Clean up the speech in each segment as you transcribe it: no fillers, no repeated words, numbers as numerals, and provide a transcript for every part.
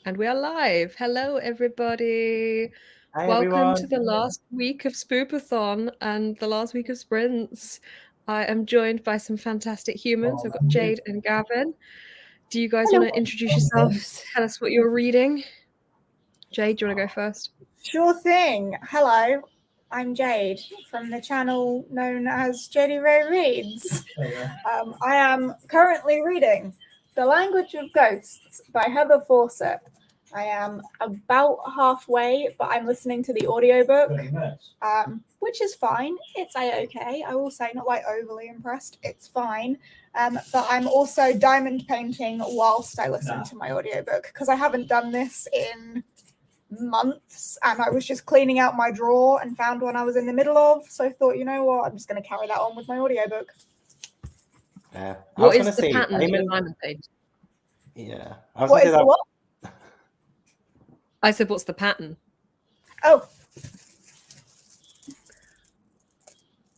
And we are live. Hello, everybody. Hi Welcome to everyone. the last week of Spoopathon and the last week of sprints. I am joined by some fantastic humans. I've got Jade and Gavin. Do you guys want Hello. to introduce yourselves? Tell us what you're reading. Jade, do you want to go first? Sure thing. Hello, I'm Jade from the channel known as Jodie Ray Reads. I am currently reading The Language of Ghosts by Heather Fawcett. I am about halfway, but I'm listening to the audiobook, which is fine. It's a-okay. I will say, not like overly impressed. It's fine. But I'm also diamond painting whilst I listen to my audiobook because I haven't done this in months, and I was just cleaning out my drawer and found one I was in the middle of, so I thought, you know what, I'm just going to carry that on with my audiobook. What is the pattern of your diamond paint? Yeah. What is the what? I said, what's the pattern? Oh.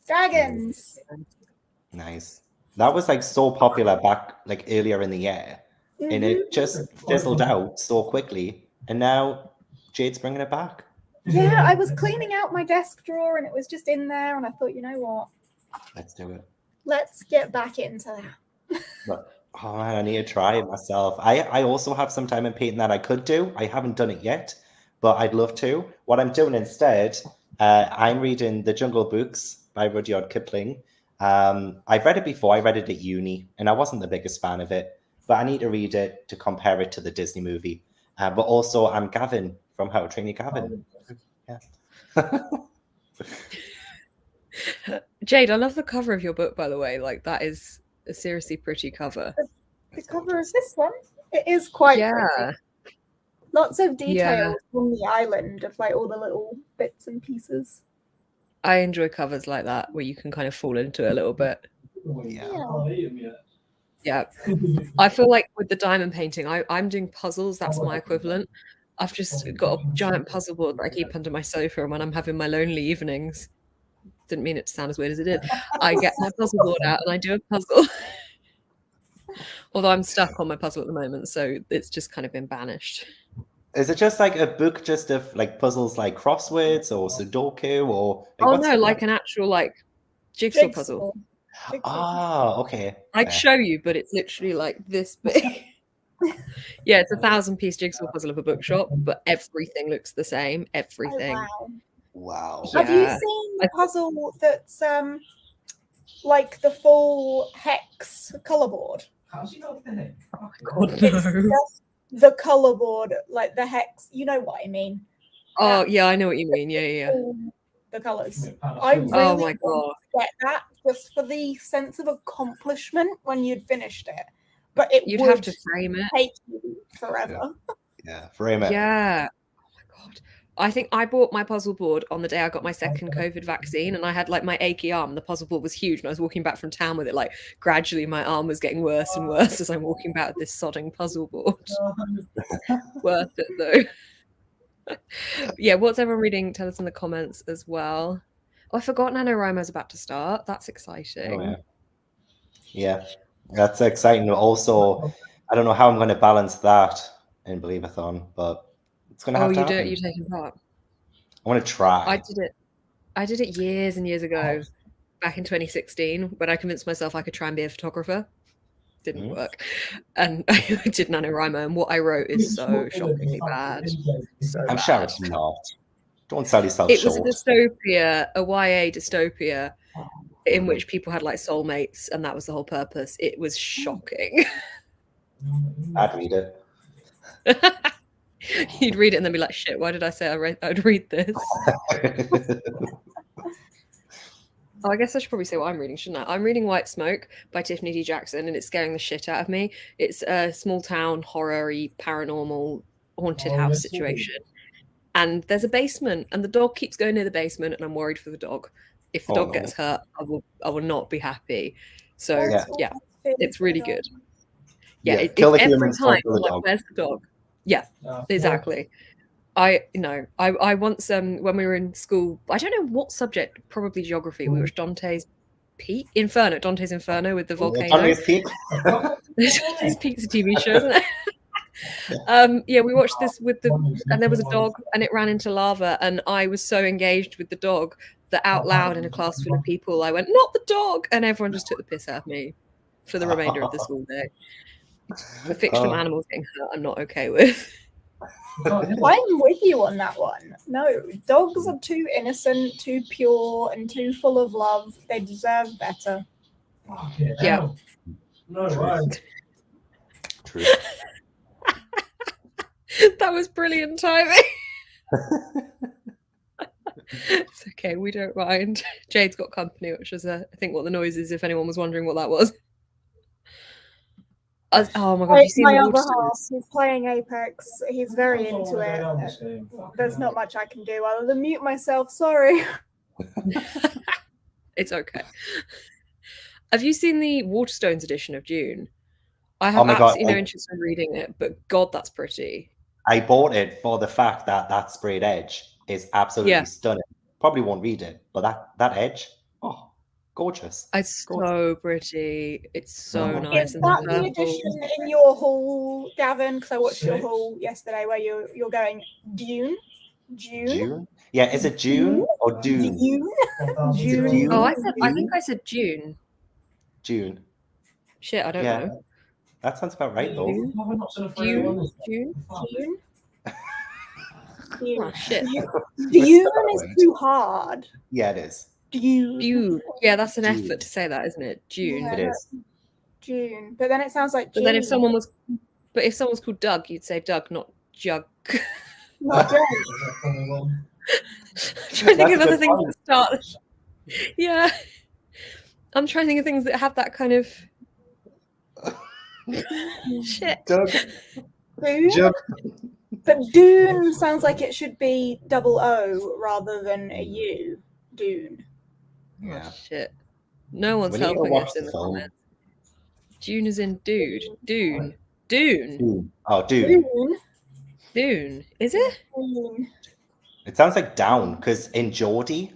Dragons. Nice. That was like so popular back like earlier in the year, and it just fizzled out so quickly, and now Jade's bringing it back. Yeah, I was cleaning out my desk drawer and it was just in there, and I thought, you know what? Let's do it. Let's get back into that. But oh man, I need to try it myself. I also have some time in painting that I could do. I haven't done it yet, but I'd love to. What I'm doing instead, I'm reading The Jungle Books by Rudyard Kipling. I've read it before. I read it at uni, and I wasn't the biggest fan of it, but I need to read it to compare it to the Disney movie. But also, I'm Gavin from How to Train Your Gavin. Yeah. Jade, I love the cover of your book, by the way. Like, that is a seriously pretty cover. The cover of this one, it is quite pretty. Lots of details on the island of like all the little bits and pieces. I enjoy covers like that where you can kind of fall into it a little bit. Yeah. I feel like with the diamond painting, I'm doing puzzles. That's my equivalent. I've just got a giant puzzle board that I keep under my sofa, and when I'm having my lonely evenings, didn't mean it to sound as weird as it did, I get my puzzle board out and I do a puzzle. Although I'm stuck on my puzzle at the moment, so it's just kind of been banished. Is it just like a book just of like puzzles like crosswords or Sudoku or like, no, like an actual like jigsaw puzzle. Oh, okay. I'd show you, but it's literally like this big. Yeah, it's a 1,000-piece jigsaw puzzle of a bookshop, but everything looks the same. Everything. Oh, wow. Yeah. Have you seen the puzzle that's like the full hex color board? How's you know the hex? Oh God, no. The color board, like the hex. You know what I mean? Oh yeah, I know what you mean. Yeah. The colors. I really oh my God. get that just for the sense of accomplishment when you'd finished it. But you'd have to frame it. Take you forever. Yeah, frame it. Yeah. Oh my God. I think I bought my puzzle board on the day I got my second COVID vaccine, and I had like my achy arm. The puzzle board was huge, and I was walking back from town with it. Like gradually, my arm was getting worse and worse as I'm walking back with this sodding puzzle board. Worth it though. Yeah, what's everyone reading? Tell us in the comments as well. Oh, I forgot Nanowrimo is about to start. That's exciting. Oh, yeah, that's exciting. Also, I don't know how I'm going to balance that in Believeathon, but it's going to have to happen. You taking part? I want to try. I did it years and years ago, back in 2016, when I convinced myself I could try and be a photographer. Didn't work. And I did Nanowrimo, and what I wrote is so shockingly bad. I'm sure it's not. Don't sell yourself short. It was a dystopia, a YA dystopia, in which people had like soulmates, and that was the whole purpose. It was shocking. I'd read it. You'd read it and then be like, shit, why did I say I'd read this? Oh, I guess I should probably say what I'm reading, shouldn't I? I'm reading White Smoke by Tiffany D. Jackson, and it's scaring the shit out of me. It's a small town, horror-y, paranormal, haunted house situation. And there's a basement, and the dog keeps going near the basement, and I'm worried for the dog. If the dog gets hurt, I will not be happy. So, yeah it's really good. Yeah, every time, like, where's the dog? Yeah, exactly. I once when we were in school, I don't know what subject, probably geography, we watched Dante's Inferno with the volcano. Dante's Peak. Dante's Peak's a TV show, isn't it? Yeah, we watched this with and there was a dog, and it ran into lava, and I was so engaged with the dog that out loud in a class full of people, I went, "Not the dog," and everyone just took the piss out of me for the remainder of the school day. Fictional animals getting hurt, I'm not okay with. I'm with you on that one. No, dogs are too innocent, too pure, and too full of love. They deserve better. Yeah. No way. True. That was brilliant timing. It's okay, we don't mind. Jade's got company, which is I think what the noise is, if anyone was wondering what that was. Oh my god, have you seen my the other half? Waterstones? He's playing Apex. He's very into it. There's not much I can do other than mute myself. Sorry. It's okay. Have you seen the Waterstones edition of Dune? I have absolutely no interest in reading it, but God, that's pretty. I bought it for the fact that that sprayed edge is absolutely stunning. Probably won't read it, but that edge, oh, gorgeous. It's so pretty. It's so nice. Is And that the edition in your hall, Gavin? Because I watched your hall yesterday where you're going Dune? June? Yeah, is it June or Dune? June. Oh, I think I said June. June. Shit, I don't know. That sounds about right, though. June. Oh, shit. Dune is too hard. Yeah, it is. Dune. Yeah, that's an effort to say that, isn't it? June. It is. June. But then it sounds like June. But then if someone was called Doug, you'd say Doug, not Jug. Not Jug. I'm trying to think of other things that start. Yeah. I'm trying to think of things that have that kind of shit. Doug. Jug. But Dune sounds like it should be double O rather than a U. Dune. Yeah. Oh, shit. No one's helping us in the comments. Dune is in dude. Dune. Oh, Dune. Dune. Is it? Dune. It sounds like down, because in Geordie,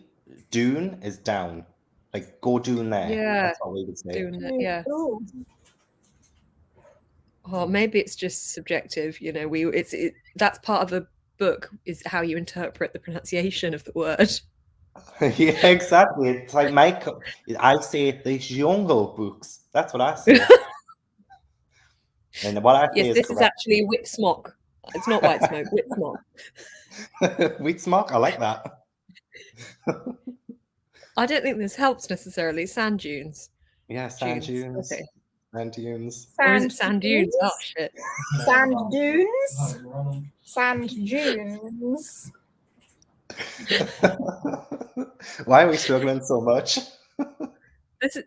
Dune is down. Like, go Dune there. Yeah. That's what we would say. Dune there, yeah. Oh, maybe it's just subjective. You know, that's part of the book is how you interpret the pronunciation of the word. Yeah, exactly. It's like I say the jungle books. That's what I say. And what I say this is actually wit smock. It's not white smoke. Wit smock. Wheat smock. I like that. I don't think this helps necessarily. Sand dunes. Yeah, sand dunes. Okay. Sand dunes. Or is it sand dunes? Oh shit. Sand dunes. Sand dunes. Why are we struggling so much?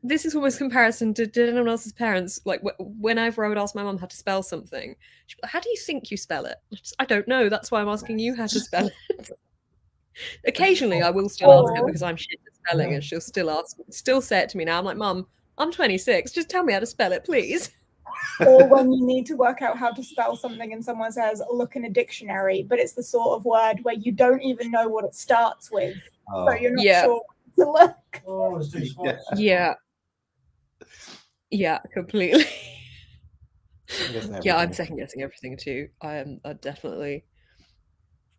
This is almost comparison to did anyone else's parents, like whenever I would ask my mum how to spell something, she'd be like, how do you think you spell it? I don't know, that's why I'm asking you how to spell it. Occasionally I will still ask her because I'm shit at spelling, and she'll still say it to me now. I'm like, Mum, I'm 26, just tell me how to spell it, please. Or when you need to work out how to spell something and someone says, look in a dictionary, but it's the sort of word where you don't even know what it starts with. So you're not sure to look. Oh, it's too small. Yeah, completely. Yeah, I'm second guessing everything too. I definitely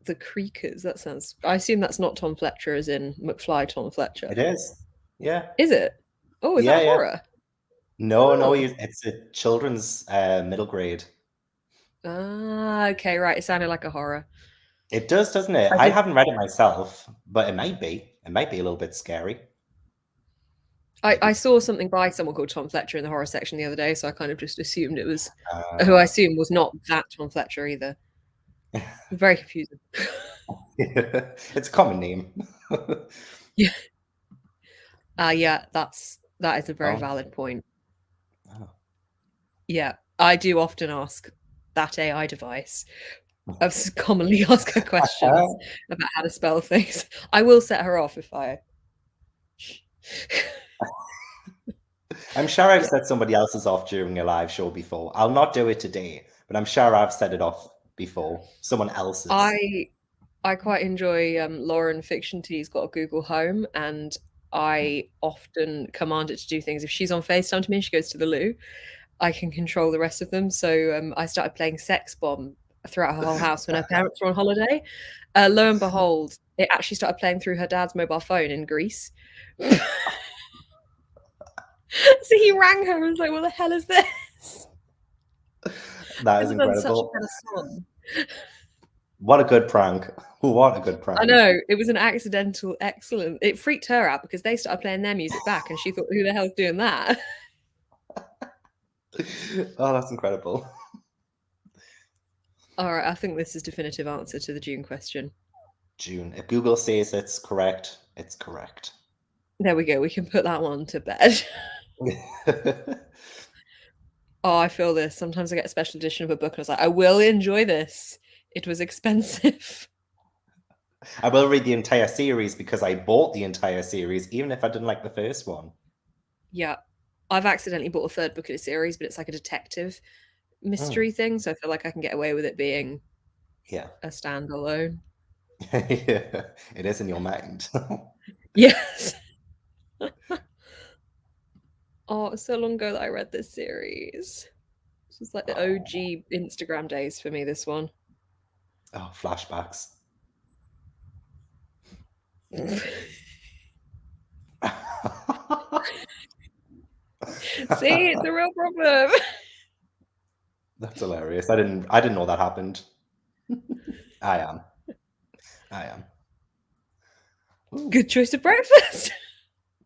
the Creakers. That sounds. I assume that's not Tom Fletcher, as in McFly Tom Fletcher. It is. Yeah. Is it? Oh, is that horror? No, it's a children's middle grade. Ah, okay, right. It sounded like a horror. It does, doesn't it? I haven't read it myself, but it might be. It might be a little bit scary. I saw something by someone called Tom Fletcher in the horror section the other day, so I kind of just assumed it was who I assumed was not that Tom Fletcher either. Very confusing. It's a common name. Yeah. Yeah, that is a very valid point. Oh. Yeah, I do often ask that AI device. I commonly ask her questions about how to spell things. I will set her off if I. I'm sure I've set somebody else's off during a live show before. I'll not do it today, but I'm sure I've set it off before. Someone else's. I quite enjoy Lauren Fiction Tea's got a Google Home, and I often command it to do things. If she's on FaceTime to me and she goes to the loo, I can control the rest of them. So I started playing Sex Bomb throughout her whole house when her parents were on holiday. Lo and behold, it actually started playing through her dad's mobile phone in Greece. So he rang her and was like, "What the hell is this?" That is It's done such a incredible. better song. What a good prank. What a good prank. I know, it was an accidental excellent. It freaked her out because they started playing their music back and she thought, who the hell's doing that? Oh, that's incredible. All right, I think this is definitive answer to the June question. June. If Google says it's correct, it's correct. There we go. We can put that one to bed. Oh, I feel this. Sometimes I get a special edition of a book and I was like, I will enjoy this. It was expensive. I will read the entire series because I bought the entire series, even if I didn't like the first one. Yeah. I've accidentally bought a third book in a series, but it's like a detective mystery thing. So I feel like I can get away with it being a standalone. Yeah, it is in your mind. Yes. Oh, it's so long ago that I read this series. This was like the OG Instagram days for me, this one. Oh, flashbacks. See, it's a real problem. That's hilarious. I didn't know that happened. I am. Ooh. Good choice of breakfast.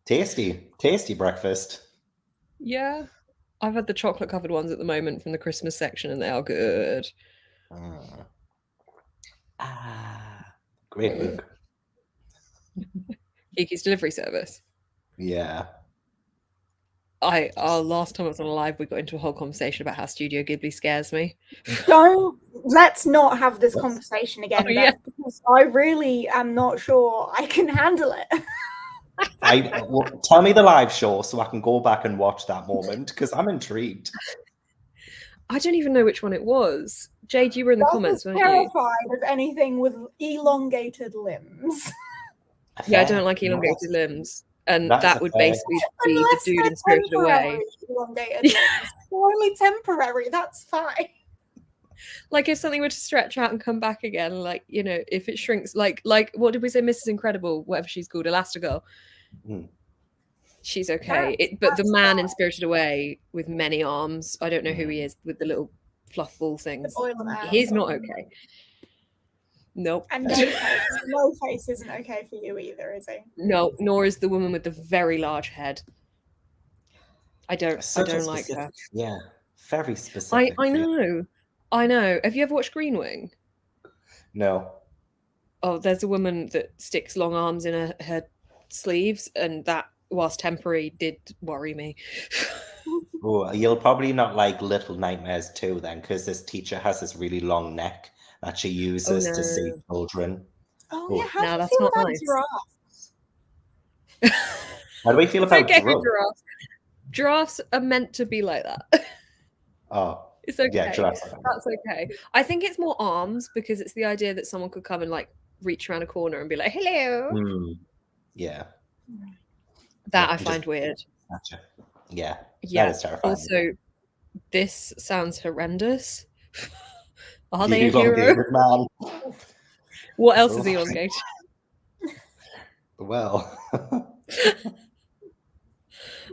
Tasty breakfast. Yeah. I've had the chocolate covered ones at the moment from the Christmas section and they are good. Great book. Kiki's delivery service. Yeah. Last time I was on a live, we got into a whole conversation about how Studio Ghibli scares me. Let's not have this conversation again, because I really am not sure I can handle it. Tell me the live show so I can go back and watch that moment because I'm intrigued. I don't even know which one it was. Jade, you were in the comments, weren't you? Terrified of anything with elongated limbs. Yeah, I don't like elongated limbs. And that would basically be the dude in Spirited Away. Only temporary, that's fine. Like if something were to stretch out and come back again, like, you know, if it shrinks, like what did we say, Mrs. Incredible, whatever she's called, Elastigirl. She's okay. But the man in Spirited Away with many arms, I don't know who he is, with the little fluff ball things. He's not okay. Nope. And no face isn't okay for you either, is he? No, nor is the woman with the very large head. I don't like her. Yeah, very specific. I know. Have you ever watched Green Wing? No. Oh, there's a woman that sticks long arms in her sleeves, and that, whilst temporary, did worry me. Oh, you'll probably not like Little Nightmares 2 then, because this teacher has this really long neck that she uses to see children. Oh yeah, how do you feel about giraffes? How do we feel about giraffes? Giraffes are meant to be like that. Oh, it's okay. Yeah, giraffes. That's okay. I think it's more arms because it's the idea that someone could come and like reach around a corner and be like, "Hello." Yeah. That I find weird. Gotcha. Yeah. Yeah. That is terrifying. Also, this sounds horrendous. Are they a hero? Man. What else is elongated? Well.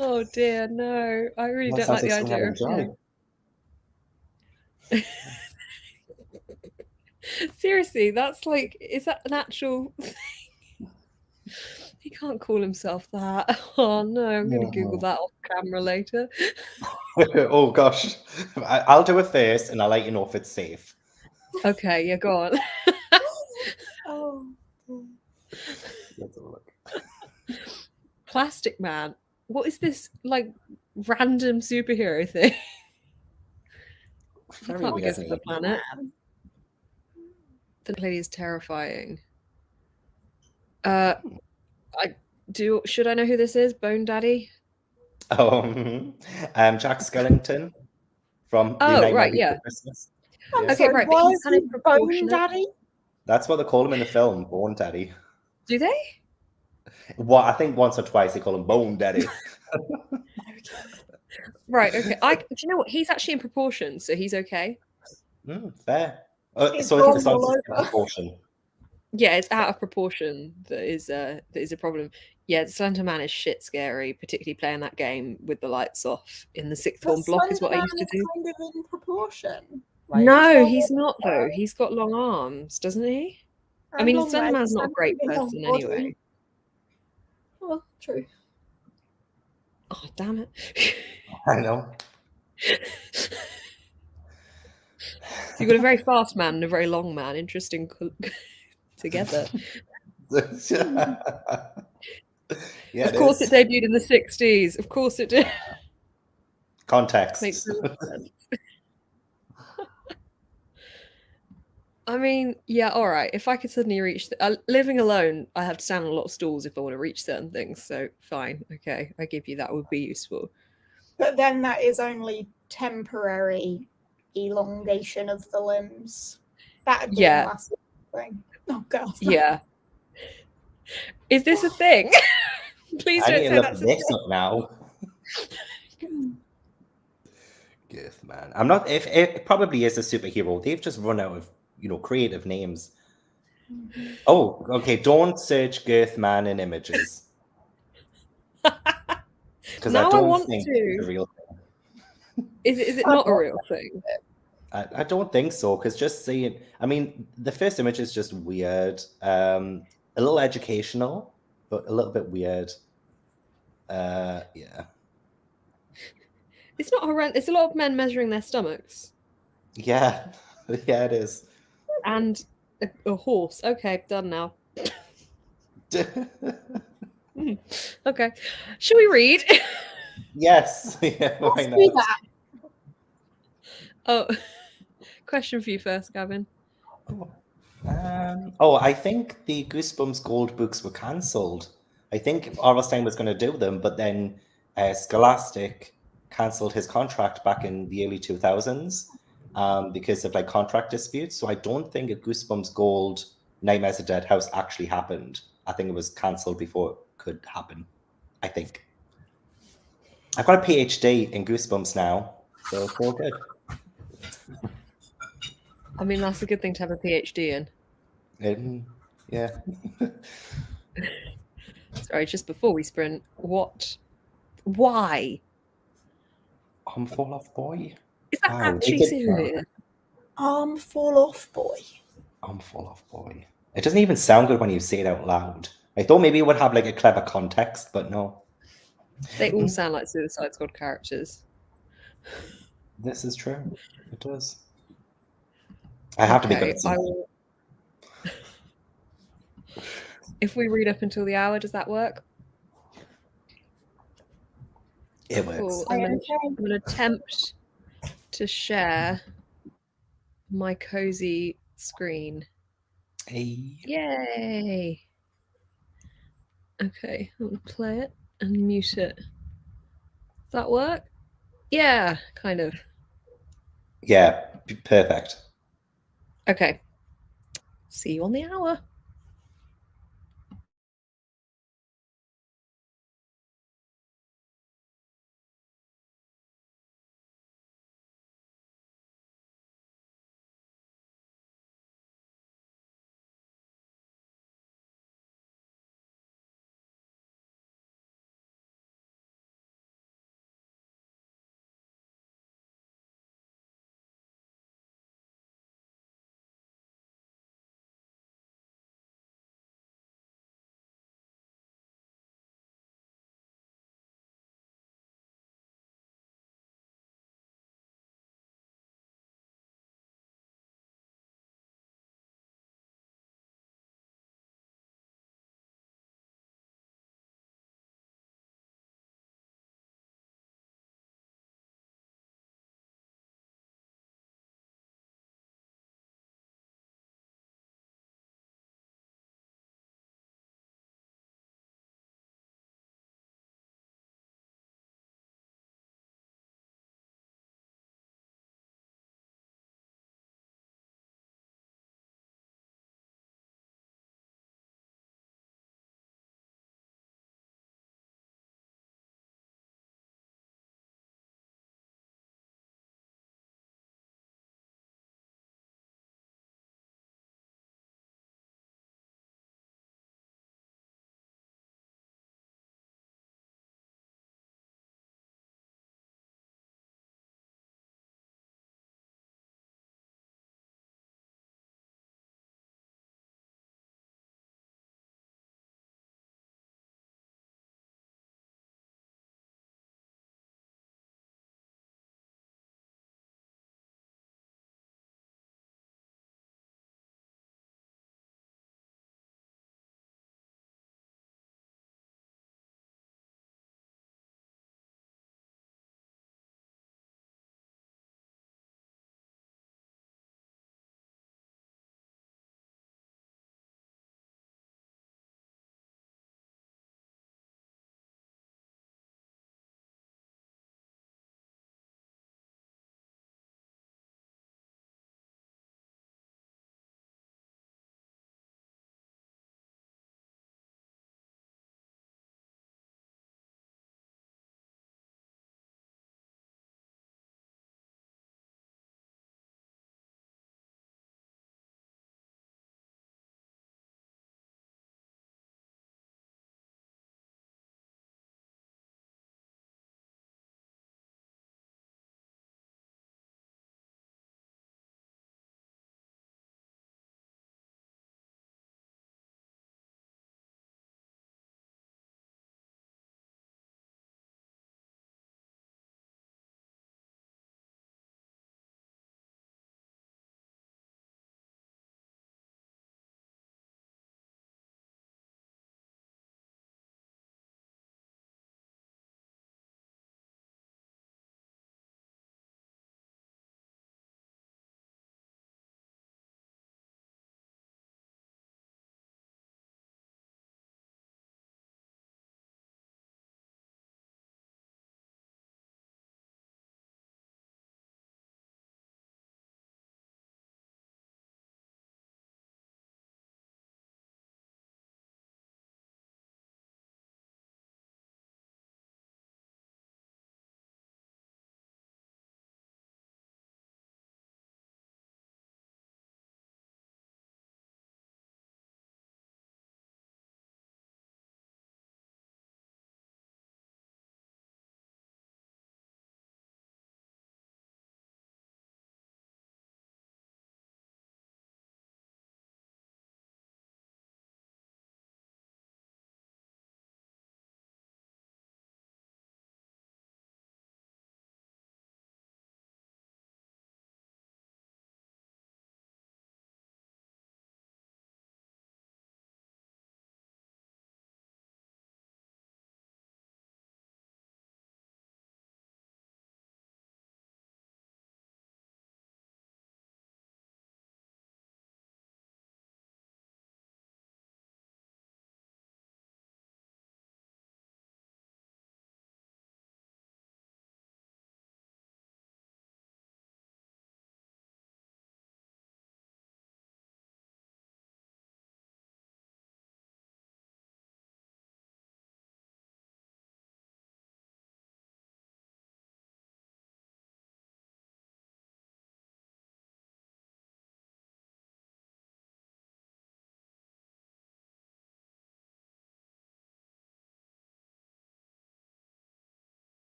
Oh dear, no. I really don't like the idea of him. Seriously, that's like, is that an actual thing? He can't call himself that. Oh no, I'm going to Google that off camera later. Oh gosh. I'll do it first and I'll let you know if it's safe. Okay, yeah, go on. Oh. Let's have a look. Plastic Man. What is this like random superhero thing? Very can't weird. guess the planet. The lady is terrifying. Should I know who this is? Bone Daddy? Jack Skellington from Christmas. Okay, right, but he's kind of Bone Daddy? That's what they call him in the film, Bone Daddy. Do they? Well, I think once or twice they call him Bone Daddy. Right, okay. Do you know what? He's actually in proportion, so he's okay. Fair. It's So wrong it's not all just over. proportion. Yeah, it's out of proportion that is a problem. Yeah, the Slanted Man is shit scary, particularly playing that game with the lights off in the sixth form But block is Slender what I Man used to is do. kind of in proportion. Like, No, long he's not though. arms He's got long arms, doesn't he? I and mean, long Slender Man's legs not a and great really long person body. anyway. Well, true. Oh, damn it. I know. So you've got a very fast man and a very long man. Interesting together. Yeah, Of course, it debuted in the 60s. Of course, it did. Context. Makes so much sense. I mean, yeah, all right. If I could suddenly reach living alone, I have to stand on a lot of stools if I want to reach certain things. So fine, okay, I give you that would be useful. But then that is only temporary elongation of the limbs. That'd be a Yeah, massive thing. Oh god. yeah. Is this a thing? Please I don't need to say look that's a this thing. up now. Girth Man. I'm not. If it probably is a superhero, they've just run out of creative names. Oh, okay. Don't search Girth Man in images because I Now I don't want think it's a to. real thing. Is it not a real thing? I don't think so, because just seeing, I mean, the first image is just weird, a little educational, but a little bit weird. Yeah. It's not horrendous. It's a lot of men measuring their stomachs Yeah. Yeah, it is. and a horse. Okay, done now. Okay, should we read? Yes. Yeah, why Let's do not? that. Oh, question for you first, Gavin. I think the Goosebumps Gold books were cancelled. I think Orlstein was going to do them, but then Scholastic cancelled his contract back in the early 2000s because of like contract disputes. So I don't think a Goosebumps Gold Nightmares of Dead House actually happened. I think it was cancelled before it could happen. I think. I've got a PhD in Goosebumps now, so it's all good. I mean, that's a good thing to have a PhD in. Yeah. Sorry, just before we sprint, why? I'm Fall Off Boy. Is that Wow, they actually did serious? Arm fall off, boy. I'm Fall Off Boy. It doesn't even sound good when you say it out loud. I thought maybe it would have like a clever context, but no. They all sound like Suicide Squad characters. This is true. It does. I have to be good at I something. will. If we read up until the hour, does that work? It works. Cool. I'm going to attempt to share my cozy screen. Hey. Yay! Okay, I'm going to play it and mute it. Does that work? Yeah, kind of. Yeah, perfect. Okay. See you on the hour.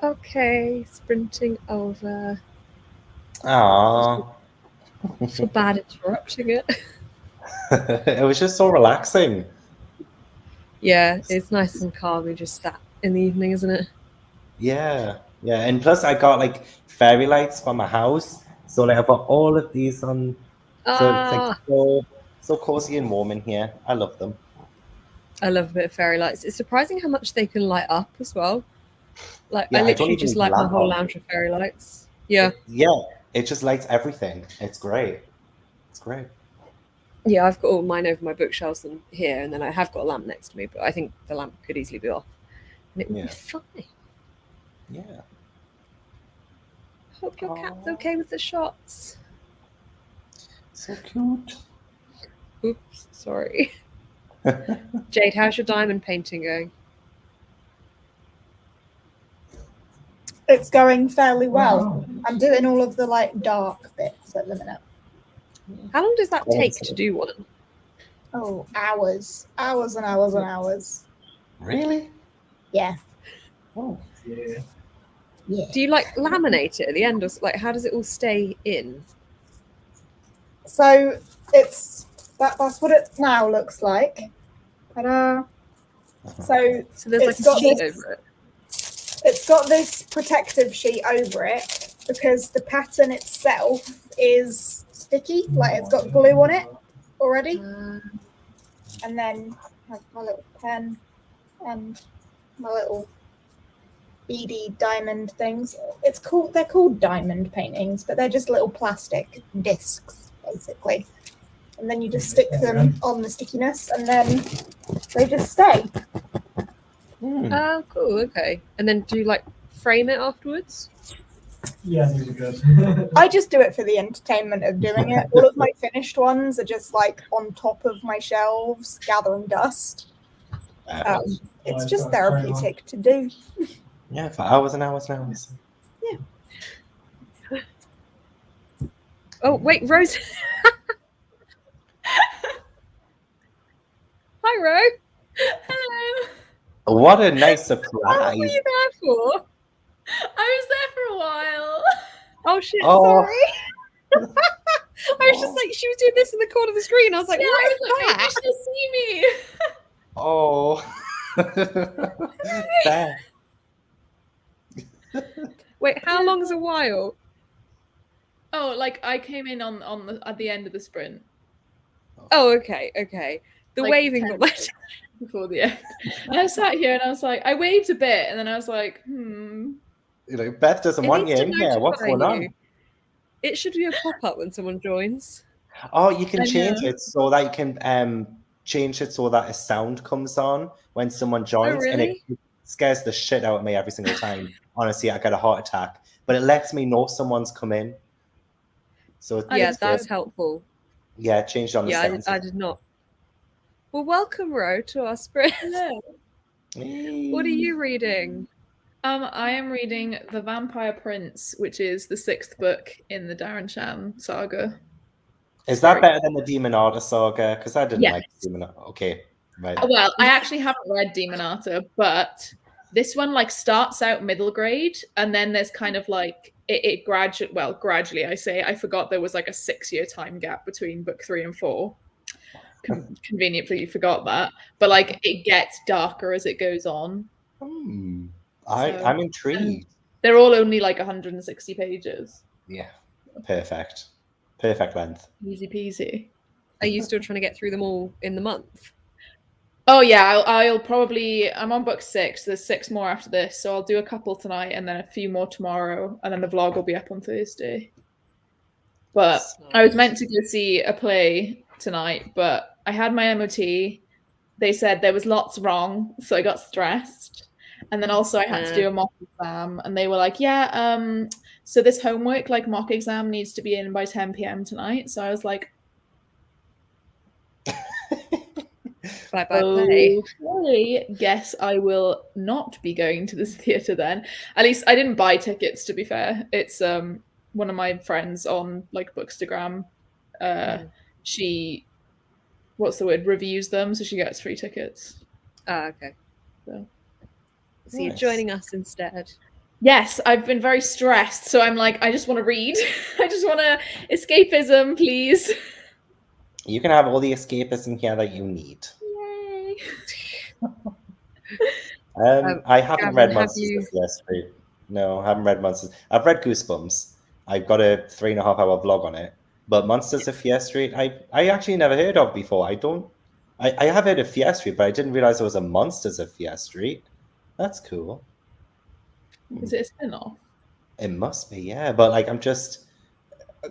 Okay, sprinting over. Aww. Feel bad interrupting it. It was just so relaxing. Yeah, it's nice and calm. You just sat in the evening, isn't it? Yeah, yeah. And plus I got like fairy lights for my house. So like I've got all of these on. So it's like Ah, so cozy and warm in here. I love them. I love a bit of fairy lights. It's surprising how much they can light up as well. Like I Yeah, I don't literally even just need the light my lamp whole on. lounge with fairy lights. Yeah. It just lights everything. It's great. It's great. Yeah, I've got all mine over my bookshelves and here, and then I have got a lamp next to me, but I think the lamp could easily be off. And it would be Yeah. fine. Yeah. Hope your cat's Aw. okay with the shots. So cute. Oops, sorry. Jade, how's your diamond painting going? It's going fairly well. I'm doing all of the like dark bits at the minute. How long does that Oh, take so- to do one? Oh, hours and hours and hours. Really? Yeah. Oh. Yeah. Yeah. Do you like laminate it at the end, or like how does it all stay in? So it's that's what it now looks like. Ta-da. So So there's like It's a got sheet this- over it. it's got this protective sheet over it because the pattern itself is sticky, like it's got glue on it already. And then I have my little pen and my little beady diamond things. They're called diamond paintings, but they're just little plastic discs basically. And then you just stick them on the stickiness and then they just stay. Oh, cool. Okay. And then do you like frame it afterwards? Yeah, these are good. I just do it for the entertainment of doing it. All of my finished ones are just like on top of my shelves, gathering dust. It's just therapeutic to do. Yeah, for hours and hours and hours. Oh, wait, Rose. Hi, Ro. Hello. What a nice What surprise. were you there for? I was there for a while. Oh, shit, Oh. sorry. I was just like, she was doing this in the corner of the screen. I was like, Yeah, what I is was like, that? maybe you should see me. Oh. Fair. Wait, how long's a while? Oh, like I came in at the end of the sprint Oh, okay, okay. The Like waving 10 got my before the end. And I sat here and I was like, I waved a bit, and then I was like, You know, Beth doesn't It want you needs to in here. What's notify going you. on? It should be a pop-up when someone joins. Oh, you can I change know. it so that you can change it so that a sound comes on when someone joins, and really? it scares the shit out of me every single time. Honestly, I get a heart attack. But it lets me know someone's come in. So Yeah, it's that's good. helpful. Yeah, changed on the Yeah, settings. I did not. Well, welcome, Ro, to our sprint. hello. What are you reading? I am reading The Vampire Prince, which is the 6th book in the Darren Shan saga. Is that better than the Demonata saga? Because I didn't Yes. like Demonata. Okay, right. Well, I actually haven't read Demonata, but this one like starts out middle grade, and then there's kind of like it gradually. I say I forgot there was like a 6-year time gap between book 3 and 4. Conveniently forgot that, but like it gets darker as it goes on. I'm intrigued. They're all only like 160 pages. Yeah, perfect. Perfect length. Easy peasy. Are you still trying to get through them all in the month? Oh yeah, I'll probably. I'm on book 6. There's 6 more after this, so I'll do a couple tonight and then a few more tomorrow, and then the vlog will be up on Thursday. But I was meant to go see a play tonight, but I had my MOT. They said there was lots wrong, so I got stressed. And then also I had to do a mock exam, and they were like, yeah, so this homework, like mock exam, needs to be in by 10 p.m. tonight. So I was like, Bye bye play. okay, guess I will not be going to this theatre then. At least I didn't buy tickets, to be fair. It's one of my friends on like Bookstagram. She, what's the word, reviews them, so she gets free tickets. Ah, okay. So you're joining us instead. Yes, I've been very stressed, so I'm like, I just want to read. I just want to escapism, please. You can have all the escapism here that you need. Yay! I haven't Gavin, read have Monsters you- of Fear Street. No, I haven't read Monsters. I've read Goosebumps. I've got a 3.5-hour vlog on it. But Monsters of Fear Street, I actually never heard of before. I have heard of Fear Street, but I didn't realize there was a Monsters of Fear Street. That's cool. Is it a spin-off? It must be, yeah. But like, I'm just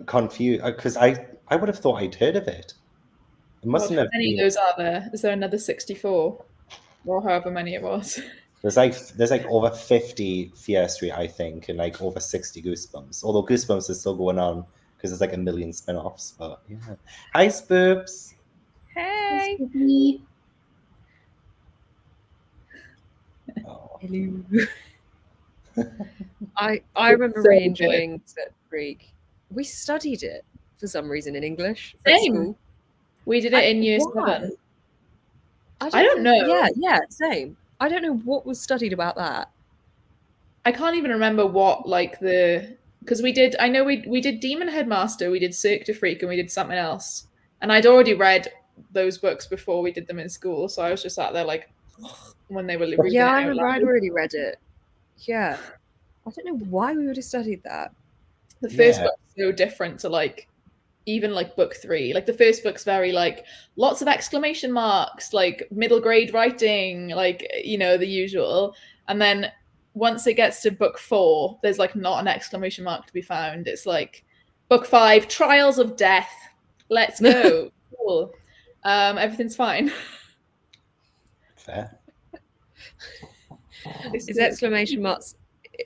confused because I would have thought I'd heard of it. It mustn't How have many been. of those are there? Is there another 64? Or however many it was. There's like over 50 Fear Street, I think, and like over 60 Goosebumps. Although Goosebumps is still going on because there's like a million spin-offs. But yeah. Hi, Spoops. Hey. Oh. Hello. I remember So really good. enjoying Set Freak. We studied it for some reason in English at Same. school. We did it in year Why? 7. I think- don't know. Yeah, same. I don't know what was studied about that. I can't even remember what because we did. I know we did Demon Headmaster, we did Cirque du Freak, and we did something else. And I'd already read those books before we did them in school, so I was just sat there like when they were reading. Yeah, it I out remember I'd loud. already read it. Yeah. I don't know why we would have studied that. The first Yeah. book's so different to like even like book 3. Like the first book's very like lots of exclamation marks, like middle grade writing, like the usual. And then once it gets to book 4, there's like not an exclamation mark to be found. It's like book 5, Trials of Death. Let's go. Cool. Everything's fine. Fair. Is exclamation marks?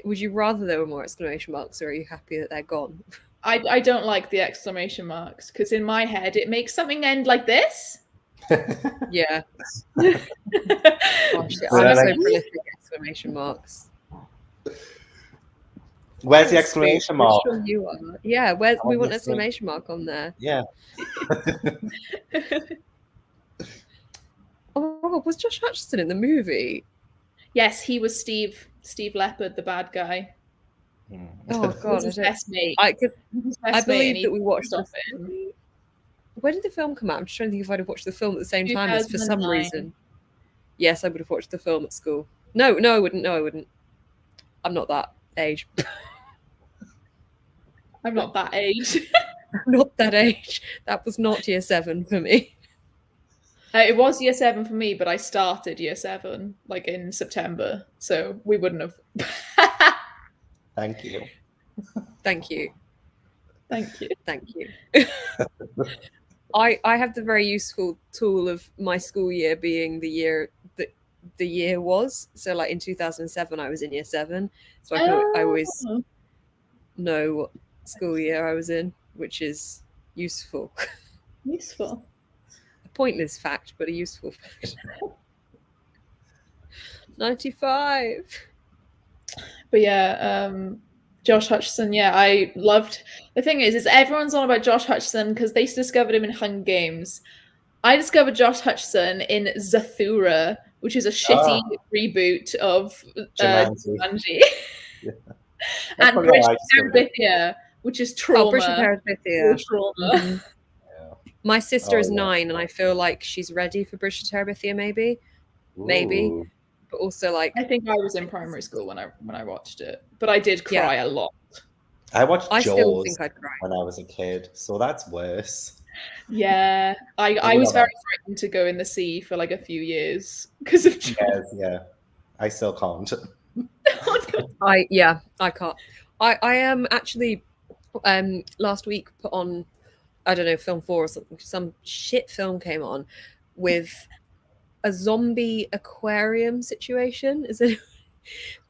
Would you rather there were more exclamation marks, or are you happy that they're gone? I don't like the exclamation marks because in my head it makes something end like this. Yeah. Gosh, Gosh, Yeah, I'm so like- prolific exclamation marks. Where's the Sweet. exclamation I'm mark? sure you are. Yeah, we want an Obviously. exclamation mark on there. Yeah. Oh my god, was Josh Hutcherson in the movie? Yes, he was Steve Leopard, the bad guy. Oh He god, was his best mate. I His best mate, believe and he that we watched stuff the in. film. When did the film come out? I'm just trying to think if I'd have watched the film at the same time as for some 2009. reason. Yes, I would have watched the film at school. No, I wouldn't. No, I wouldn't. I'm not that age. I'm not that age. I'm not that age. That was not year 7 for me. It was year 7 for me, but I started year 7 like in September, so we wouldn't have. Thank you. Thank you. Thank you. Thank you. I have the very useful tool of my school year being the year that the year was. So like in 2007, I was in year 7. So I always Oh. know what school year I was in, which is useful. Useful. A pointless fact, but a useful fact. 95. But yeah, Josh Hutcherson, yeah, I loved. The thing is everyone's on about Josh Hutcherson because they discovered him in Hunger Games. I discovered Josh Hutcherson in Zathura, which is a shitty reboot of Jumanji. Jumanji. Yeah. And probably British why I discovered it. Terabithia, which is trauma. Oh, British Terabithia. Trauma. Mhm. Yeah. My sister Oh, is yeah. 9, and I feel like she's ready for British Terabithia, maybe. Maybe. Ooh. But also, like, I think I was in primary school when I watched it, but I did cry a lot. I watched I still Jaws think I'd cry. when I was a kid, so that's worse. Yeah, I Maybe was not very that. frightened to go in the sea for like a few years because of Yes, yeah. I still can't. I can't. I am actually last week put on, I don't know, film 4 or something. Some shit film came on with a zombie aquarium situation. Is it?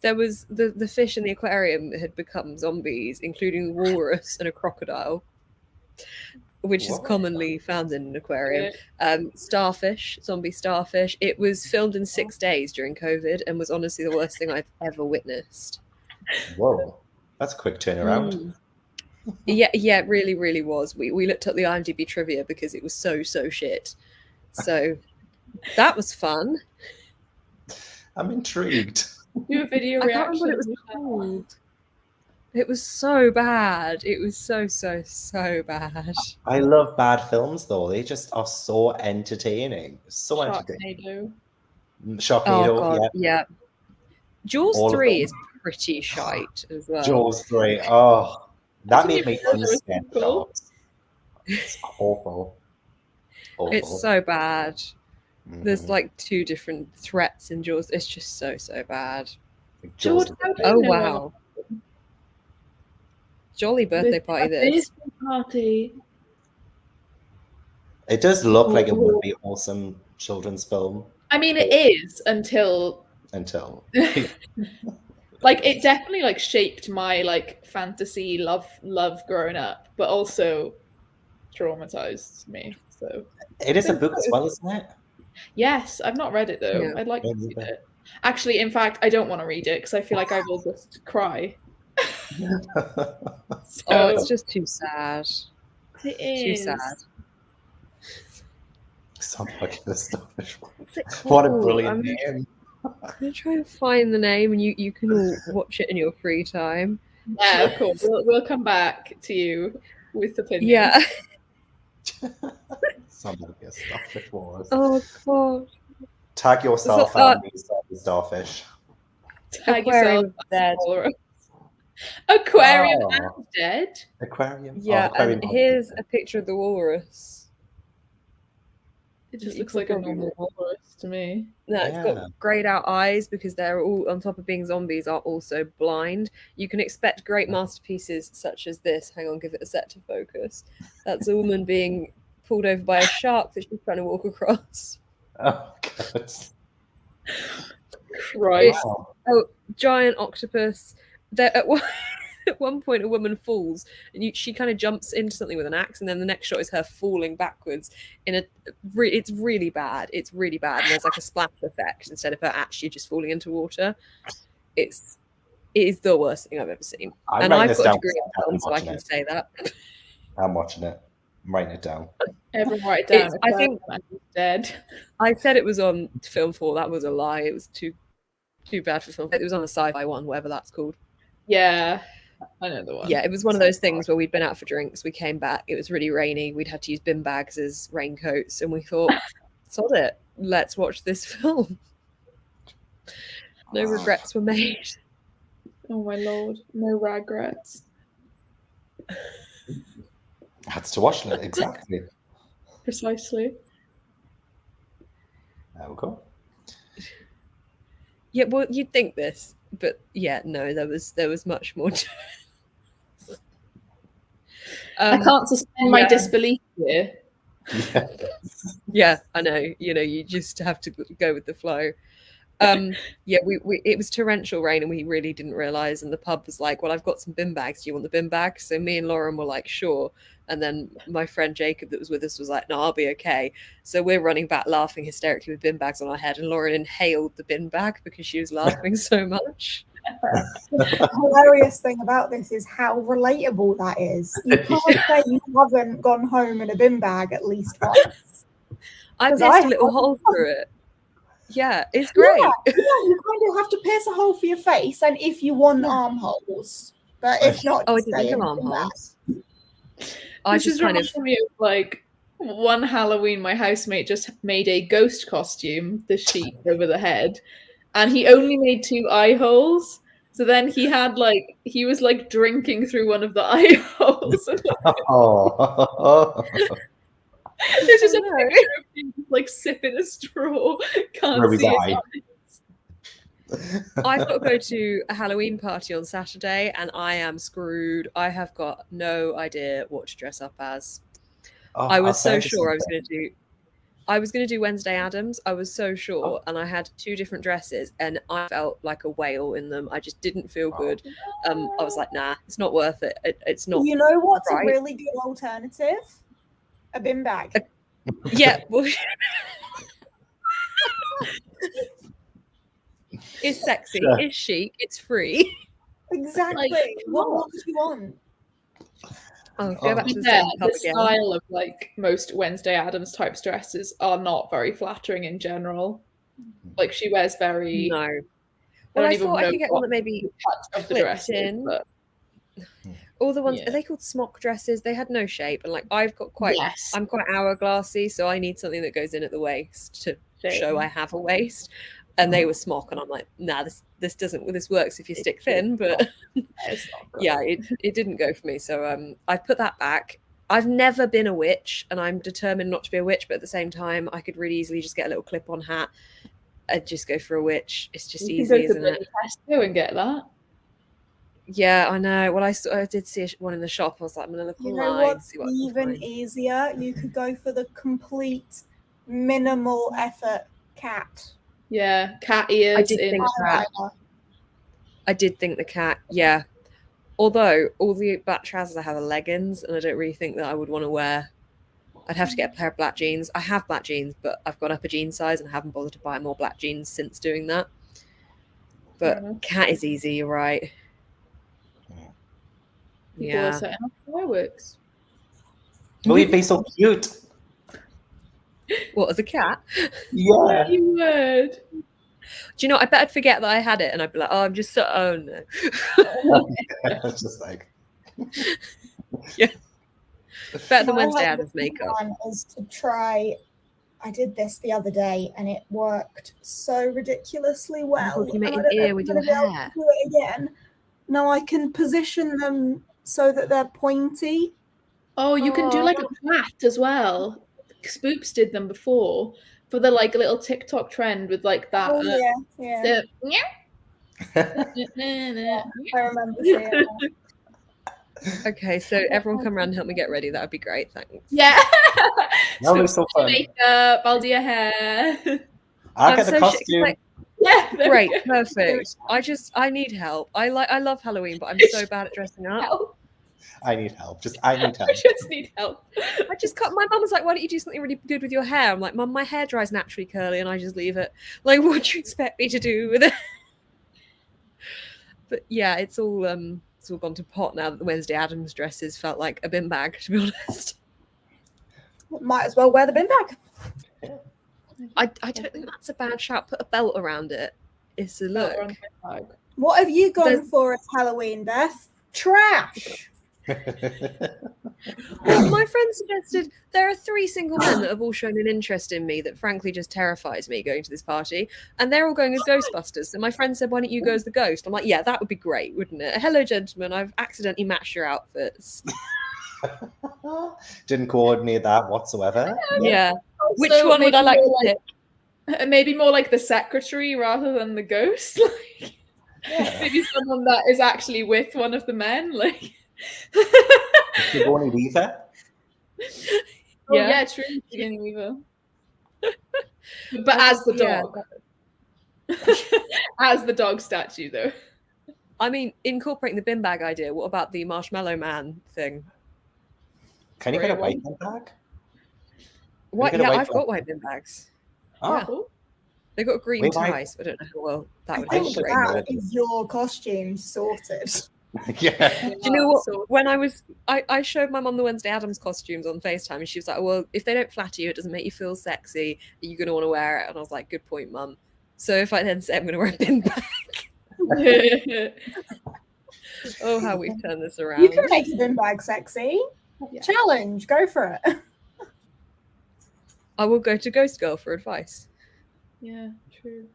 There was the fish in the aquarium had become zombies, including a walrus and a crocodile, which is What? commonly found in an aquarium. Yeah. Starfish, zombie starfish. It was filmed in 6 days during COVID and was honestly the worst thing I've ever witnessed. Whoa. That's a quick turnaround. Mm. Yeah, it really, really was. We looked at the IMDb trivia because it was so shit. So that was fun. I'm intrigued. Do a video I can't reaction. remember what it was called. It was so bad. It was so bad. I love bad films though. They just are so entertaining. So entertaining. Sharknado. Sharknado, Oh god, yeah. Jaws All of 3 them. is pretty shite as well. Jaws 3. Oh, that made me know there was unscared sequel. sharks. It's awful. Awful. It's so bad. There's Mhm. like 2 different threats in Jaws. It's just so bad. Jaws. George, how do you Oh know wow. Jolly birthday party this. Party. It does look like it would be awesome children's film I mean, it is until until like it definitely like shaped my like fantasy love growing up, but also traumatized me. So it is a book as well, isn't it? yes, I've not read it though. Yeah. I'd like to Me read neither. it. Actually, in fact, I don't want to read it because I feel like I will just cry. So, Oh, it's just too sad. it Too is. sad. Sounds like the Starfish one. What's it What a called? brilliant I'm name. gonna try and find the name, and you can all watch it in your free time. Yeah, of course. We'll come back to you with opinions. Yeah. Sounds like a Starfish Wars. Oh god. Tag yourself So, and the Starfish. Tag Aquarium yourself of Dead. Walrus. Aquarium Oh. and Dead. Aquarium. Yeah, Aquarium. and here's a picture of the walrus. It just You looks could like a probably normal walrus to me. No, it's Yeah. got grayed out eyes because they're all, on top of being zombies, are also blind. You can expect great masterpieces such as this. Hang on, give it a set to focus. That's a woman being pulled over by a shark that she's trying to walk across. Oh god. Christ. Wow. Oh, giant octopus. There at one point a woman falls and she kind of jumps into something with an axe, and then the next shot is her falling backwards in a it's really bad. It's really bad. And there's like a splash effect instead of her actually just falling into water. It is the worst thing I've ever seen. I'm And writing I've this got a down degree in because film, so I watching can it. say that. I'm watching it. I'm writing it down. Everyone write it down. It's- I think- Aquarium and Dead. I said it was on Film 4. That was a lie. It was too bad for film. It was on the sci-fi one, whatever that's called. Yeah, I know the one. Yeah, it was one of those things where we'd been out for drinks, we came back, it was really rainy, we'd had to use bin bags as raincoats, and we thought, sod it, let's watch this film. No regrets were made. Oh my lord, no regrets. Had to watch it, exactly. Precisely. There we go. Yeah, well, you'd think this, but yeah, no, there was much more to it. I can't suspend my yeah. disbelief here. Yeah. Yeah, I know. You know, you just have to go with the flow. Yeah, we it was torrential rain and we really didn't realize. And the pub was like, "Well, I've got some bin bags. Do you want the bin bags?" So me and Lauren were like, "Sure." And then my friend Jacob, that was with us, was like, "No, I'll be okay." So we're running back, laughing hysterically with bin bags on our head, and Lauren inhaled the bin bag because she was laughing so much. The hilarious thing about this is how relatable that is. You can't say you haven't gone home in a bin bag at least once. I 'Cause pierced I a little have- hole through it. Yeah, it's great. Yeah, you kind of have to pierce a hole for your face, and if you want armholes, but if not, Oh, I just didn't stay think of in the bin bag. armholes. I This just is kind of reminding me of like one Halloween, my housemate just made a ghost costume, the sheet over the head, and he only made 2 eye holes. So then he was like drinking through one of the eye holes. Oh. There's just a no. picture of him like sipping a straw. Can't Ruby's see his eye. eyes. I've got to go to a Halloween party on Saturday and I am screwed. I have got no idea what to dress up as. Oh, I I'll was so send you sure I was something. going to do Wednesday Addams. I was so sure, and I had 2 different dresses, and I felt like a whale in them. I just didn't feel good. I was like, nah, it's not worth it. It's not. You know what's right. a really good alternative? A bin bag. Yeah, well, it's sexy. Sure. It's chic. It's free. Exactly. Like, What more do you want? Oh, go back to the Yeah, same pub the again. style of like most Wednesday Addams type dresses are not very flattering in general. Like she wears very No. Well, don't I even thought I know could get what one that maybe the touch of the clipped dress is, in. but All the ones, Yeah. are they called smock dresses? They had no shape, and like I'm quite hourglassy, so I need something that goes in at the waist to show I have a waist. And they were smock, and I'm like, nah, this doesn't. This works if you stick thin, but yeah, it didn't go for me. So I put that back. I've never been a witch, and I'm determined not to be a witch. But at the same time, I could really easily just get a little clip-on hat and just go for a witch. It's just easy, isn't it? Tesco and get that. Yeah, I know. Well, I did see one in the shop. I was like, I'm gonna look You online. know what's See what I can even find. easier? You could go for the complete minimal effort cat. Yeah, cat ears. I did think that. I did think the cat. Yeah. Although all the black trousers I have are leggings, and I don't really think that I would want to wear. I'd have to get a pair of black jeans. I have black jeans, but I've gone up a jean size and haven't bothered to buy more black jeans since doing that. But cat is easy. You're right. People are setting up fireworks. Oh, you'd be so cute. What, as a cat? Yeah. You would. Do you know, I bet I'd forget that I had it, and I'd be like, oh, I'm just so, oh no. It's just like... Yeah. Better than Wednesday Addams makeup. Is to try. I did this the other day, and it worked so ridiculously well. You make and an ear with your hair. Do it again. Now I can position them so that they're pointy. Oh, you can do like a plait as well. Spoops did them before for the like little TikTok trend with like that. Oh yeah. I remember seeing that. Okay, so everyone come around and help me get ready. That would be great. Thanks. Yeah. That was so fun. Makeup, I'll do your hair. I'll get the costume. Yeah. Great, perfect. I need help. I love Halloween, but I'm so bad at dressing up. Help. I need help. I need help. I just need help. I just cut. My mum was like, "Why don't you do something really good with your hair?" I'm like, "Mum, my hair dries naturally curly, and I just leave it. Like, what do you expect me to do with it?" But yeah, it's all gone to pot now that the Wednesday Addams dresses felt like a bin bag, to be honest. Might as well wear the bin bag. I don't think that's a bad shout. Put a belt around it. It's a look. What have you gone for as Halloween, Beth? Trash. Well, my friend suggested there are 3 single men that have all shown an interest in me that frankly just terrifies me going to this party, and they're all going as Ghostbusters. So my friend said, why don't you go as the ghost? I'm like, yeah, that would be great, wouldn't it? Hello, gentlemen, I've accidentally matched your outfits. Didn't coordinate that whatsoever. Yeah. Also, which one would I like to pick? Maybe more like the secretary rather than the ghost. Like, maybe someone that is actually with one of the men. Like, Sigourney Weaver. Oh yeah, true. Sigourney Weaver. But as the dog. As the dog statue, though. I mean, incorporating the bin bag idea, what about the Marshmallow Man thing? Can you get a white bin bag? White, yeah, I've got white bin bags. Oh. Yeah. They've got a green tie, so I don't know how well that would I be. think that is your costume sorted. Yeah. Do you know what? When I showed my mum the Wednesday Addams costumes on FaceTime, and she was like, well, if they don't flatter you, it doesn't make you feel sexy, are you going to want to wear it? And I was like, good point, Mum. So if I then say I'm going to wear a bin bag. Oh, how we've turned this around. You can make a bin bag sexy. Yeah. Challenge, go for it. I will go to Ghost Girl for advice. Yeah, true.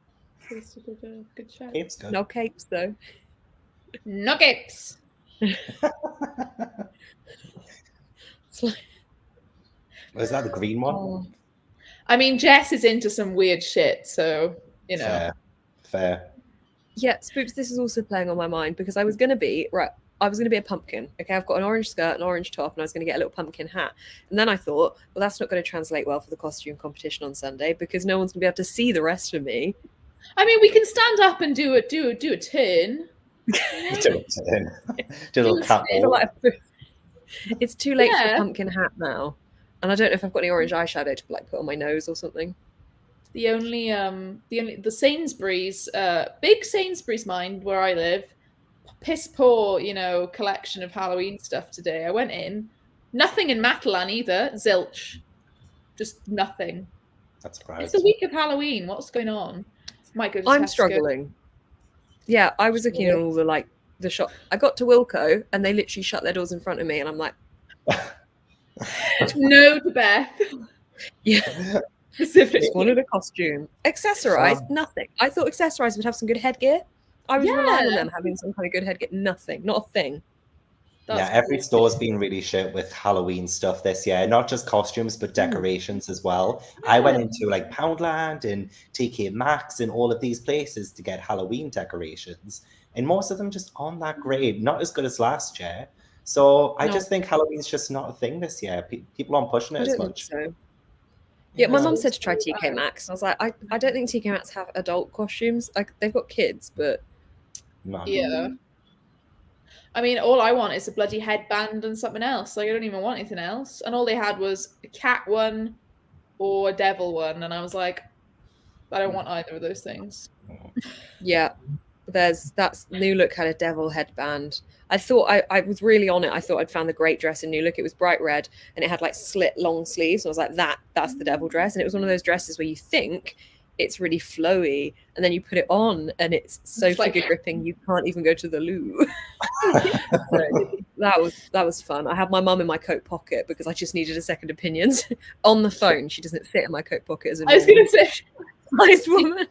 That's a good shout. Capes good. No capes, though. No capes. Was that the green one? Oh. I mean, Jess is into some weird shit, so, you know. Fair. Yeah, Spoops, this is also playing on my mind because I was going to be a pumpkin. Okay, I've got an orange skirt, an orange top, and I was going to get a little pumpkin hat. And then I thought, well, that's not going to translate well for the costume competition on Sunday because no one's going to be able to see the rest of me. I mean, we can stand up and do a turn. Do a little cat. It's too late for the pumpkin hat now. And I don't know if I've got any orange eyeshadow to like put on my nose or something. The Sainsbury's, big Sainsbury's mind where I live, piss poor, collection of Halloween stuff today. I went in, nothing in Matalan either, zilch, just nothing. That's great. It's the week of Halloween. What's going on? Might go to I'm Tesco. struggling. Yeah, I was looking at all the shop. I got to Wilco and they literally shut their doors in front of me, and I'm like, no to Beth. yeah. Specifically. Just wanted a costume. Accessorized, nothing. I thought Accessorized would have some good headgear. I was relying on them having some kind of good headgear. Nothing, not a thing. Yeah, every store's been really shit with Halloween stuff this year. Not just costumes, but decorations as well. I went into like Poundland and TK Maxx and all of these places to get Halloween decorations. And most of them just aren't that great. Not as good as last year. So I just think Halloween's just not a thing this year. People aren't pushing it as much. So. Yeah, my mum said to try TK Maxx. I was like, I don't think TK Maxx have adult costumes. Like, they've got kids, but... Yeah. I mean, all I want is a bloody headband and something else. Like, I don't even want anything else. And all they had was a cat one or a devil one. And I was like, I don't want either of those things. Yeah. That's New Look had a devil headband. I thought I was really on it. I thought I'd found the great dress in New Look. It was bright red and it had like slit long sleeves. And I was like, that's the devil dress. And it was one of those dresses where you think it's really flowy and then you put it on and it's so figure gripping you can't even go to the loo. So that was fun. I had my mum in my coat pocket because I just needed a second opinion. On the phone, she doesn't fit in my coat pocket as a I was going to say, nice woman.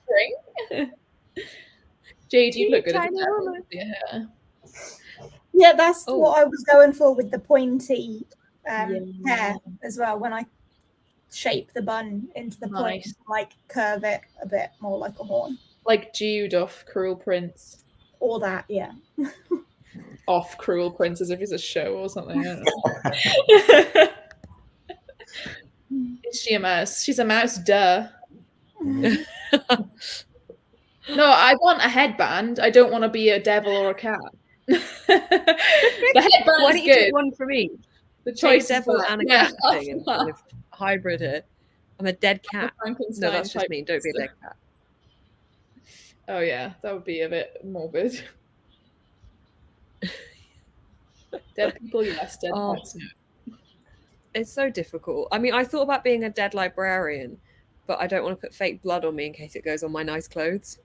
Jade, you look good as a devil with your hair. Yeah, that's what I was going for with the pointy hair as well. When I shape the bun into the point, like curve it a bit more like a horn. Like Jude off Cruel Prince. Or that, yeah. Off Cruel Prince as if it's a show or something. I don't know. Is she a mouse? She's a mouse, duh. No, I want a headband. I don't want to be a devil or a cat. The headband's Why don't you good. do one for me? The choice devil and a cat thing and kind of hybrid it. I'm a dead cat. No, that's just me. Don't be a dead cat. Oh yeah, that would be a bit morbid. Dead people, yes. Dead cats, no. It's so difficult. I mean, I thought about being a dead librarian, but I don't want to put fake blood on me in case it goes on my nice clothes.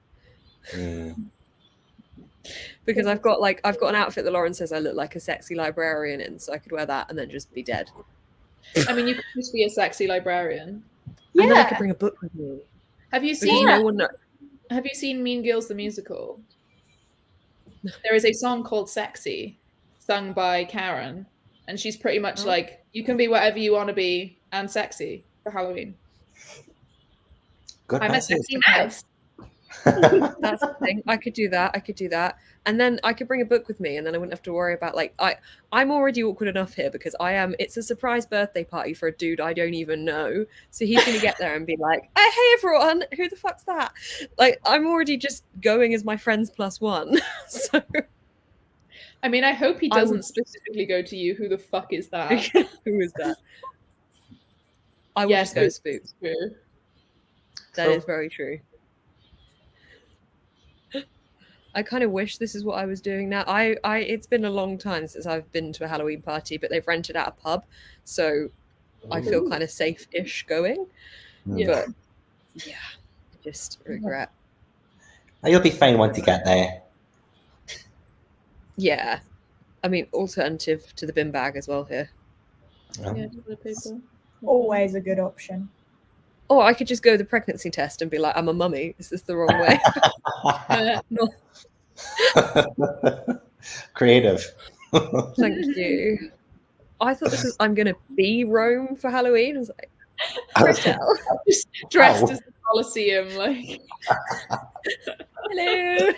Because I've got an outfit that Lauren says I look like a sexy librarian in, so I could wear that and then just be dead. I mean, you could just be a sexy librarian. Yeah. And then I could bring a book with me. Have you seen? No Have you seen Mean Girls the musical? There is a song called "Sexy," sung by Karen, and she's pretty much like, you can be whatever you want to be and sexy for Halloween. Good I'm message. a sexy mouse. That's the thing. I could do that. And then I could bring a book with me and then I wouldn't have to worry about I'm already awkward enough here because it's a surprise birthday party for a dude I don't even know. So he's going to get there and be like, hey everyone, who the fuck's that? Like, I'm already just going as my friends plus one. So I mean, I hope he doesn't specifically go to you. Who the fuck is that? Who is that? I will just go spook. That is very true. I kind of wish this is what I was doing now. It's been a long time since I've been to a Halloween party, but they've rented out a pub, so I feel kind of safe-ish going. Yeah. But yeah, just regret. You'll be fine once you get there. Yeah, I mean, alternative to the bin bag as well here. Yeah, paper. Always a good option. Or I could just go the pregnancy test and be like, I'm a mummy. Is this the wrong way? No. Creative. Thank you. I thought this was I'm gonna be Rome for Halloween. I was like, Christelle. Just dressed as the Colosseum, like hello.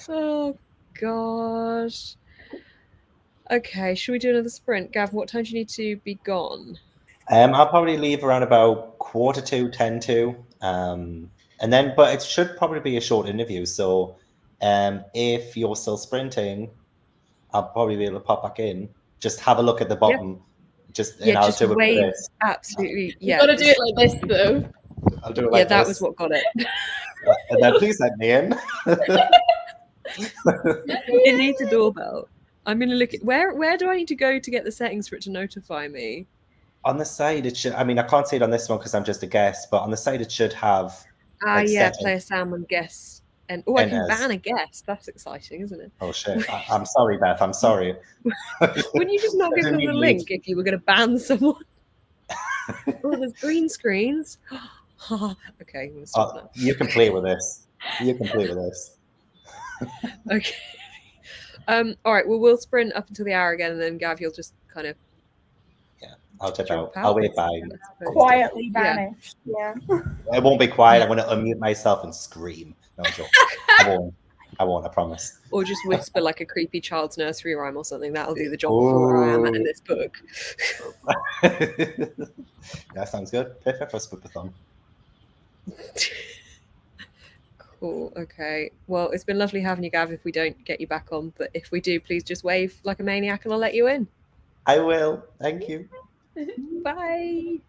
Oh gosh. Okay, should we do another sprint? Gav, what time do you need to be gone? I'll probably leave around about 2:45, 10:45. And then, but it should probably be a short interview. So if you're still sprinting, I'll probably be able to pop back in. Just have a look at the bottom. And I'll do it wave. like this. Absolutely. Yeah. You gotta do it like this though. I'll do it like this. Yeah, that was what got it. And then please let me in. It needs a doorbell. I'm gonna look at where do I need to go to get the settings for it to notify me? On the side, it should. I mean, I can't see it on this one because I'm just a guest, but on the side, it should have like Yeah, setting. play a sound guess. And I And can as ban a guest. That's exciting, isn't it? oh shit, I'm sorry, Beth. I'm sorry. Wouldn't you just not I give didn't them the mean link if you were going to ban someone? Oh, there's green screens. Okay, I'm going to stop now. You can play with this. You can play with this. Okay. All right. Well, we'll sprint up until the hour again, and then Gav, you'll just kind of I'll tip jump out. I'll out. wave bye. Quietly Yeah. vanished. Yeah. It won't be quiet. I'm going to unmute myself and scream. No, I'm joking. I won't. I won't. I promise. Or just whisper like a creepy child's nursery rhyme or something. That'll do the job for where I am at in this book. That sounds good. Perfect for Spoopathon. Cool. Okay. Well, it's been lovely having you, Gav. If we don't get you back on, but if we do, please just wave like a maniac, and I'll let you in. I will. Thank you. Bye.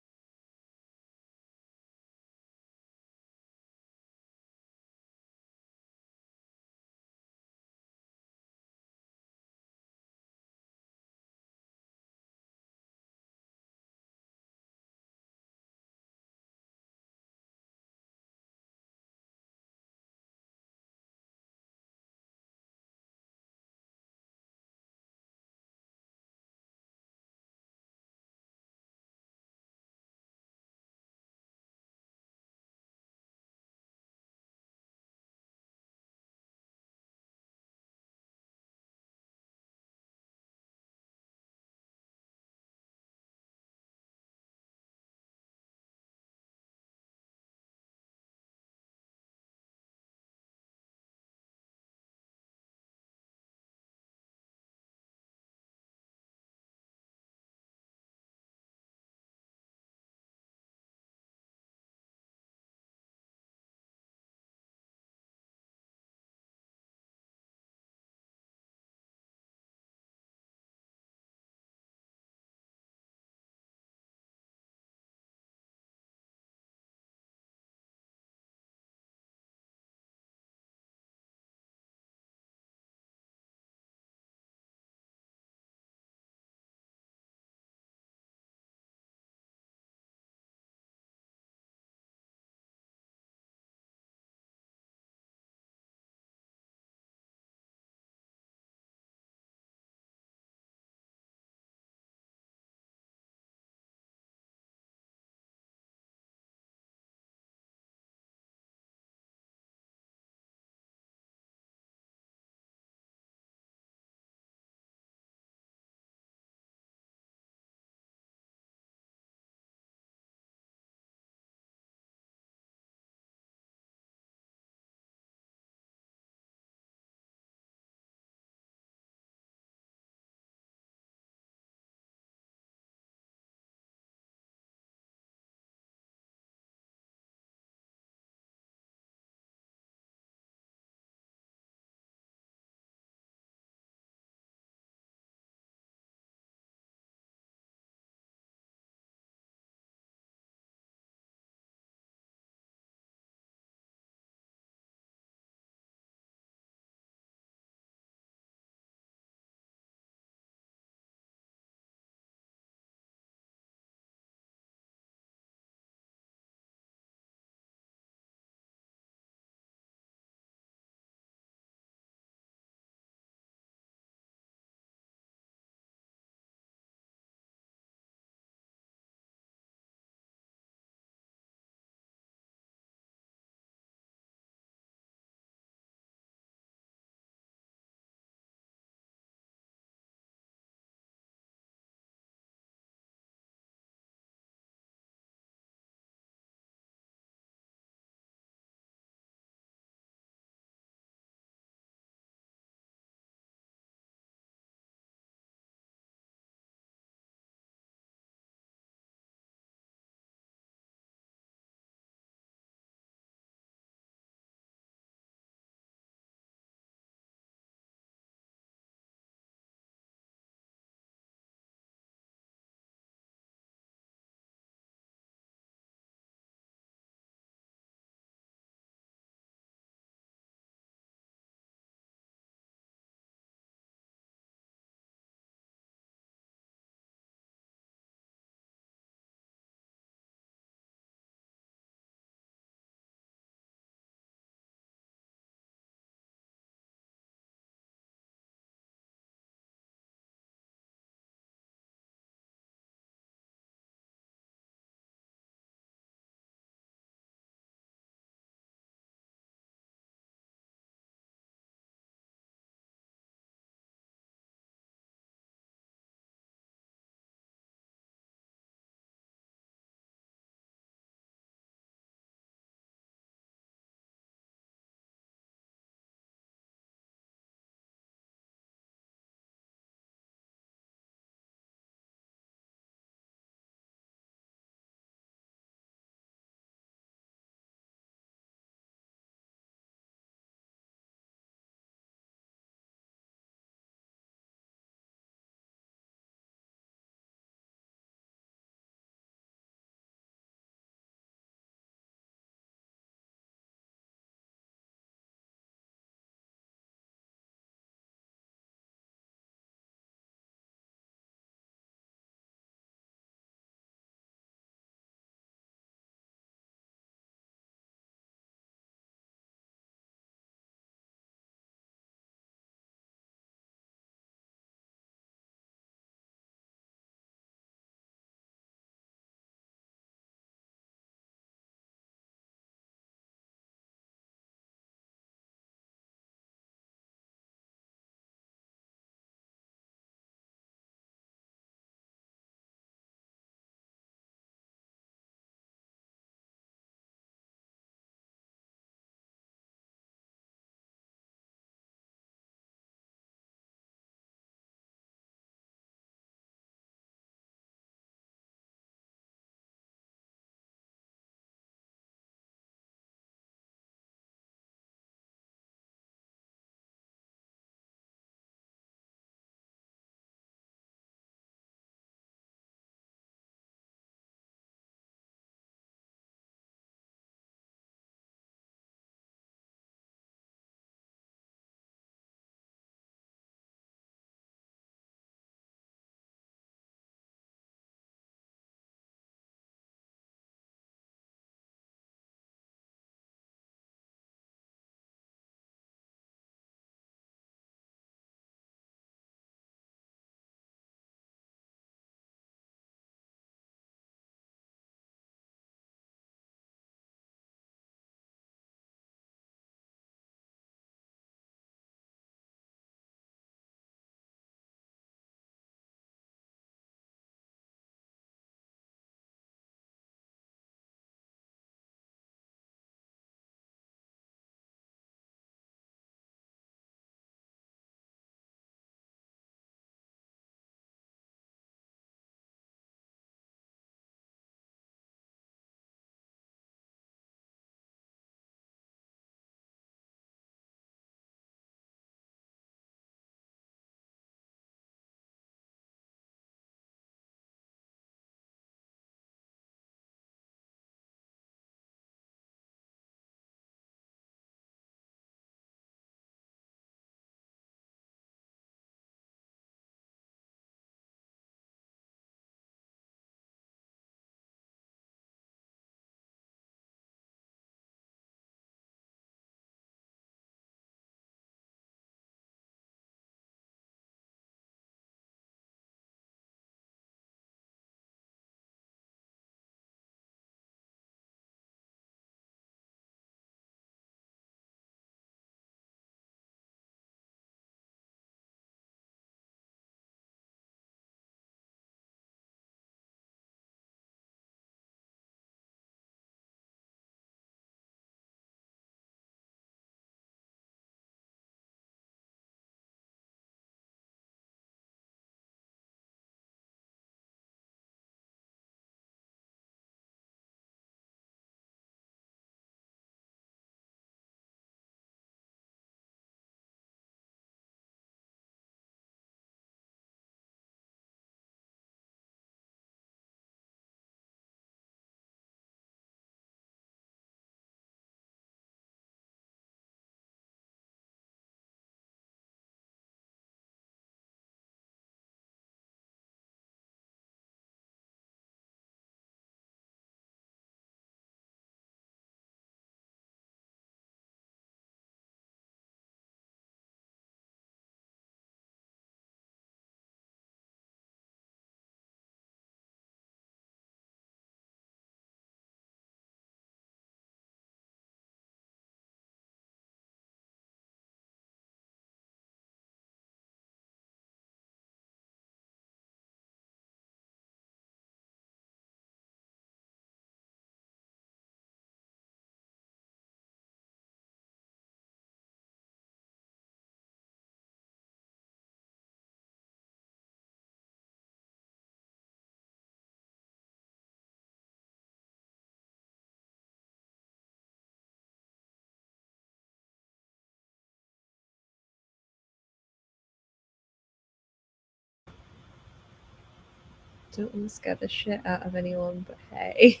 Don't want to scare the shit out of anyone, but hey.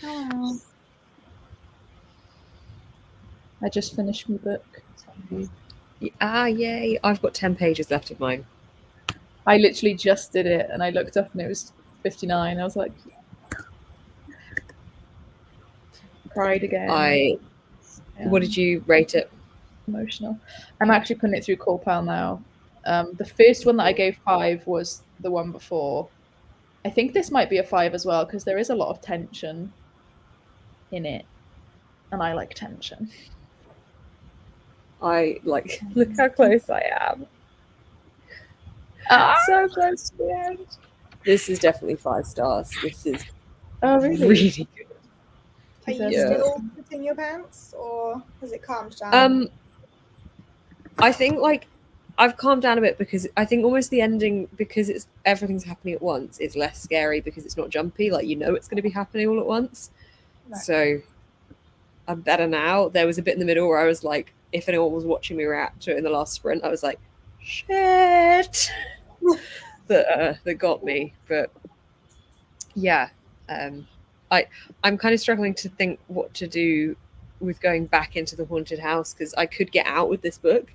Oh. I just finished my book. Yay! I've got 10 pages left of mine. I literally just did it, and I looked up and it was 59. I was like, cried again. What did you rate it? Emotional. I'm actually putting it through Corpal now. The first one that I gave 5 was the one before. I think this might be a 5 as well because there is a lot of tension in it, and I like tension. Look how close I am. So close to the end. This is definitely 5 stars. This is really good. Are you still putting your pants, or has it calmed down? I think I've calmed down a bit because I think almost the ending, because everything's happening at once, it's less scary because it's not jumpy. Like, you know it's going to be happening all at once. Right. So I'm better now. There was a bit in the middle where I was like, if anyone was watching me react to it in the last sprint, I was like, shit. that got me. But yeah, I'm kind of struggling to think what to do with going back into the haunted house, because I could get out with this book,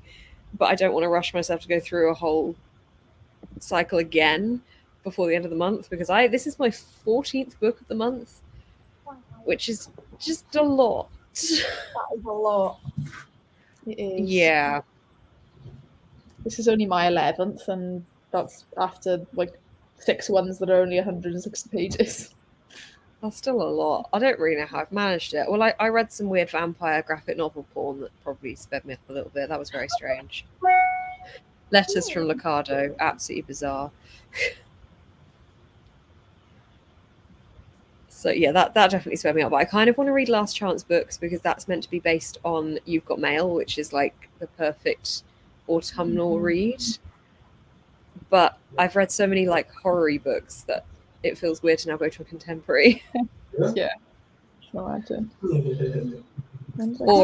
but I don't want to rush myself to go through a whole cycle again before the end of the month, because this is my 14th book of the month, which is just a lot. That is a lot. It is. Yeah. This is only my 11th, and that's after like 6 ones that are only 160 pages. That's still a lot. I don't really know how I've managed it. Well, I read some weird vampire graphic novel porn that probably sped me up a little bit. That was very strange. Letters from Liccardo. Absolutely bizarre. So yeah, that definitely sped me up. But I kind of want to read Last Chance books because that's meant to be based on You've Got Mail, which is like the perfect autumnal read. But I've read so many like horror-y books that it feels weird to now go to a contemporary. Yeah. Or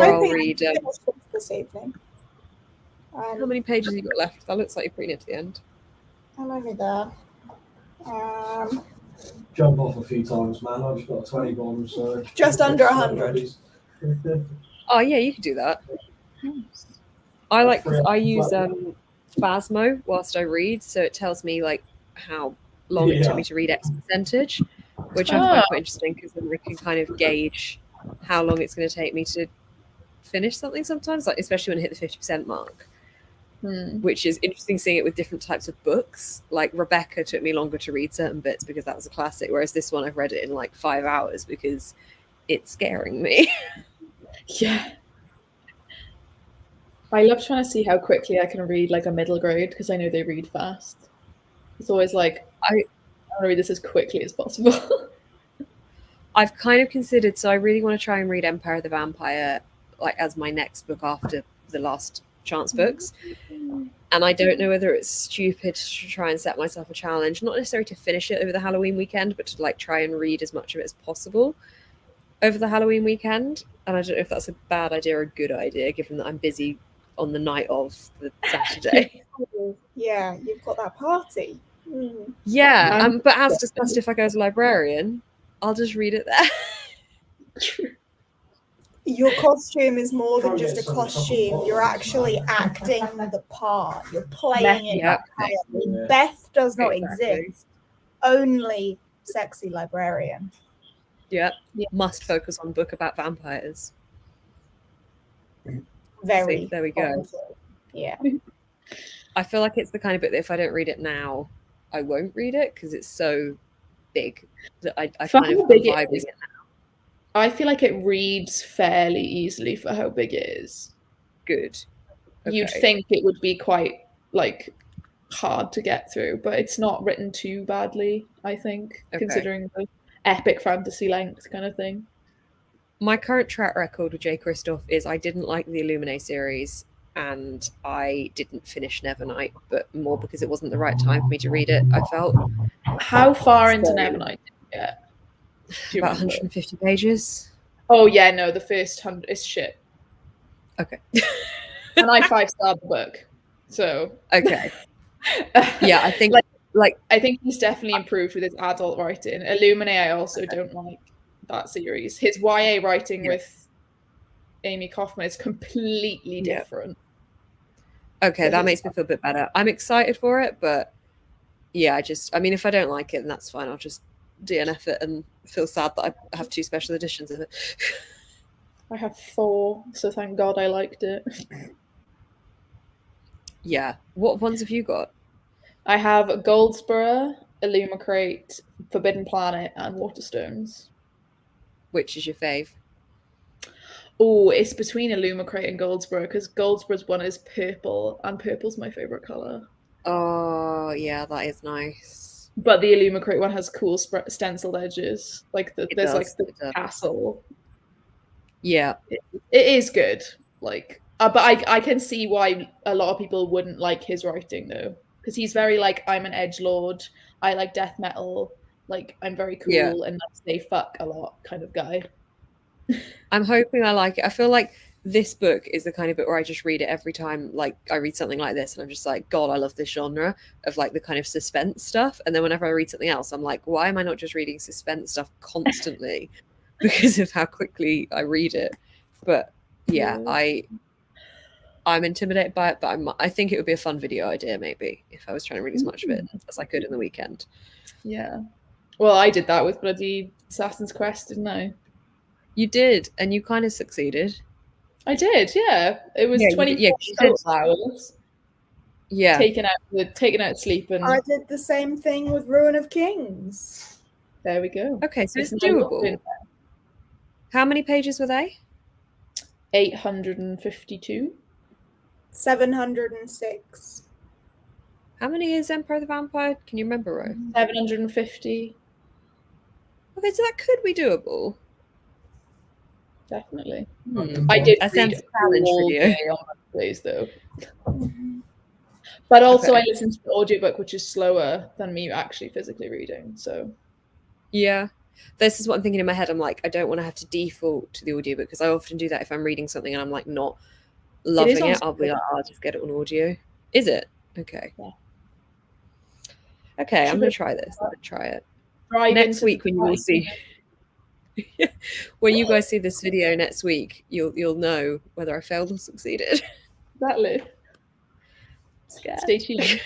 I'll read. This evening. How many pages have you got left? That looks like you're pretty near to the end. I'm only there. Jump off a few times, man. I've just got 20 bombs, so just under 100. Oh yeah, you could do that. Nice. I like, because I use Phasmo whilst I read, so it tells me like how long it took me to read X percentage, which I find quite interesting, because then we can kind of gauge how long it's going to take me to finish something sometimes, like especially when I hit the 50% mark. Which is interesting, seeing it with different types of books. Like Rebecca took me longer to read certain bits because that was a classic, whereas this one I've read it in like 5 hours because it's scaring me. Yeah. I love trying to see how quickly I can read like a middle grade, because I know they read fast. It's always like, I want to read this as quickly as possible. I've kind of considered, so I really want to try and read Empire of the Vampire like as my next book after the Last Chance books. And I don't know whether it's stupid to try and set myself a challenge, not necessarily to finish it over the Halloween weekend, but to like try and read as much of it as possible over the Halloween weekend. And I don't know if that's a bad idea or a good idea, given that I'm busy on the night of the Saturday. Yeah, you've got that party. Yeah, but as discussed, if I go as a librarian, I'll just read it there. True. Your costume is more than just a costume. You're actually acting the part. You're playing it. Yeah. Beth does not exist. Only sexy librarian. Yeah. Must focus on book about vampires. Very. See, there we go. Powerful. Yeah. I feel like it's the kind of book that if I don't read it now, I won't read it, because it's so big that I kind of vibing it now. I feel like it reads fairly easily for how big it is. Good. Okay. You'd think it would be quite like hard to get through, but it's not written too badly, I think, considering the epic fantasy length kind of thing. My current track record with J. Christoph is I didn't like the Illuminae series, and I didn't finish Nevernight, but more because it wasn't the right time for me to read it, I felt. How far into Nevernight did you get? About 150 pages. Oh yeah, no, the first 100 is shit. Okay. And I 5-starred the book, so okay. Yeah, I think Like, I think he's definitely improved with his adult writing. Illuminate, I also don't like that series. His YA writing with Amy Kaufman is completely different. Okay, that makes me feel a bit better. I'm excited for it, but yeah, I mean, if I don't like it, then that's fine. I'll just DNF it and feel sad that I have 2 special editions of it. I have 4, so thank God I liked it. Yeah. What ones have you got? I have Goldsboro, Illumicrate, Forbidden Planet, and Waterstones. Which is your fave? Oh, it's between Illumicrate and Goldsboro, because Goldsboro's one is purple, and purple's my favourite colour. Oh, yeah, that is nice. But the Illumicrate one has cool stenciled edges. Like there's like the castle. Yeah. It is good. Like, but I can see why a lot of people wouldn't like his writing though, because he's very like, I'm an edgelord. I like death metal. Like, I'm very cool and I say fuck a lot kind of guy. I'm hoping I like it. I feel like this book is the kind of book where I just read it every time, like I read something like this and I'm just like, God, I love this genre of like the kind of suspense stuff. And then whenever I read something else, I'm like, why am I not just reading suspense stuff constantly? Because of how quickly I read it. But yeah, I'm intimidated by it, but I think it would be a fun video idea maybe if I was trying to read as much of it as I could in the weekend. Yeah. Well, I did that with bloody Assassin's Quest, didn't I? You did, and you kind of succeeded. I did, yeah. It was 24 hours. Yeah. Taking out sleep and I did the same thing with Ruin of Kings. There we go. Okay, so it's doable. How many pages were they? 852. 706. How many is Empire of the Vampire? Can you remember, Ro? 750. Okay, so that could be doable. Definitely. I did a challenge video on Mondays though. But also I listened to the audiobook, which is slower than me actually physically reading. So yeah. This is what I'm thinking in my head. I'm like, I don't want to have to default to the audiobook because I often do that if I'm reading something and I'm like not loving it. I'll be like, I'll just get it on audio. Is it? Okay. Yeah. Okay, I'm gonna try this. I'm gonna try it. Next week when you all see when you guys see this video next week, you'll know whether I failed or succeeded. Exactly. Scared. Stay tuned.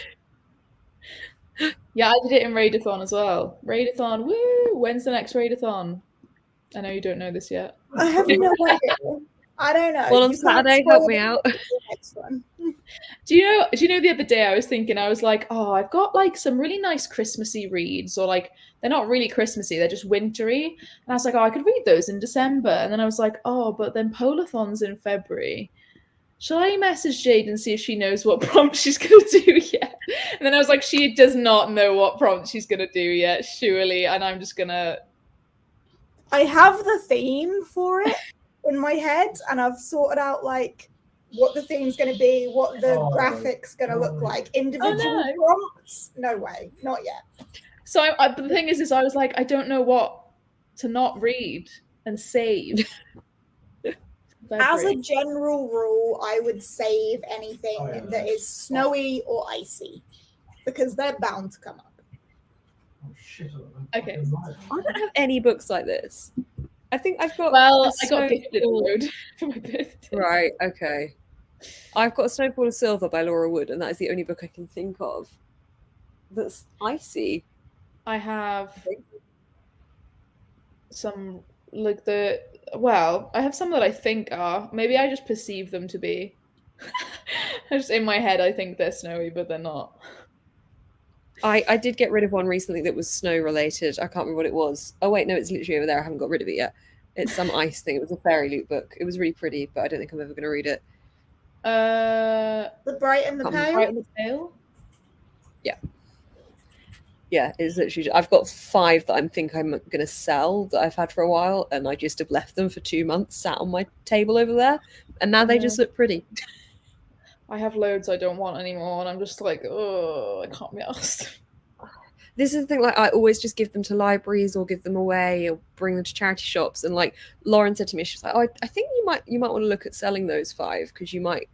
Yeah, I did it in Raidathon as well. Raidathon, woo! When's the next Raidathon? I know you don't know this yet. I have no idea. I don't know. Well, on Saturday, help me out. Next one. Do you know the other day I was thinking, I was like, oh, I've got like some really nice Christmassy reads, or like they're not really Christmassy, they're just wintry. And I was like, oh, I could read those in December. And then I was like, oh, but then Polathon's in February. Shall I message Jade and see if she knows what prompt she's going to do yet? And then I was like, she does not know what prompt she's going to do yet, surely. And I'm just going to... I have the theme for it in my head, and I've sorted out like what the theme's going to be, what the graphics going to look like. Individual prompts? No way, not yet. So the thing is I was like, I don't know what to not read and save. As a general rule, I would save anything that is snowy or icy, because they're bound to come up. Okay. I don't have any books like this. I think I've got... Well, I got gifted a load for my birthday. Right, okay. I've got A Snowfall of Silver by Laura Wood, and that is the only book I can think of that's icy. I have some, like I have some that I think are. Maybe I just perceive them to be. Just in my head, I think they're snowy, but they're not. I did get rid of one recently that was snow related. I can't remember what it was. Oh wait, no, it's literally over there. I haven't got rid of it yet. It's some ice thing. It was a fairy loot book. It was really pretty, but I don't think I'm ever going to read it. The Bright and the Pale? Bright and the Pale? Yeah. Yeah, it's literally... I've got 5 that I think I'm going to sell that I've had for a while, and I just have left them for 2 months sat on my table over there, and now they just look pretty. I have loads I don't want anymore, and I'm just like, oh, I can't be asked. This is the thing, like I always just give them to libraries or give them away or bring them to charity shops. And like Lauren said to me, she's like, oh, I think you might want to look at selling those 5 because you might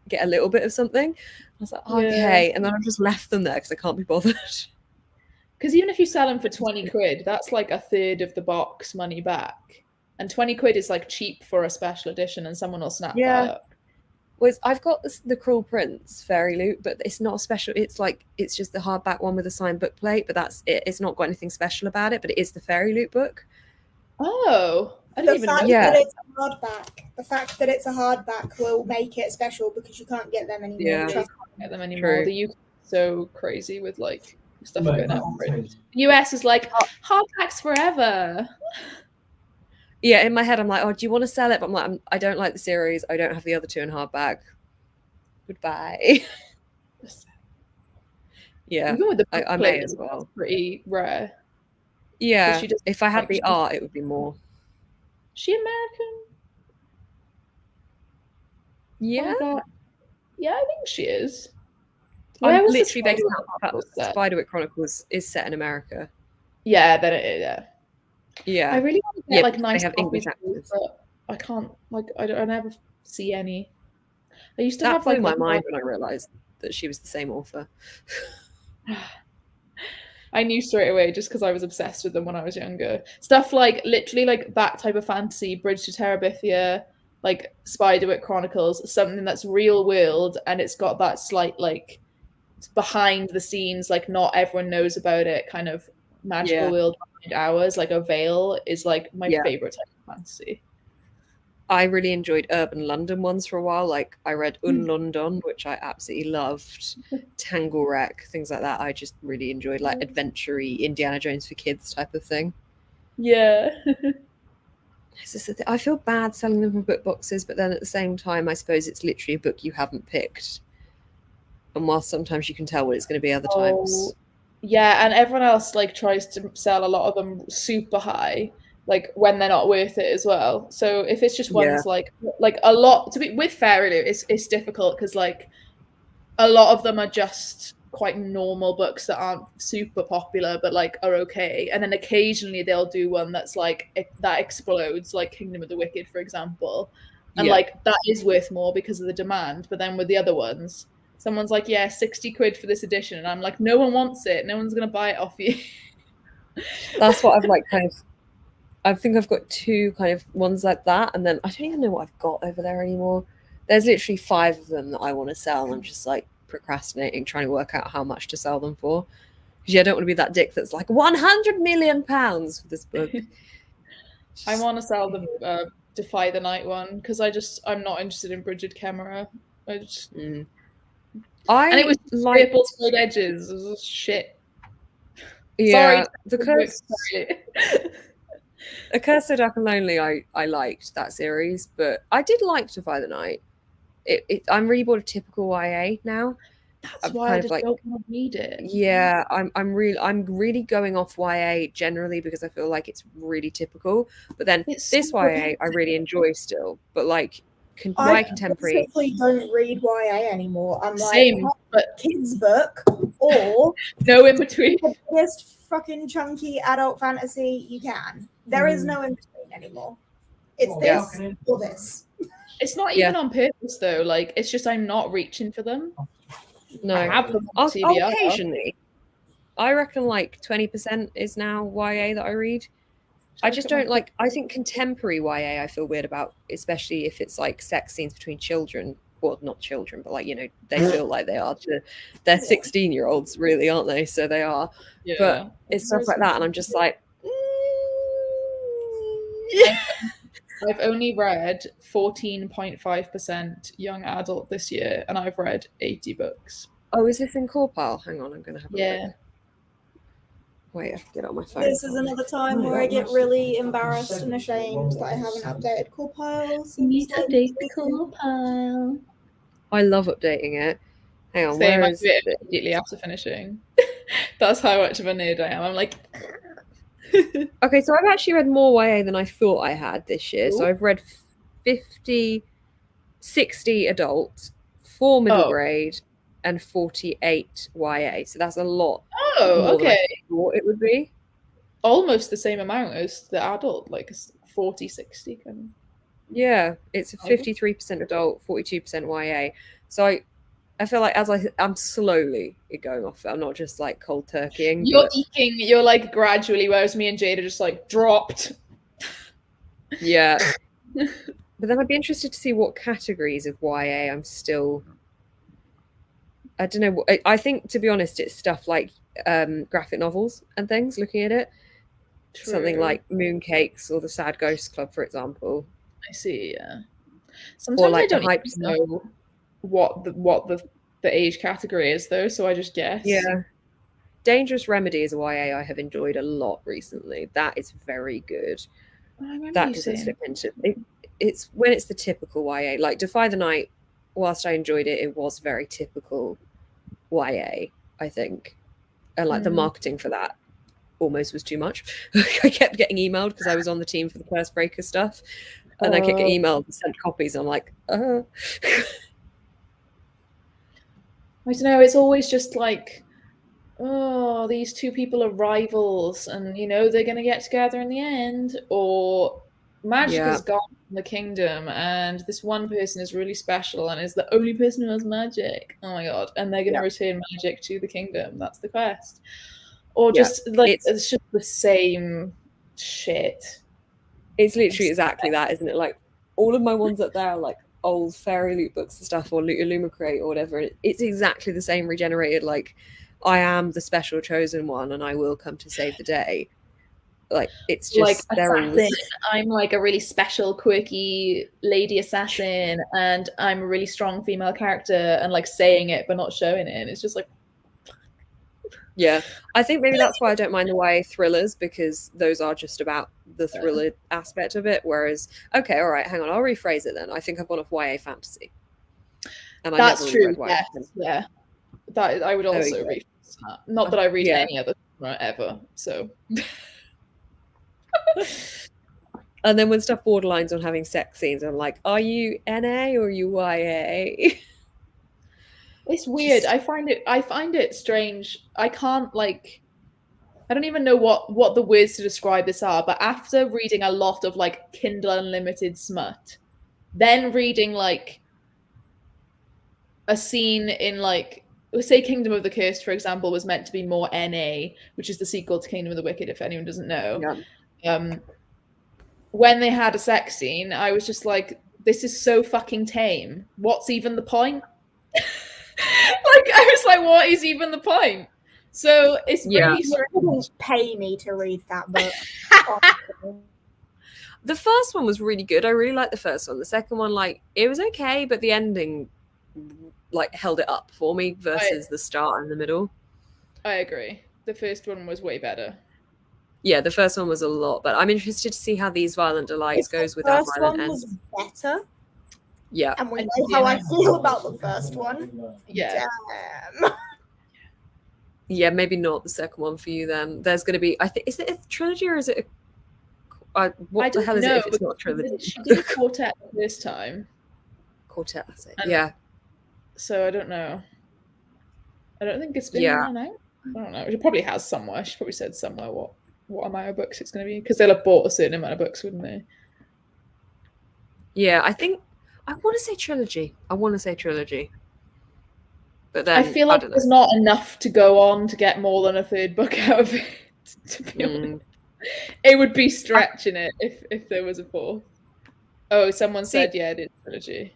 get a little bit of something. I was like, okay. And then I've just left them there because I can't be bothered. Because even if you sell them for 20 quid, that's like a third of the box money back. And 20 quid is like cheap for a special edition, and someone will snap that up. I've got the Cruel Prince Fairy Loot, but it's not a special. It's just the hardback one with a signed book plate, but that's it. It's not got anything special about it, but it is the Fairy Loot book. Oh, I didn't even know. That it's a hardback. The fact that it's a hardback will make it special because you can't get them anymore. Yeah, you can't get them anymore. True. The UK is so crazy with like stuff going out. The US is like hardbacks forever. Yeah, in my head, I'm like, oh, do you want to sell it? But I'm like, I don't like the series. I don't have the other two in hardback. Goodbye. Yeah, Even with the I may as well. Pretty rare. Yeah, She just, if I had like, the art, it would be more. She American? Yeah, yeah, I think she is. I'm literally based on Spiderwick Chronicles is set in America. Yeah, then it is. Yeah. Yeah, I really want to get like nice. They have English actors, but I can't. Like, I never see any. I used to that have blew like my mind when I realized that she was the same author. I knew straight away just because I was obsessed with them when I was younger. Stuff like literally like that type of fantasy, Bridge to Terabithia, like Spiderwick Chronicles, something that's real world and it's got that slight like behind the scenes, like not everyone knows about it, kind of magical world behind ours, like a veil is like my favorite type of fantasy. I really enjoyed urban London ones for a while. Like I read London, which I absolutely loved. Tangle Wreck, things like that. I just really enjoyed, like adventure-y Indiana Jones for kids type of thing. Yeah. I feel bad selling them from book boxes, but then at the same time, I suppose it's literally a book you haven't picked. And while sometimes you can tell what it's going to be, other times. Yeah, and everyone else like tries to sell a lot of them super high, like when they're not worth it as well. So if it's just ones like a lot to be with Fairy Loot, it's difficult because like a lot of them are just quite normal books that aren't super popular but like are okay, and then occasionally they'll do one that's like that explodes, like Kingdom of the Wicked for example, and like that is worth more because of the demand. But then with the other ones, someone's like, yeah, 60 quid for this edition, and I'm like, no one wants it, no one's gonna buy it off you. That's what I've like kind of, I think I've got two kind of ones like that, and then I don't even know what I've got over there anymore. There's literally 5 of them that I want to sell, and I'm just like procrastinating, trying to work out how much to sell them for. Because I don't want to be that dick that's like 100 million pounds for this book. I want to sell the Defy the Night one because I'm not interested in Bridget Kemmerer. I just and it was like purple sprayed edges. It was shit. Yeah, sorry, the Curse. A Curse So Dark and Lonely, I liked that series, but I did like Defy the Night. I'm really bored of typical YA now. That's why I just don't want to read it. Yeah, I'm really going off YA generally because I feel like it's really typical. But then this YA I really enjoy still. But like YA contemporary. I simply don't read YA anymore. I'm like, same, but kids book or no in between. The biggest fucking chunky adult fantasy you can. There is no in between anymore. It's this or this. It's not even on purpose though. Like it's just I'm not reaching for them. No, I have them I'll occasionally. I reckon like 20% is now YA that I read. I just don't like. I think contemporary YA I feel weird about, especially if it's like sex scenes between children. Well, not children, but like they feel like they are. They're 16-year-olds, really, aren't they? So they are. Yeah. But it's stuff like that, and I'm just like. I've only read 14.5% young adult this year, and I've read 80 books. Oh, is this in Corpile? Hang on, I'm going to have a look. Wait, I have to get it on my phone. This is another time where I get really embarrassed and ashamed that I haven't updated Corpile. You need to update the Corpile. I love updating it. Hang on, where is it? Immediately after finishing. That's how much of a nerd I am. I'm like... Okay, so I've actually read more YA than I thought I had this year. Ooh. So I've read 60 adult, 4 middle grade, and 48 YA. So that's a lot. Oh, okay. I thought it would be almost the same amount as the adult, like 40, 60 kind of. Yeah, it's 53% adult, 42% YA. So I feel like I'm slowly going off it. I'm not just like cold turkeying. You're eking, you're like gradually, whereas me and Jade are just like dropped. Yeah. But then I'd be interested to see what categories of YA I'm still. I don't know. I think, to be honest, it's stuff like graphic novels and things. Looking at it, something like Mooncakes or the Sad Ghost Club, for example. I see. Yeah. Sometimes like I don't even know what the age category is though, so I just guess. Yeah. Dangerous Remedy is a YA I have enjoyed a lot recently. That is very good. That doesn't slip into it. It's when it's the typical YA. Like Defy the Night, whilst I enjoyed it, it was very typical YA, I think. And like the marketing for that almost was too much. I kept getting emailed because I was on the team for the Curse Breaker stuff. And I kept getting emailed and sent copies. And I'm like, I don't know, it's always just like, oh, these two people are rivals and, you know, they're going to get together in the end. Or magic has gone from the kingdom and this one person is really special and is the only person who has magic. Oh my God. And they're going to return magic to the kingdom. That's the quest. Or just like, it's just the same shit. It's literally exactly that, isn't it? Like all of my ones up there are like old fairy loot books and stuff, or Illumicrate or whatever. It's exactly the same regenerated, like, I am the special chosen one and I will come to save the day. Like it's just like I'm like a really special, quirky lady assassin, and I'm a really strong female character, and like saying it but not showing it. And it's just like, yeah, I think maybe that's why I don't mind the YA thrillers, because those are just about the thriller aspect of it. Whereas, okay, all right, hang on, I'll rephrase it then. I think I've gone off YA fantasy. And that's true. Yes, yeah, that I would also read. Not that I read any other genre ever. So. And then when stuff borderlines on having sex scenes, I'm like, are you NA or are you YA? It's weird. I find it strange. I can't like, I don't even know what the words to describe this are, but after reading a lot of like Kindle Unlimited smut, then reading like a scene in like, say Kingdom of the Cursed, for example, was meant to be more NA, which is the sequel to Kingdom of the Wicked, if anyone doesn't know. Yeah. When they had a sex scene, I was just like, this is so fucking tame. What's even the point? Like, I was like, what is even the point? So it's really wouldn't pay me to read that book. The first one was really good. I really liked the first one. The second one, like, it was okay, but the ending like held it up for me versus the start and the middle. I agree. The first one was way better. Yeah, the first one was a lot, but I'm interested to see how These Violent Delights goes without violent ends. The first one was better. Yeah. And we know how I feel about the first one. Yeah. Damn. Yeah, maybe not the second one for you then. There's going to be, I think, is it a trilogy or is it what the hell is it if it's not a trilogy? She did a quartet this time. Quartet, that's it. Yeah. So I don't know. I don't think it's been out. I don't know. It probably has somewhere. She probably said somewhere what amount of books it's going to be, because they'll have bought a certain amount of books, wouldn't they? Yeah, I want to say trilogy. But then I feel like there's not enough to go on to get more than a third book out of it, to be honest. It would be stretching it if there was a fourth. Oh, someone said, yeah, it is trilogy.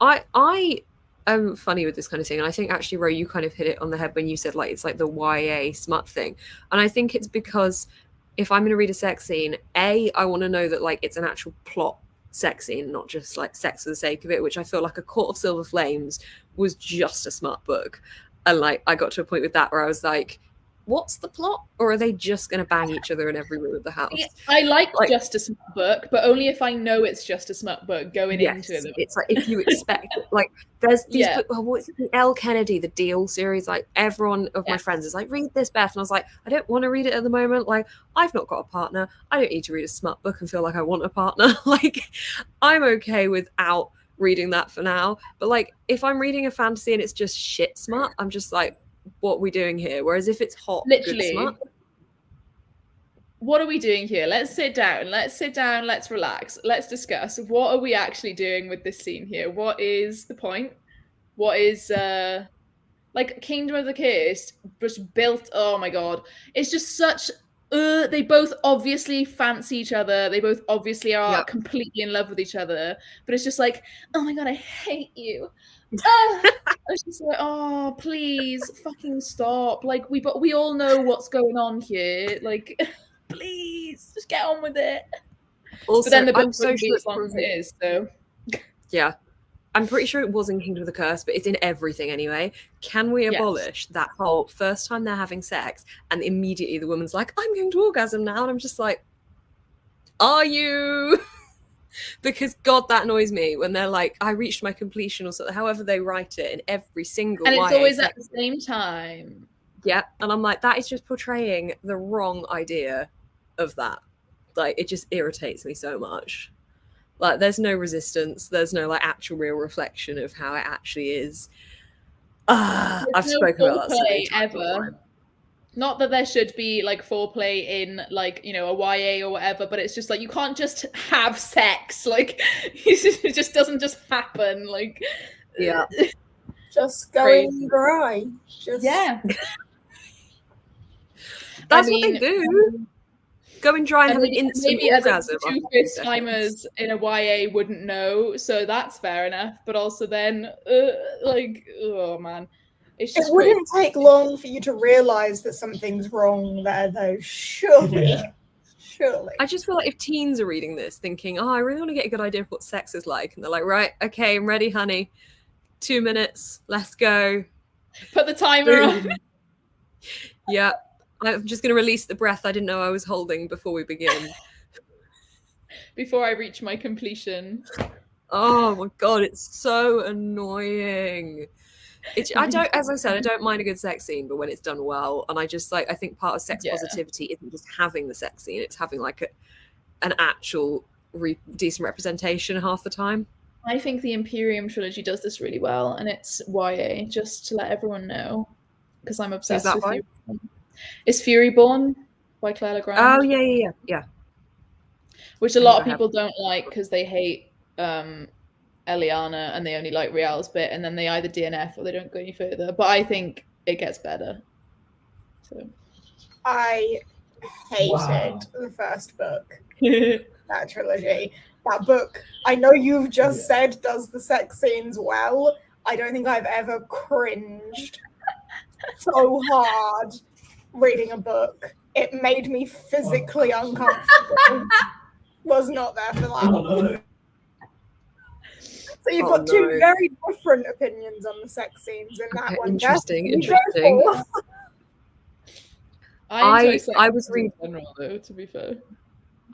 I am funny with this kind of thing, and I think actually, Ro, you kind of hit it on the head when you said like it's like the YA smut thing, and I think it's because if I'm going to read a sex scene, I want to know that like it's an actual plot sex scene, not just like sex for the sake of it, which I feel like A Court of Silver Flames was just a smut book, and like I got to a point with that where I was like, what's the plot, or are they just going to bang each other in every room of the house? I like just a smut book, but only if I know it's just a smut book going into it. It's like if you expect like there's these what's it, the L. Kennedy, the Deal series, like everyone of my friends is like, read this, Beth, and I was like, I don't want to read it at the moment. Like, I've not got a partner. I don't need to read a smut book and feel like I want a partner. Like, I'm okay without reading that for now. But like, if I'm reading a fantasy and it's just shit smut, I'm just like, what are we doing here? Whereas if it's hot, literally, good smut, what are we doing here? Let's sit down, let's relax, let's discuss. What are we actually doing with this scene here? What is the point? what is like Kingdom of the Cursed just built. Oh my god, it's just such. They both obviously fancy each other. They both obviously are completely in love with each other. But it's just like, oh my god, I hate you. I was just like, oh, please, fucking stop. Like we all know what's going on here. Like, please, just get on with it. Also, But then the book I'm so wouldn't be sure as long as it is. So yeah. I'm pretty sure it was in Kingdom of the Curse, but it's in everything anyway. Can we Yes. abolish that whole first time they're having sex and immediately the woman's like, I'm going to orgasm now? And I'm just like, are you? Because God, that annoys me when they're like, I reached my completion or something, however they write it in every single and it's YA always sex. at the same time. Yeah. And I'm like, that is just portraying the wrong idea of that. Like, it just irritates me so much. Like, there's no resistance. There's no like actual real reflection of how it actually is. I've no spoken about that so many foreplay times. ever. Not that there should be like foreplay in like, you know, a YA or whatever, but it's just like you can't just have sex. Like it just doesn't just happen. Like Yeah. Just going dry. Just yeah. That's what they do. Going dry and have an instant maybe orgasm. Two first timers in a YA wouldn't know, so that's fair enough. But also then, like, oh man, it's just. It wouldn't take long for you to realise that something's wrong there, though. Surely, surely. I just feel like if teens are reading this, thinking, "Oh, I really want to get a good idea of what sex is like," and they're like, "Right, okay, I'm ready, honey. 2 minutes, let's go." Put the timer on. Yeah. I'm just going to release the breath I didn't know I was holding before we begin. Before I reach my completion. Oh my god, it's so annoying. I don't, as I said, I don't mind a good sex scene, but when it's done well, and I just like, I think part of sex positivity isn't just having the sex scene; it's having like an actual decent representation half the time. I think the Imperium trilogy does this really well, and it's YA. Just to let everyone know, because I'm obsessed with Fury. It's Furyborn by Claire Legrand. Oh yeah. Which a lot of people don't like because they hate Eliana and they only like Rial's bit, and then they either DNF or they don't go any further. But I think it gets better. So I hated the first book. That trilogy. That book, I know you've just said does the sex scenes well. I don't think I've ever cringed so hard reading a book. It made me physically uncomfortable. Was not there for that. So you've got two very different opinions on the sex scenes in that one. Interesting. I was reading general though, to be fair.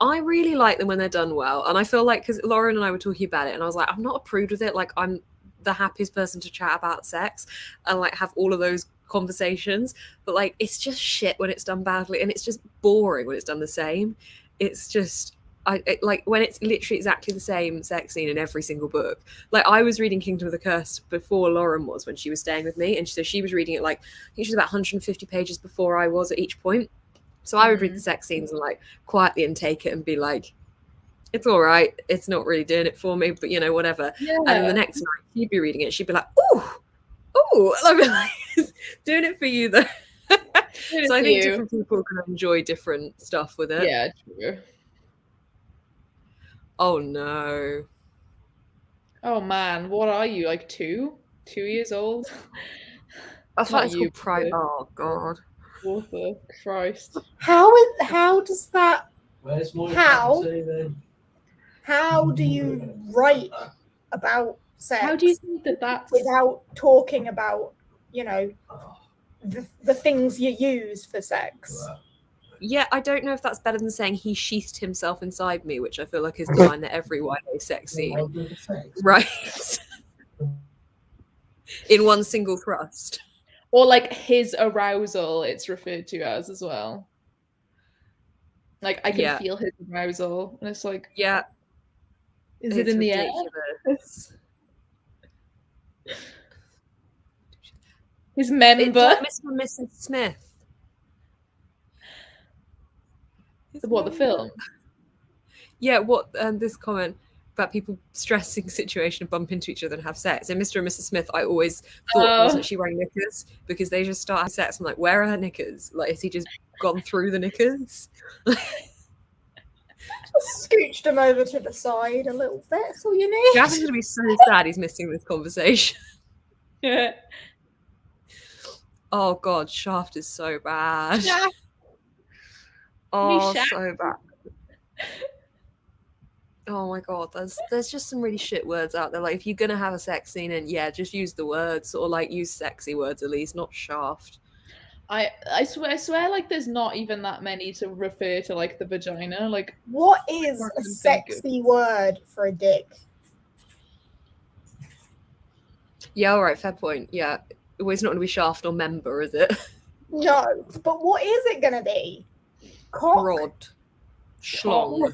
I really like them when they're done well, and I feel like because Lauren and I were talking about it, and I was like, I'm not approved with it. Like, I'm the happiest person to chat about sex and like have all of those conversations, but like it's just shit when it's done badly, and it's just boring when it's done the same. It's just like when it's literally exactly the same sex scene in every single book. Like, I was reading Kingdom of the Curse before Lauren was, when she was staying with me, and so she was reading it like, I think she was about 150 pages before I was at each point. So I would read the sex scenes and like quietly intake it and be like, it's all right, it's not really doing it for me, but you know, whatever. And then the next night she'd be reading it, she'd be like, ooh, and I'd be like, doing it for you though. So I think different people can enjoy different stuff with it. Yeah, true. Oh no. Oh man, what are you, like 2 years old? That's what it's called Pride. Oh god. What the Christ. How does that Where's my how then? How do you write about sex? How do you think that's without talking about, you know, the things you use for sex? Yeah, I don't know if that's better than saying he sheathed himself inside me, which I feel like is the line that every YA sex scene right in one single thrust. Or like his arousal, it's referred to as well. Like, I can feel his arousal, and it's like, is it in the air? His member. It's like Mr. and Mrs. Smith. What, the film? Yeah, what this comment. about people stressing situation and bump into each other and have sex. And Mr. and Mrs. Smith, I always thought, wasn't she wearing knickers? Because they just start having sex. I'm like, where are her knickers? Like, has he just gone through the knickers? Scooched him over to the side a little bit. That's all you need. Gavin's gonna be so sad he's missing this conversation. Yeah. Oh god, Shaft is so bad. Shaft. Oh, Shaft. so bad. Oh my god, there's just some really shit words out there. Like, if you're gonna have a sex scene, and yeah, just use the words, or like use sexy words at least, not shaft. I swear, like there's not even that many to refer to like the vagina. Like, What is a sexy word for a dick? Yeah, all right, fair point. Yeah, well, it's not gonna be shaft or member, is it? No, but what is it gonna be? Cock? Rod, schlong.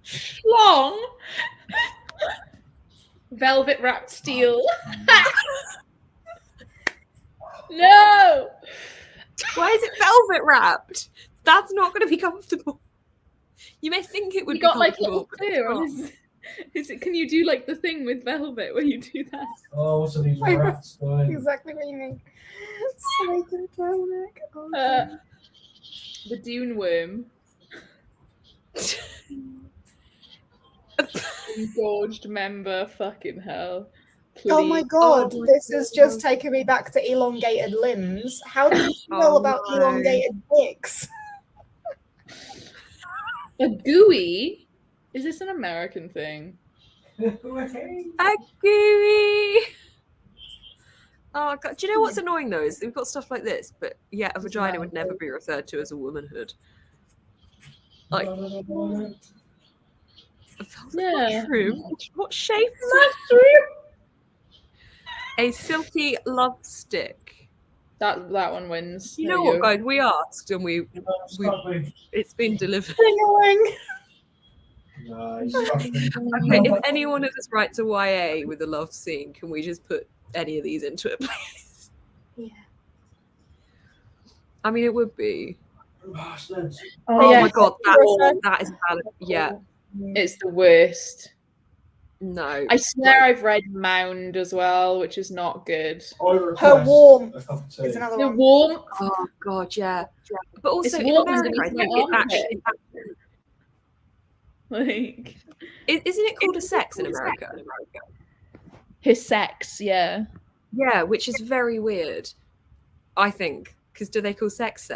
Schlong. Velvet wrapped steel. No. Why is it velvet wrapped? That's not going to be comfortable. You may think it would You be got like comfortable. little but it's fur not. on is it? Can you do like the thing with velvet where you do that? Oh, what's these rats doing? Exactly what you mean. Snake and turtleneck. Oh, The dune worm. Engorged member. Fucking hell. oh my Please. god, Oh my this has just God. taken me back to elongated limbs. How do you feel Oh about no. elongated dicks? A gooey? Is this an American thing? A gooey. Oh god, do you know what's annoying though? Is we've got stuff like this, but yeah, a vagina would never be referred to as a womanhood. Like, a velvet Yeah. mushroom? What shape is that? A silky love stick. That one wins. You There know you what, go. guys? We asked and it's been delivered. Ding-a-ling. Nice. Okay, if anyone of us writes a YA with a love scene, can we just put any of these into it, please? Yeah. I mean, it would be. Bastards. Oh yeah. my god, that is valid. Yeah, It's the worst. no. I swear I've read Mound as well, which is not good. I request Her warmth a cup of tea. is another The one. warm. Oh god, yeah. But also It's in warm America, I underneath think my it's actually. Like Isn't it called a sex in America? his sex, yeah. Yeah, which is very weird. I think, because do they call sex?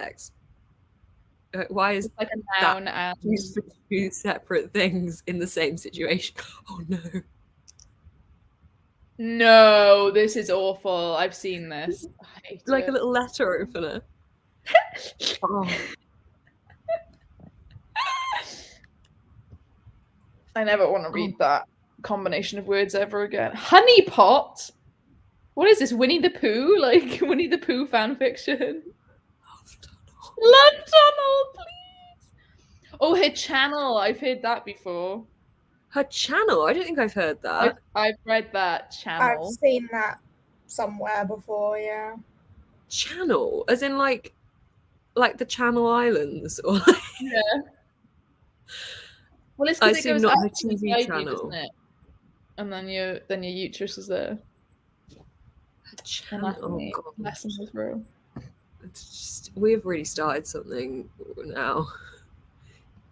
Why is It's like a that noun and used for two separate things in the same situation? Oh no. no, this is awful. I've seen this. I hate Like it. a little letter opener. Oh. I never want to read that combination of words ever again. Honey pot. What is this? Winnie the Pooh? Like Winnie the Pooh fan fiction? Love Tunnel, please. Oh, her channel. I've heard that before. Her channel? I don't think I've heard that. I've read that channel. I've seen that somewhere before, yeah. Channel? As in like the Channel Islands? Or Yeah. Well, it's I because it assume goes not her up TV inside you, channel. doesn't it? And then your uterus is there. Her channel? Oh Anatomy. god. Lessons with Rue. It's just, we've really started something now.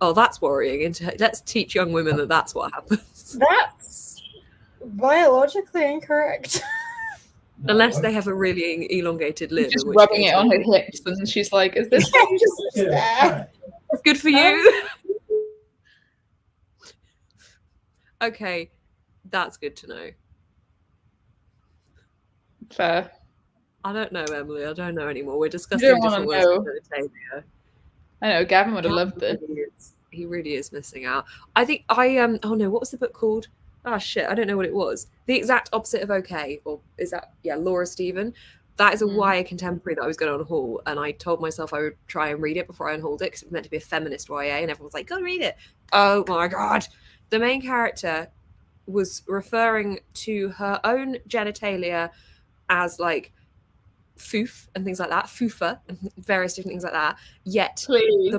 Oh, that's worrying. Let's teach young women that that's what happens. That's biologically incorrect. Unless they have a really elongated limb. Just in which rubbing case it on her maybe hips, and she's like, "Is this?" Just there. it's good for you. Okay, that's good to know. Fair. I don't know, Emily. I don't know anymore. We're discussing don't wanna different words know. for genitalia. I know Gavin would have loved this. He really is missing out. I think oh no, what was the book called? Oh shit, I don't know what it was. The exact opposite of okay, or is that Laura Stephen? That is a YA contemporary that I was going to unhaul, and I told myself I would try and read it before I unhauled it because it was meant to be a feminist YA, and everyone was like, "Go read it." Oh my god, the main character was referring to her own genitalia as like foof and things like that, foofa and various different things like that. Yet Please.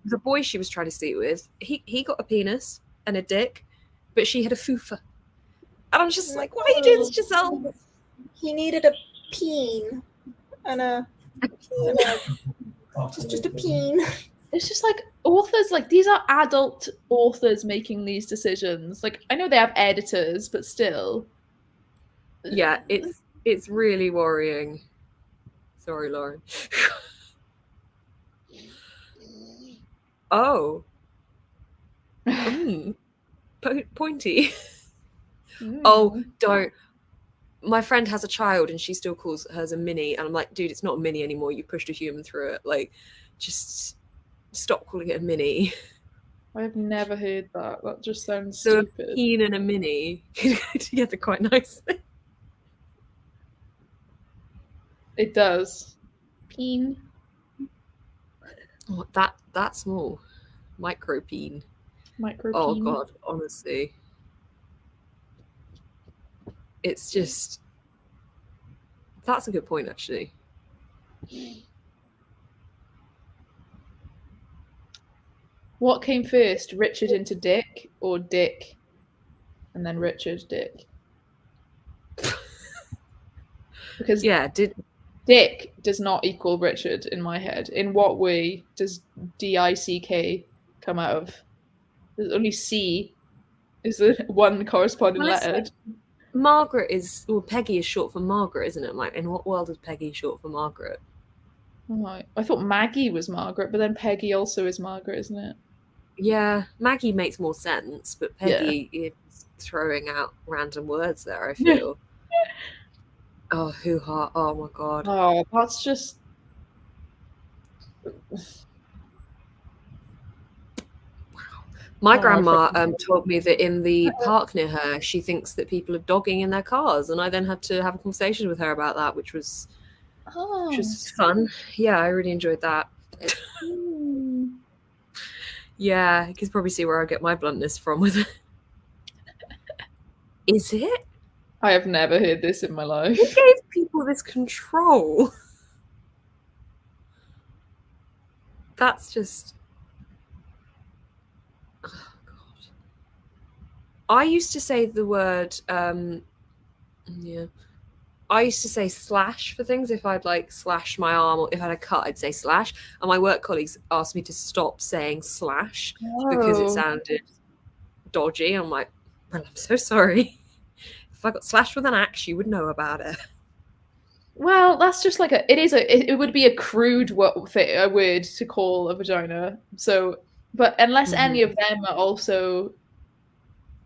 the boy she was trying to sleep with, he got a penis and a dick, but she had a fufa. And I'm just like, why are you doing this, Giselle? He needed a peen and just a peen. It's just like authors, like these are adult authors making these decisions. Like I know they have editors, but still. Yeah, it's really worrying. Sorry, Lauren. Oh. Pointy. Oh, don't. My friend has a child and she still calls hers a mini, and I'm like, dude, it's not a mini anymore. You pushed a human through it. Like, just stop calling it a mini. I've never heard that. That just sounds So stupid. a peen and a mini can go together quite nicely. It does. Peen. Oh, that small. Micro peen. Micro Oh peen. god, honestly. It's just, that's a good point, actually. What came first, Richard into Dick, or Dick and then Richard Dick? Because Yeah, Dick does not equal Richard in my head. In what way does D-I-C-K come out of? There's only C is the one corresponding letter. Margaret is, well, Peggy is short for Margaret, isn't it? Like, in what world is Peggy short for Margaret? Oh, I thought Maggie was Margaret, but then Peggy also is Margaret, isn't it? Yeah, Maggie makes more sense, but Peggy is throwing out random words there, I feel. Oh, hoo-ha. Oh, my God. Oh, that's just... My grandma told me that in the park near her, she thinks that people are dogging in their cars, and I then had to have a conversation with her about that, which was fun. Yeah, I really enjoyed that. Yeah, you can probably see where I get my bluntness from with it. Is it? I have never heard this in my life. Who gave people this control? That's just... Oh, God. I used to say the word... I used to say slash for things. If I'd like slash my arm or if I had a cut, I'd say slash. And my work colleagues asked me to stop saying slash because it sounded dodgy. I'm like, well, I'm so sorry. If I got slashed with an axe, you would know about it. Well, that's just like it would be a crude word to call a vagina. So, but unless any of them are also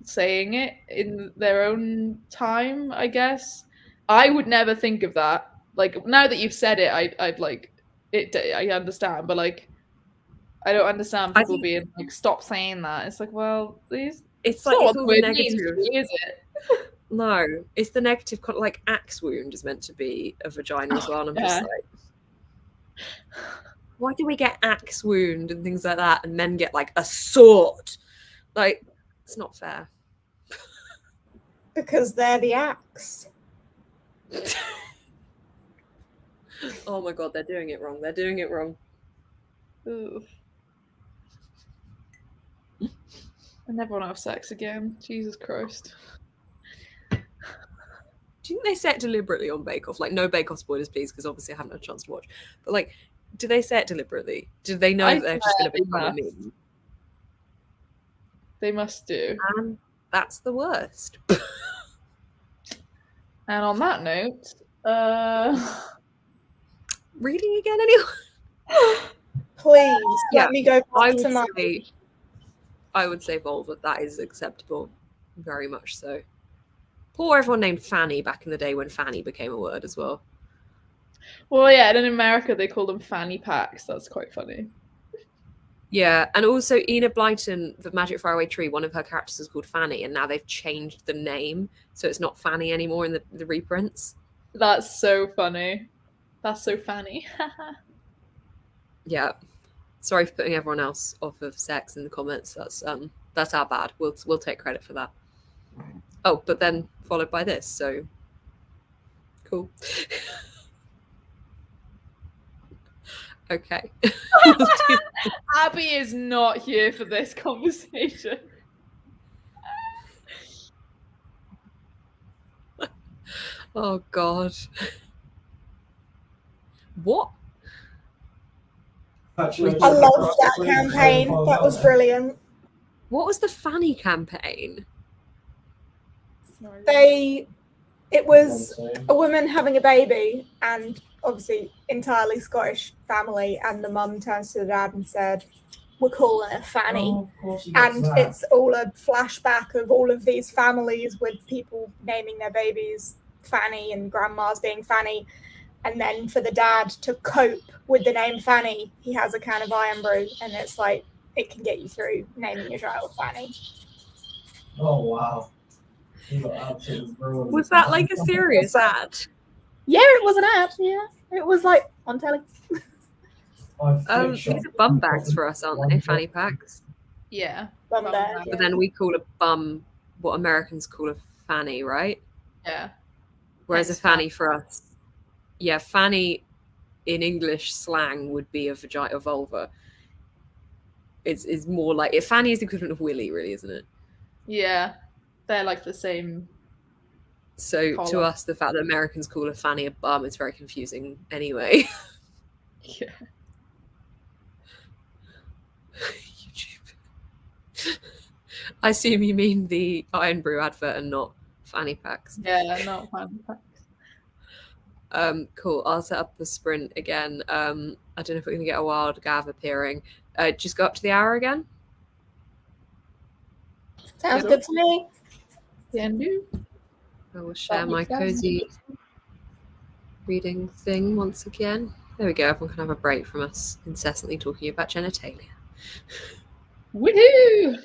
saying it in their own time, I guess. I would never think of that. Like, now that you've said it, I'd like it. I understand, but like, I don't understand people being like, "Stop saying that." It's like, well, it's like not it's what all the word negative, means, is it? No, it's the negative. Like axe wound is meant to be a vagina as well, and I'm just like, why do we get axe wound and things like that, and men get like a sword? Like, it's not fair. Because they're the axe. Oh my God, they're doing it wrong. They're doing it wrong. Ugh. I never want to have sex again. Jesus Christ. Do you think they say it deliberately on Bake Off? Like, no Bake Off spoilers, please, because obviously I haven't had a chance to watch. But like, do they say it deliberately? Do they know that they're just going to become a meme? They must do. And that's the worst. And on that note, reading again, anyone? Please let me go back to my... I would say vulva. That is acceptable. Very much so. Poor everyone named Fanny back in the day when Fanny became a word as well. Well, yeah, and in America they call them fanny packs. That's quite funny. Yeah, and also Enid Blyton, the Magic Faraway Tree, one of her characters is called Fanny, and now they've changed the name, so it's not Fanny anymore in the reprints. That's so funny. That's so funny. Yeah. Sorry for putting everyone else off of sex in the comments. That's our bad. We'll take credit for that. Oh, but then followed by this, so cool. Okay. Abby is not here for this conversation. Oh God. What? Actually, I loved that campaign. That was brilliant. What was the Fanny campaign? It was a woman having a baby, and obviously entirely Scottish family, and the mum turns to the dad and said, "We're calling her Fanny." Oh, of course he And gets that. it's all a flashback of all of these families with people naming their babies Fanny and grandmas being Fanny. And then for the dad to cope with the name Fanny, he has a can of iron brew, and it's like, it can get you through naming your child Fanny. Oh, wow. He got absolutely ruined. Was that like a serious ad? Yeah, it was an ad. Yeah, it was like on telly. These are bum bags for us, aren't they? Fanny packs. Yeah. Bum Bum bag, bag. But then we call a bum what Americans call a fanny, right? Yeah. Whereas a Hence fanny for us, yeah, fanny in English slang would be a vagina, a vulva. It's more like if fanny is the equivalent of willy, really, isn't it? Yeah. They're like the same. So to Collar. us, the fact that Americans call a fanny a bum is very confusing anyway. Yeah. YouTube. I assume you mean the Iron Brew advert and not fanny packs. Yeah, not fanny packs. Cool. I'll set up the sprint again. I don't know if we're gonna get a wild gav appearing. Just go up to the hour again. Sounds good to me. Can do. I will share That my makes sense. cozy reading thing once again. There we go. Everyone can have a break from us incessantly talking about genitalia. Woohoo!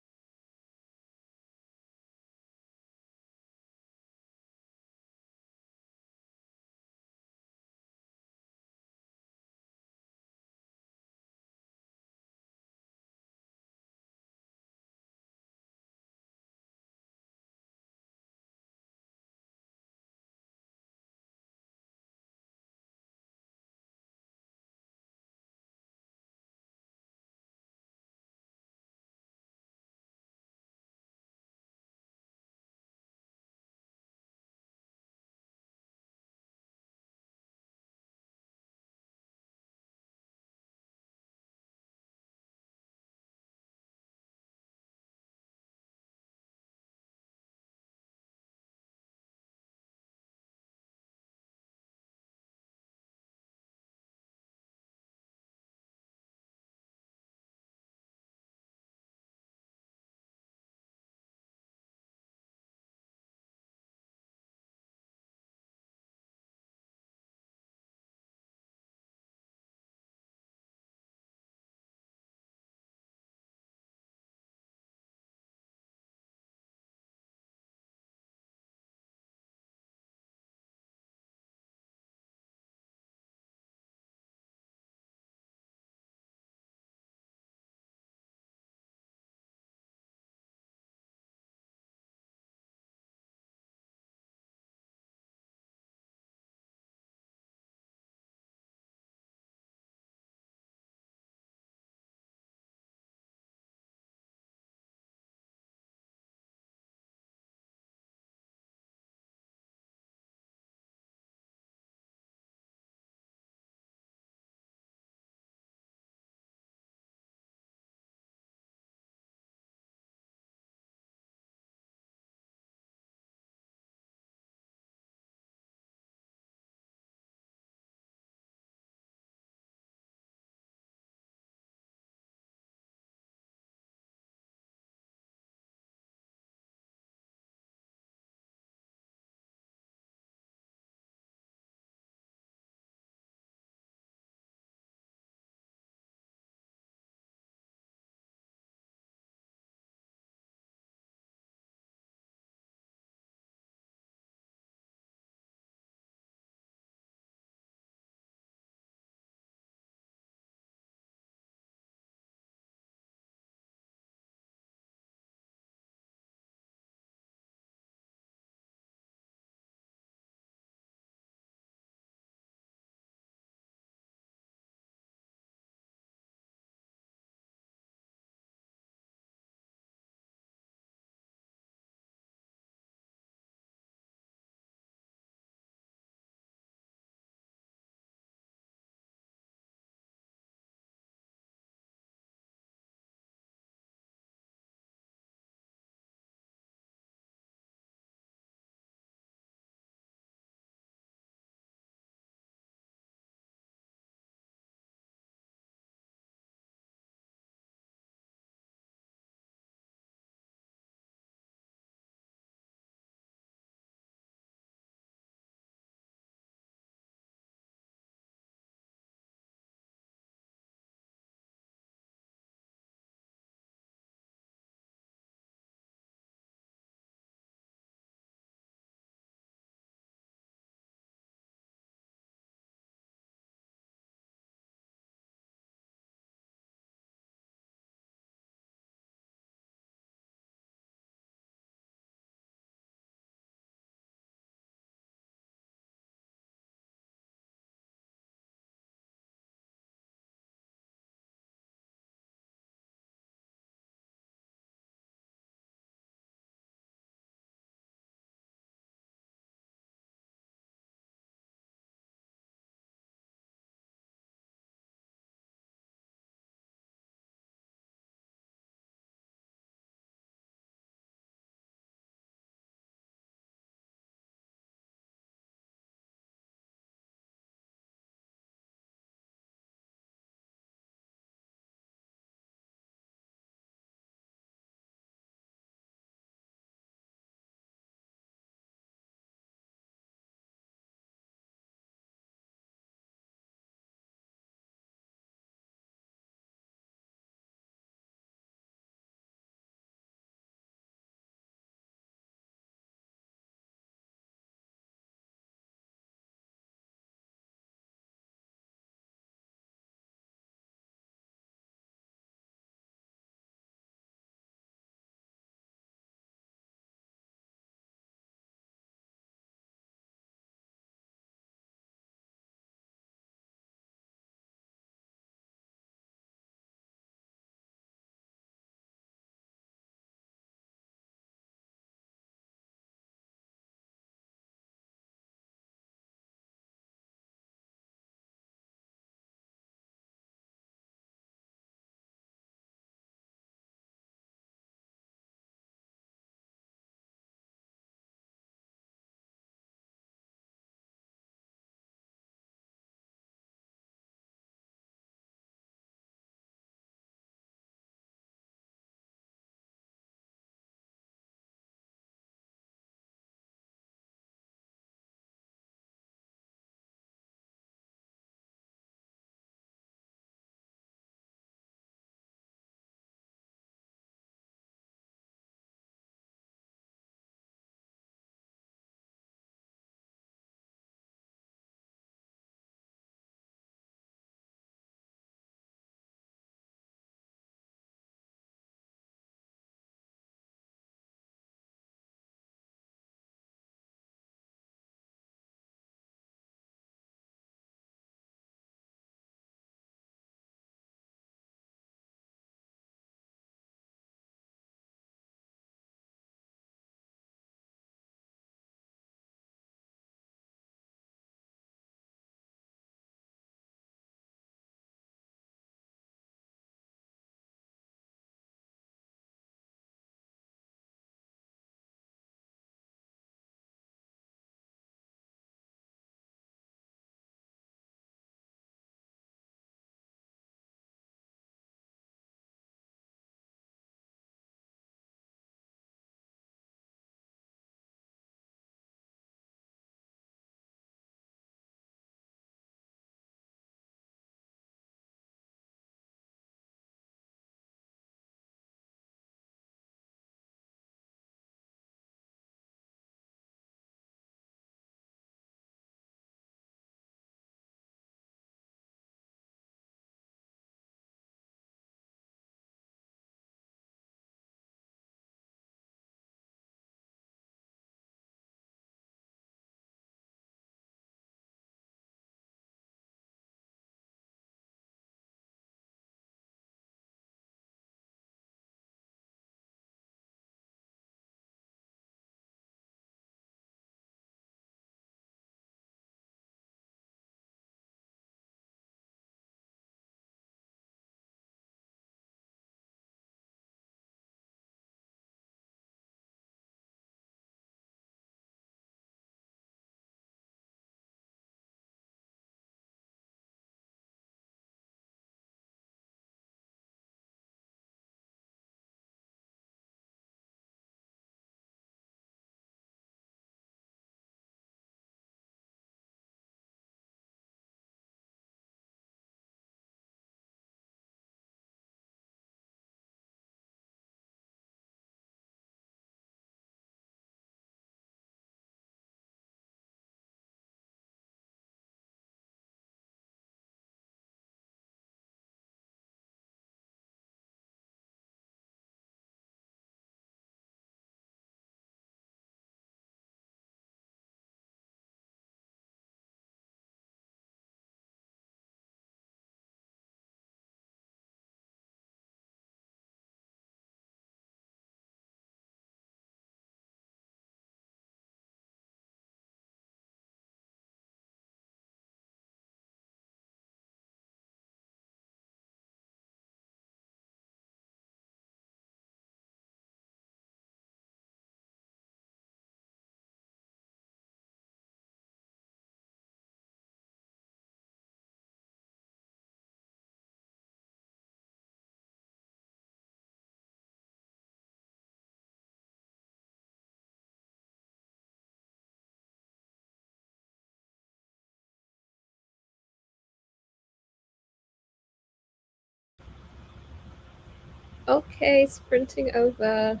Okay, sprinting over.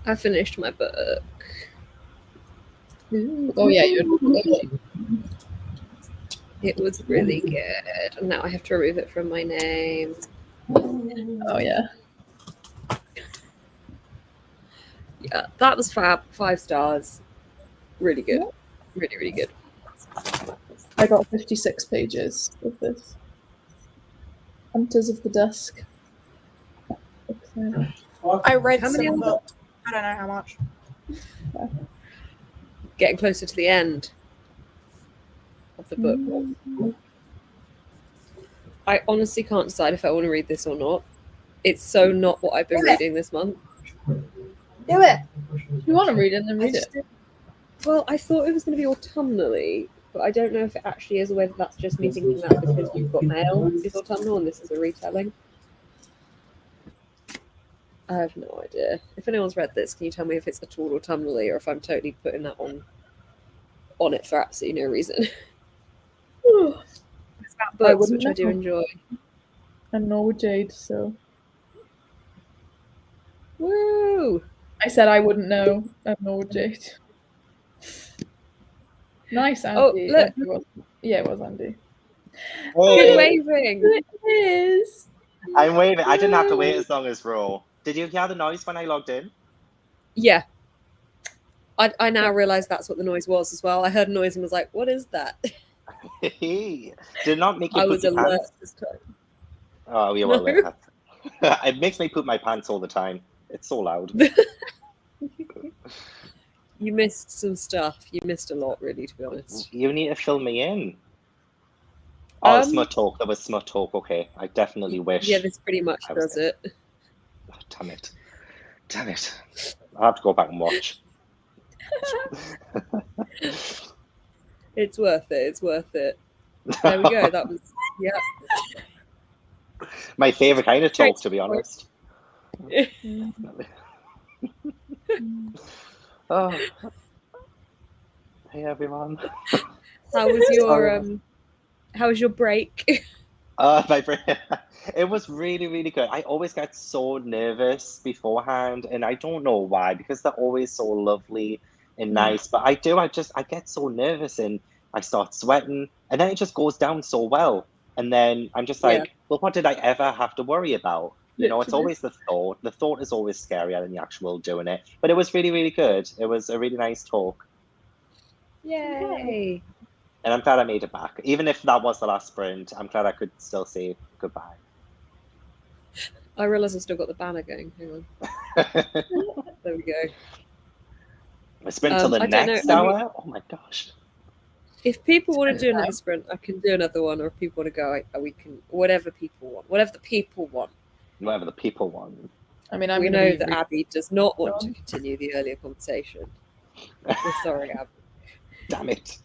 I finished my book. Oh yeah, It was really good. And now I have to remove it from my name. oh yeah. Yeah, that was fab. 5 stars. Really good. Really, really good. I got 56 pages of this. Hunters of the Dusk. I read How many some are there? books. I don't know how much. Getting closer to the end of the book. I honestly can't decide if I want to read this or not. It's so not what I've been reading this month. Do it. If you want to read it, then read it. Well, I thought it was going to be autumnally, but I don't know if it actually is, or whether that's just me thinking that because You've Got Mail is autumnal and this is a retelling. I have no idea. If anyone's read this, can you tell me if it's at all autumnally or if I'm totally putting that on it for absolutely no reason? It's about books, which I do enjoy. I'm not with Jade, so. Woo! I said I wouldn't know. I'm not with Jade. Nice, Andy. Oh, look. Yeah, it was Andy. Good waving. It is. I'm waving. I didn't have to wait as long as Ro. Did you hear the noise when I logged in? Yeah. I now realise that's what the noise was as well. I heard a noise and was like, what is that? Did not make you I poop was your alert pants? this time. Oh, you were alert. It makes me poop my pants all the time. It's so loud. You missed some stuff. You missed a lot, really, to be honest. You need to fill me in. Oh, smut talk. There was smut talk. Okay, I definitely wish. Yeah, this pretty much does it. Oh, damn it. Damn it. I'll have to go back and watch. It's worth it. It's worth it. There we go. That was, yeah. My favourite kind of talk, to be honest. Oh. Hey, everyone. How was your break? My break. It was really, really good. I always get so nervous beforehand, and I don't know why, because they're always so lovely and nice. But I get so nervous and I start sweating, and then it just goes down so well. And then I'm just like, well, what did I ever have to worry about? You know, it's always the thought. The thought is always scarier than the actual doing it. But it was really, really good. It was a really nice talk. Yay. And I'm glad I made it back. Even if that was the last sprint, I'm glad I could still say goodbye. I realise I've still got the banner going. Hang on. There we go. A sprint till the next hour? Oh my gosh. If people want to do another sprint, I can do another one. Or if people want to go, we can. Whatever people want. Whatever the people want. Whatever the people want. I mean, we know that Abby does not want to continue the earlier conversation. We're sorry, Abby. Damn it.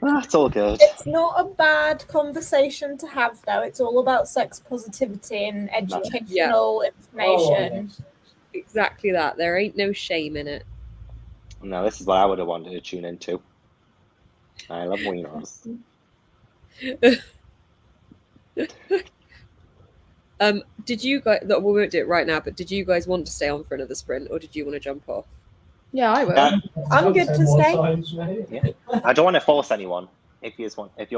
It's all good. It's not a bad conversation to have, though. It's all about sex positivity and educational information. Oh, exactly that. There ain't no shame in it. No, this is what I would have wanted to tune into. I love wieners. Did you guys? We won't do it right now. But did you guys want to stay on for another sprint, or did you want to jump off? Yeah, I will. I'm good to stay. Yeah. I don't want to force anyone. If you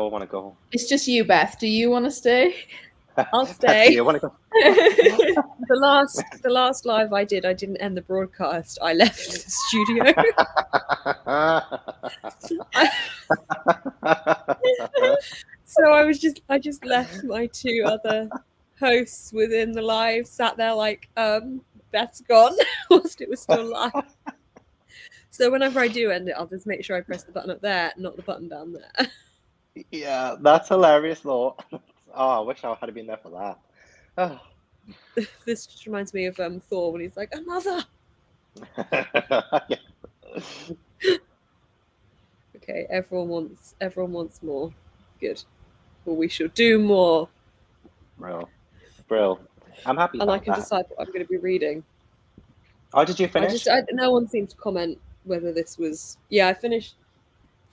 all want to go, it's just you, Beth. Do you want to stay? I'll stay. You want to go? The last live I didn't end the broadcast. I left the studio. So I just left my 2 other hosts within the live, sat there like, Beth's gone, whilst it was still live. So whenever I do end it, I'll just make sure I press the button up there, not the button down there. Yeah, that's hilarious though. Oh, I wish I had been there for that. Oh. This just reminds me of Thor when he's like, another. Okay, everyone wants more. Good. Well, we shall do more. Brill. I'm happy. And I can decide what I'm going to be reading. Oh, did you finish? No one seemed to comment whether this was. Yeah, I finished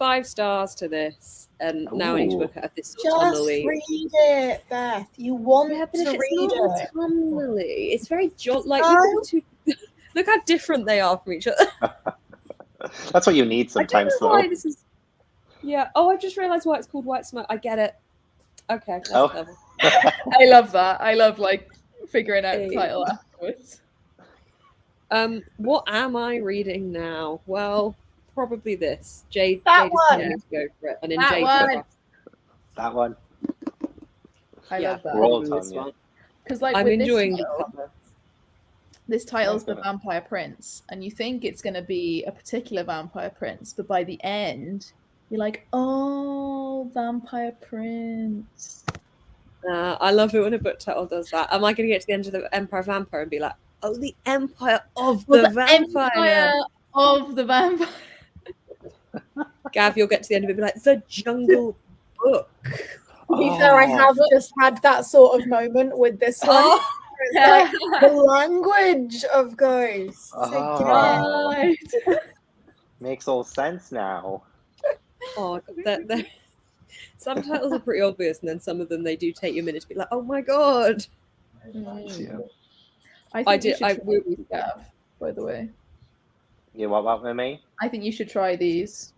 5 stars to this, and now I need to look at this Just autumnally. read it, Beth. You want Yeah, but to if read it's not it. autumnally, it's very like No. look how different they are from each other. That's what you need sometimes, I don't know though. why this is. Yeah. Oh, I've just realised why it's called White Smoke. I get it. Okay, that's Oh. clever. I love that. I love like figuring out the Hey. title afterwards. What am I reading now? Well, probably this. Jade That is telling one. me to go for it, and then That Jade. one. That one. I Yeah, love that. We're all probably this telling you. one. Because like I'm with enjoying this the title, cover. this title's The Okay. Vampire Prince, and you think it's going to be a particular vampire prince, but by the end, you're like, oh, Vampire Prince. I love it when a book title does that. Am I going to get to the end of the Empire Vampire and be like, oh, the Empire of the Vampire? Empire of the Vampire. Gav, you'll get to the end of it and be like, the Jungle Book. To be fair, I have just had that sort of moment with this one. Oh, It's like the language of ghosts. Oh. again. Right. Makes all sense now. they're- some titles are pretty obvious, and then some of them they do take you a minute to be like, oh my god. Yeah. I think I you did- should I try will- these, Gav, by the way. You what about with me? I think you should try these.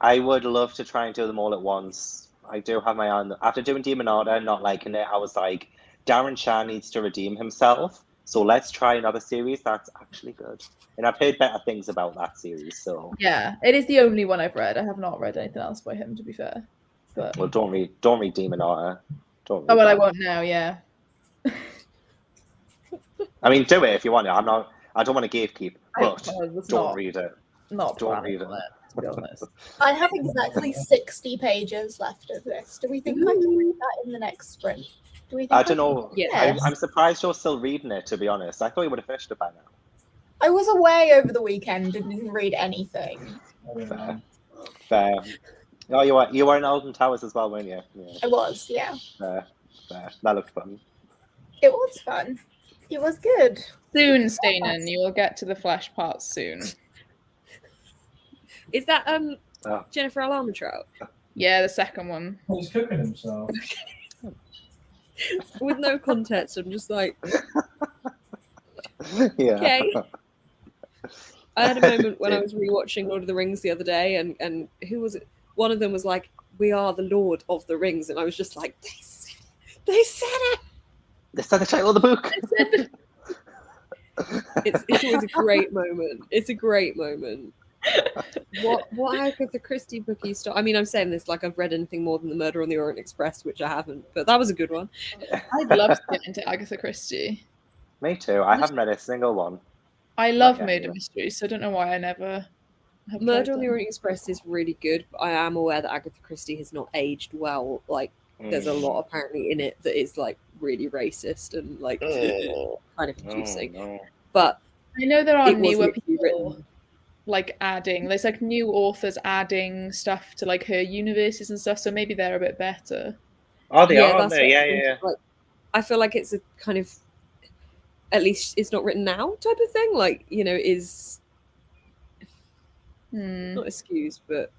I would love to try and do them all at once. I do have my own. After doing Demonata, not liking it, I was like, Darren Shan needs to redeem himself. So let's try another series that's actually good. And I've heard better things about that series. So Yeah, it is the only one I've read. I have not read anything else by him, to be fair. But well, don't read Demonata. Don't. oh Read well, I that. won't now. Yeah. I mean, do it if you want it. I don't want to gatekeep, but it's don't not, read it. not Don't planning read on it. to be honest. I have exactly 60 pages left of this. Do we think I can read that in the next sprint? Do we think I don't know. Yes. I'm surprised you're still reading it, to be honest. I thought you would have finished it by now. I was away over the weekend and didn't read anything. Fair. Oh, you were in Alden Towers as well, weren't you? Yeah. I was, yeah. Fair. That looked fun. It was fun. It was good. Soon, Stainan, you will get to the flash part soon. Is that Oh. Jennifer Alamatrout? Yeah, the second one. He's cooking himself. With no context, I'm just like, Yeah. okay. I had a moment when I was rewatching Lord of the Rings the other day, and who was it? One of them was like, "We are the Lord of the Rings," and I was just like, "They said it." Is that the title of the book? It's always a great moment. It's a great moment. What Agatha Christie book you start? I mean, I'm saying this like I've read anything more than The Murder on the Orient Express, which I haven't, but that was a good one. I'd love to get into Agatha Christie. Me too. I haven't read a single one. I love Okay, murder yeah. mysteries, so I don't know why I never have Murder tried on the them. Orient Express is really good, but I am aware that Agatha Christie has not aged well. Like, there's a lot apparently in it that is like really racist and like kind of confusing. No. But I know there are it was newer literally people written. like adding. There's like new authors adding stuff to like her universes and stuff, so maybe they're a bit better. Oh, they are, aren't that's they? what Yeah, I'm yeah, yeah. thinking, like, I feel like it's a kind of, at least it's not written now type of thing. Like, you know, is not excused, but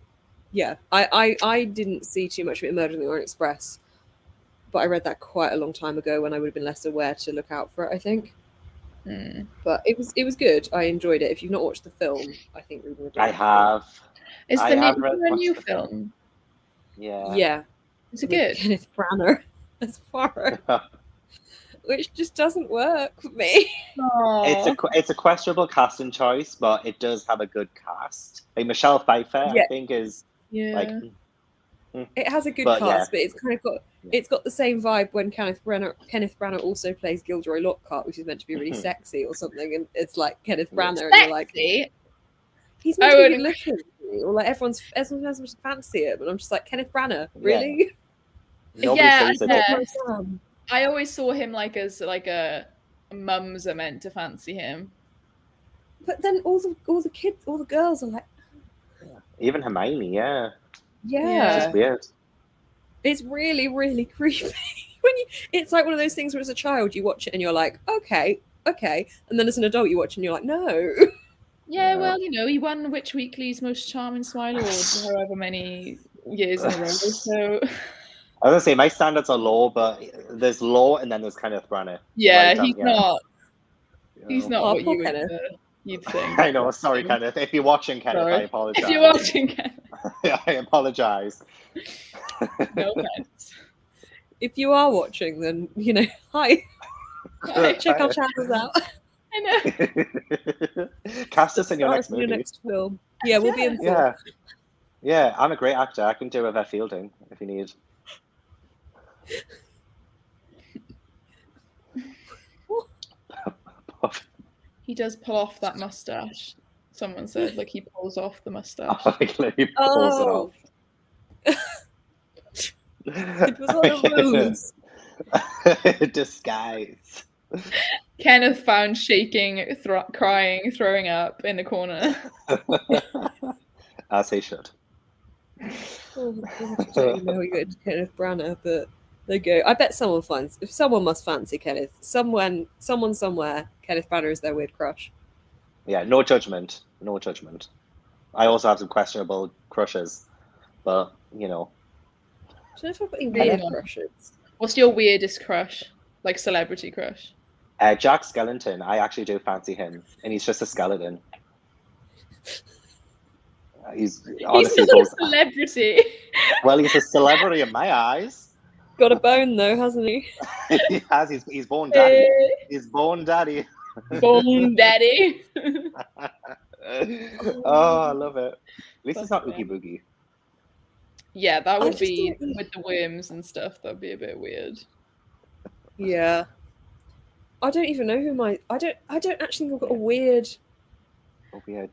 yeah, I didn't see too much of it in Murder on the Orient Express, but I read that quite a long time ago when I would have been less aware to look out for it, I think. But it was good. I enjoyed it. If you've not watched the film, I think reading the book. I have. Is I the have new, read is there a much new of the film. film? Yeah. Yeah, Is it with good? Kenneth Branagh as far, which just doesn't work for me. It's a questionable casting choice, but it does have a good cast. Like Michelle Pfeiffer, Yeah. I think is Yeah. like. It has a good But, cast, yeah. but it's kind of got the same vibe when Kenneth Branagh also plays Gilderoy Lockhart, which is meant to be really sexy or something, and it's like Kenneth Branagh, and you're like, Sexy? he's meant I to be wouldn't- good looking, or like everyone's meant to fancy him, and I'm just like, Kenneth Branagh, really? Nobody Yeah, says it. yeah. I always saw him like as like a mums are meant to fancy him. But then all the kids, all the girls are like, Even Hermione, yeah. yeah. It's just weird. It's really, really creepy. It's like one of those things where as a child you watch it and you're like, okay, and then as an adult you watch it and you're like, no. Yeah, well, he won Witch Weekly's Most Charming Smile Award for however many years in a row. So I was gonna say my standards are low, but there's low and then there's Kenneth Branagh. yeah, Right he's down, not. you He's know. not Oh, what poor you would Kenneth. you'd think. I know. Sorry, Kenneth. If you're watching, Kenneth, Sorry. I apologize. If you're watching, Kenneth, I apologize. no offense. If you are watching, then hi. Check our channels out. I know. Cast us in your next Start us in your movie. next film. Yeah, we'll be in film. Yeah. Yeah, I'm a great actor. I can do Yvette Fielding if you need. He does pull off that mustache. Someone said, like, he pulls off the mustache. He pulls it off. It was on a ruse. Disguise. Kenneth found shaking, crying, throwing up in the corner. As he should. Oh, I don't know how you get Kenneth Branagh, but there you go. I bet someone must fancy Kenneth. Someone somewhere, Kenneth Branagh is their weird crush. Yeah, no judgment. No judgment. I also have some questionable crushes, but I don't know if I've got any Yeah. weird crushes. What's your weirdest crush? Like, celebrity crush? Jack Skellington, I actually do fancy him, and he's just a skeleton. He's honestly not a celebrity. Well, he's a celebrity in my eyes. Got a bone though, hasn't he? He has. He's born daddy. He's born daddy. Bone daddy. Oh, I love it. At least it's not Oogie Boogie. Yeah, that I would just be don't- with the worms and stuff. That'd be a bit weird. Yeah. I don't even know who I don't actually think I've got a weird. A weird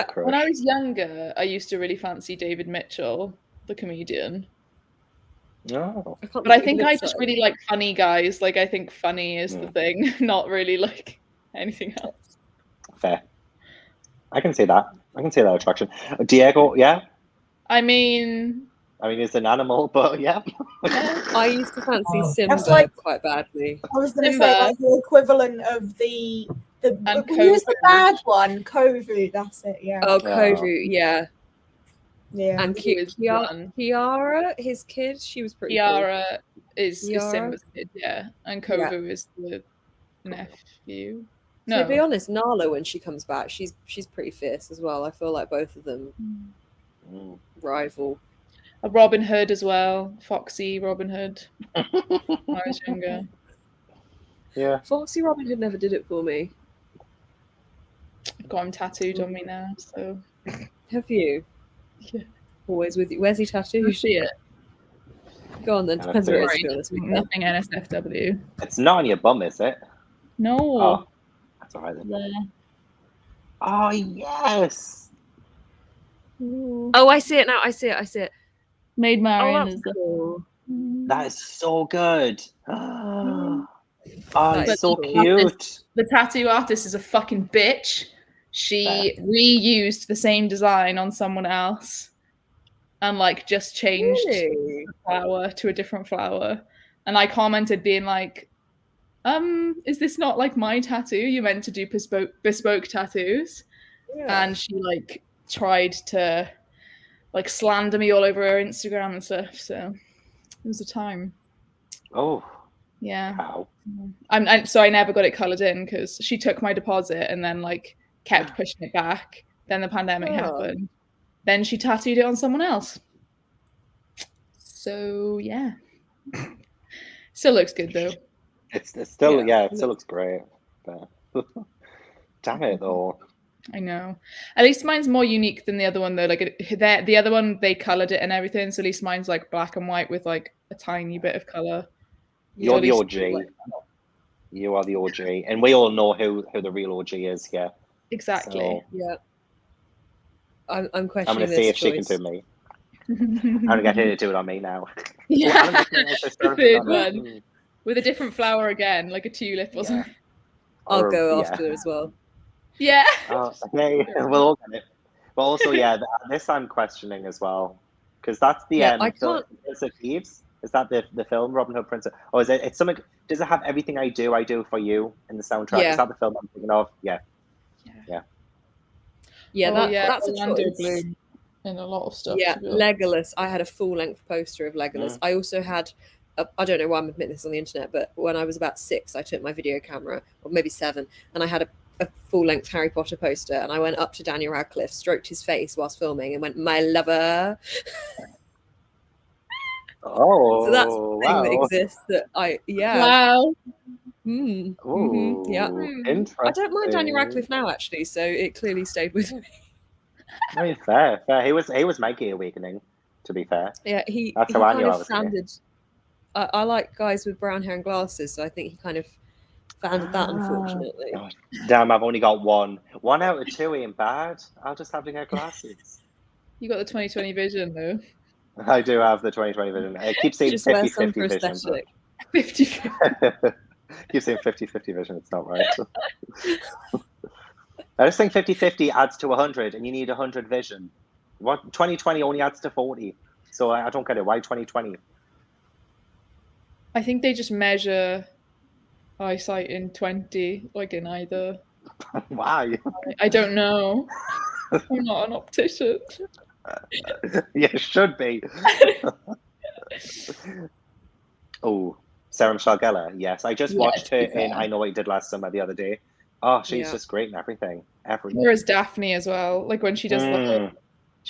crush. When I was younger, I used to really fancy David Mitchell, the comedian. No. But I think I just really like funny guys. Like, I think funny is the thing, not really like anything else. Fair. I can see that. I can see that attraction. Diego, yeah. I mean, he's an animal, but yeah. I used to fancy Simba That's like- quite badly. I was going to Simba. say like the equivalent of the And who's the Kovu. bad one? Kovu, that's it. Yeah. Oh, Yeah. Kovu, yeah. Yeah. And Who is one? Kiara, his kid, she was pretty cool. Kiara is Kiara? Simba's kid, yeah. And Kovu is the nephew. To be No. honest, Nala, when she comes back, she's pretty fierce as well. I feel like both of them Mm. rival. A Robin Hood as well. Foxy Robin Hood. When I was younger. Yeah. Foxy Robin Hood never did it for me. I've got him tattooed on me now, so Have you? Yeah. Always with you. Where's he you tattooed? see it. Go on then. Yeah, Depends where it is, Right. to be honest with you. Nothing NSFW. It's not on your bum, is it? No. Oh, that's all right then. There. Oh yes. Ooh. Oh, I see it now. I see it. Maid Oh, Marian that's is the cool. That is so good. Oh, That it's is so cool. cute. The tattoo artist is a fucking bitch. She reused the same design on someone else and like just changed Really? the flower to a different flower. And I commented being like, is this not like my tattoo? You meant to do bespoke tattoos. Yeah. And she like tried to like slander me all over her Instagram and stuff. So it was a time. Oh, Yeah. wow. So I never got it coloured in because she took my deposit and then like kept pushing it back. Then the pandemic Oh. happened. Then she tattooed it on someone else. So yeah. Still looks good though. It's still Yeah. it still looks great. But damn it though. I know. At least mine's more unique than the other one though. Like the other one, they coloured it and everything. So at least mine's like black and white with like a tiny bit of colour. You're at the least- OG. You are the OG, and we all know who the real OG is here. Exactly. So Yeah. I'm I'm questioning gonna see this if she can choice. do me. I'm gonna get her to do it on me now. Yeah. The The third one. With a different flower again, like a tulip or Yeah. something. I'll Or- go yeah. after as well. Yeah. Oh, okay, we'll all get it. But also, yeah, this I'm questioning as well, because that's the Yeah, I can't- Prince of Thieves. Is that the film Robin Hood Prince? Or is it? It's something. Does it have everything I do for you in the soundtrack? Yeah. Is that the film I'm thinking of? Yeah. Yeah, that's a Orlando choice. Bloom in a lot of stuff. Yeah, to be honest. Legolas. I had a full-length poster of Legolas. I also had, I don't know why I'm admitting this on the internet, but when I was about 6, I took my video camera, or maybe 7, and I had a full-length Harry Potter poster, and I went up to Daniel Radcliffe, stroked his face whilst filming, and went, "My lover." Oh, So that's the thing that exists. Wow. Oh, interesting. I don't mind Daniel Radcliffe now, actually, so it clearly stayed with me. I mean, fair. He was my gay awakening, to be fair. Yeah, That's how I knew kind I of was gay. founded. I like guys with brown hair and glasses, so I think he kind of founded that, unfortunately. God, damn, I've only got one. 1 out of 2 ain't bad. I'll just have to get glasses. You got the 20/20 vision, though. I do have the 20/20 vision. I keep saying Just wear some 50/50 for vision. aesthetic. 50/50. Keep saying 50/50 vision. It's not right. I just think 50/50 adds to 100, and you need 100 vision. What 20/20 only adds to 40. So I don't get it. Why 20/20? I think they just measure eyesight in 20, like in either. Why? I don't know. I'm not an optician. Yeah, it should be. Oh, Sarah Michelle Gellar. Yes, I just watched her in I Know What You Did Last Summer the other day. Oh, she's just great in everything. Whereas Daphne as well, like when she does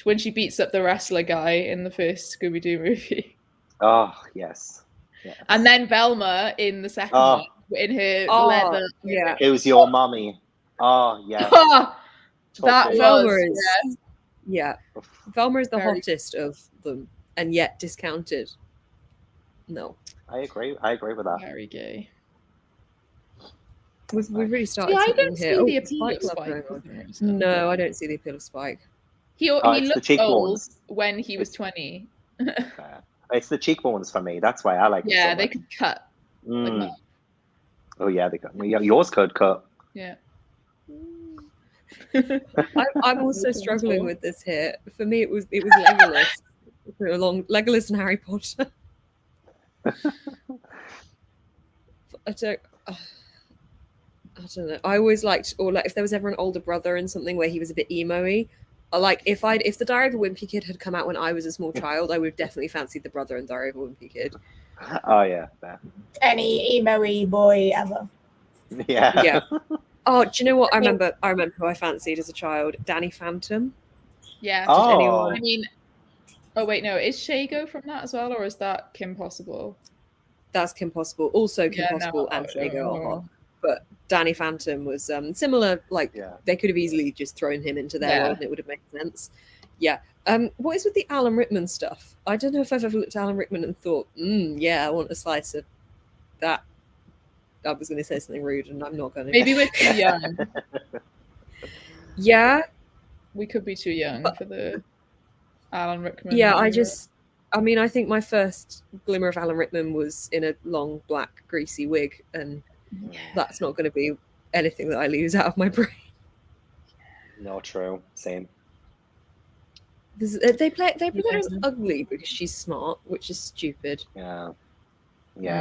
when she beats up the wrestler guy in the first Scooby-Doo movie. Oh, yes. And then Velma in the second one, in her leather. Yeah. It was your mommy. Oh, yeah. That Velma was, is, Velma is the hottest of them, and yet discounted. No. I agree with that. Very gay. We've really started. I something don't here. see the appeal of Spike. Spike. No, I don't see the appeal of Spike. He looked old when he was 20. It's the cheekbones for me. That's why I like it so much. They could cut. Like oh yeah, they could. Yours could cut. Yeah. I'm also struggling with this here. For me, it was Legolas. Legolas and Harry Potter. I don't know. I always liked, or like if there was ever an older brother in something where he was a bit emo-y, if the Diary of a Wimpy Kid had come out when I was a small child, I would have definitely fancied the brother in Diary of a Wimpy Kid. Oh yeah, fair. Any emo-y boy ever. Yeah. Yeah. Oh, do you know what? I remember who I fancied as a child. Danny Phantom. Yeah. Oh. I mean, oh wait, no, is Shago from that as well, or is that Kim Possible? That's Kim Possible. Also Kim Possible and Shago are hot. But Danny Phantom was similar. They could have easily just thrown him into their role and it would have made sense. Yeah. What is with the Alan Rickman stuff? I don't know if I've ever looked at Alan Rickman and thought, I want a slice of that. I was going to say something rude, and I'm not going to. Maybe we're too young. Yeah, we could be too young for the Alan Rickman. Yeah, I think my first glimmer of Alan Rickman was in a long black greasy wig, and that's not going to be anything that I lose out of my brain. No, true. Same. They play her as ugly because she's smart, which is stupid. Yeah.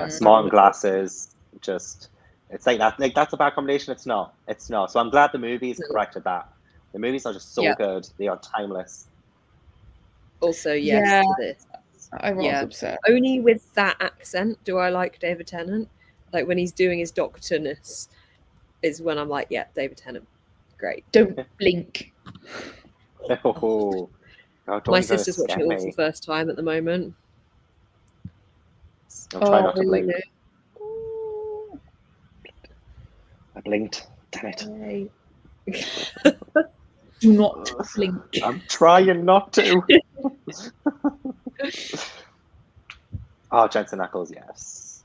Smart and glasses. Just it's like that. Like that's a bad combination. It's not. So I'm glad the movies corrected that. The movies are just so good. They are timeless. Also, yes, to this. I was upset. Only with that accent do I like David Tennant. Like when he's doing his doctorness, is when I'm like, yeah, David Tennant, great. Don't blink. Oh, my sister's watching it all for the first time at the moment. I'll try not to blink. I blinked. Damn it. Do not blink. I'm trying not to. Oh, Jensen Ackles, yes.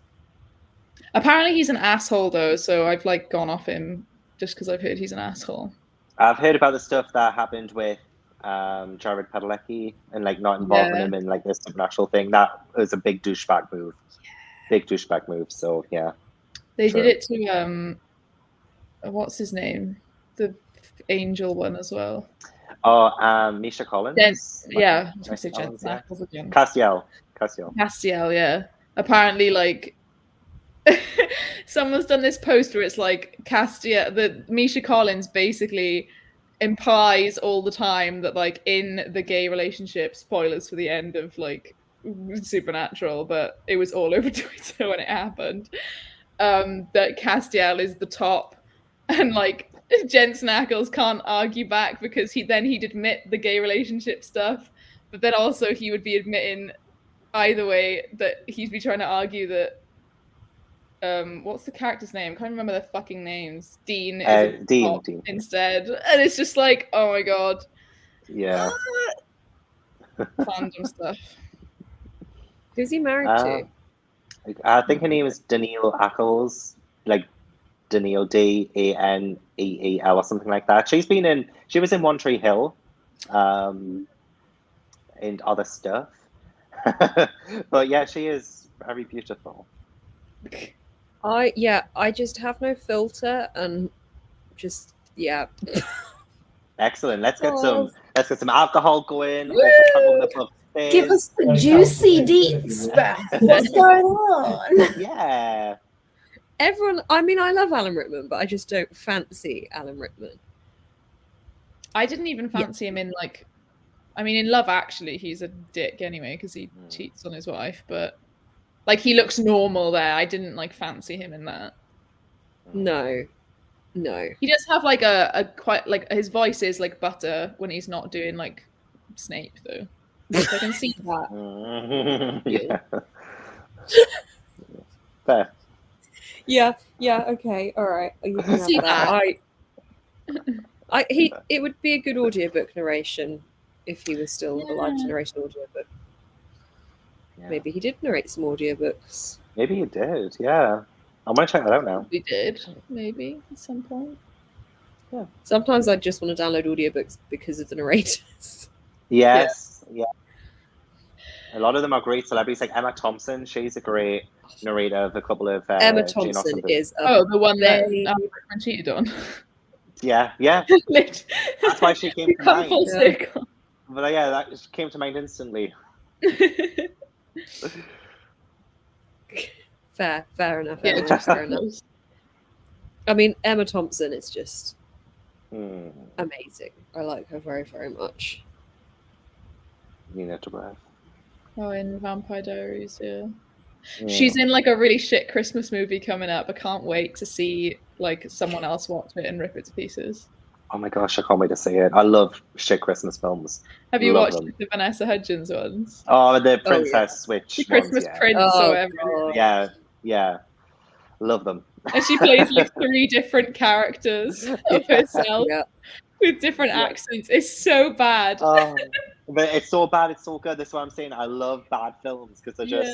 Apparently he's an asshole though, so I've gone off him just because I've heard he's an asshole. I've heard about the stuff that happened with Jared Padalecki and not involving him in this supernatural thing. That was a big douchebag move. Big douchebag move. So yeah. They did it to what's his name? The angel one as well. Oh, Misha Collins. Yeah. Castiel, yeah. Apparently, someone's done this post where it's Castiel, the Misha Collins basically implies all the time that like in the gay relationship, spoilers for the end of like Supernatural, but it was all over Twitter when it happened, that Castiel is the top, and like Jensen Ackles can't argue back because he'd admit the gay relationship stuff, but then also he would be admitting either way that he'd be trying to argue that what's the character's name? I can't remember their fucking names. Dean is Dean instead, and it's just like, oh my god, yeah. fandom stuff. Who's he married to? I think her name is Danielle Ackles, like Danielle Daneel or something like that. She was in One Tree Hill, and other stuff. But yeah, she is very beautiful. I just have no filter and just Excellent. Let's get some alcohol going. Give us the juicy deets, Beth. What's going on? Yeah. Everyone, I mean, I love Alan Rickman, but I just don't fancy Alan Rickman. I didn't even fancy him in like, I mean, in Love Actually, he's a dick anyway because he cheats on his wife, but like he looks normal there. I didn't like fancy him in that. No. He does have like a quite like his voice is like butter when he's not doing like Snape though. So I can see that. Yeah. Fair. Yeah. Okay. All right. You can have See that. It would be a good audiobook narration if he was still alive to narrate an audiobook. Yeah. Maybe he did narrate some audiobooks. Maybe he did. Yeah. I want to check that out now. We did maybe at some point. Yeah. Sometimes I just want to download audiobooks because of the narrators. Yes. Yeah. A lot of them are great celebrities, like Emma Thompson. She's a great narrator of a couple of. Emma Thompson is. The one that Rickman cheated on. Yeah. That's why she came to mind. Full circle. But yeah, that came to mind instantly. Fair enough. Yeah. Fair enough. I mean, Emma Thompson is just amazing. I like her very, very much. Nina Dobrev. Oh, in Vampire Diaries, yeah. She's in like a really shit Christmas movie coming up. I can't wait to see like someone else watch it and rip it to pieces. Oh my gosh, I can't wait to see it. I love shit Christmas films. Have you watched the Vanessa Hudgens ones? Oh, the Princess Switch. The Christmas Prince or whatever. Yeah. Love them. And she plays like 3 different characters of herself with different accents. It's so bad. But it's so bad, it's so good. That's what I'm saying. I love bad films because they're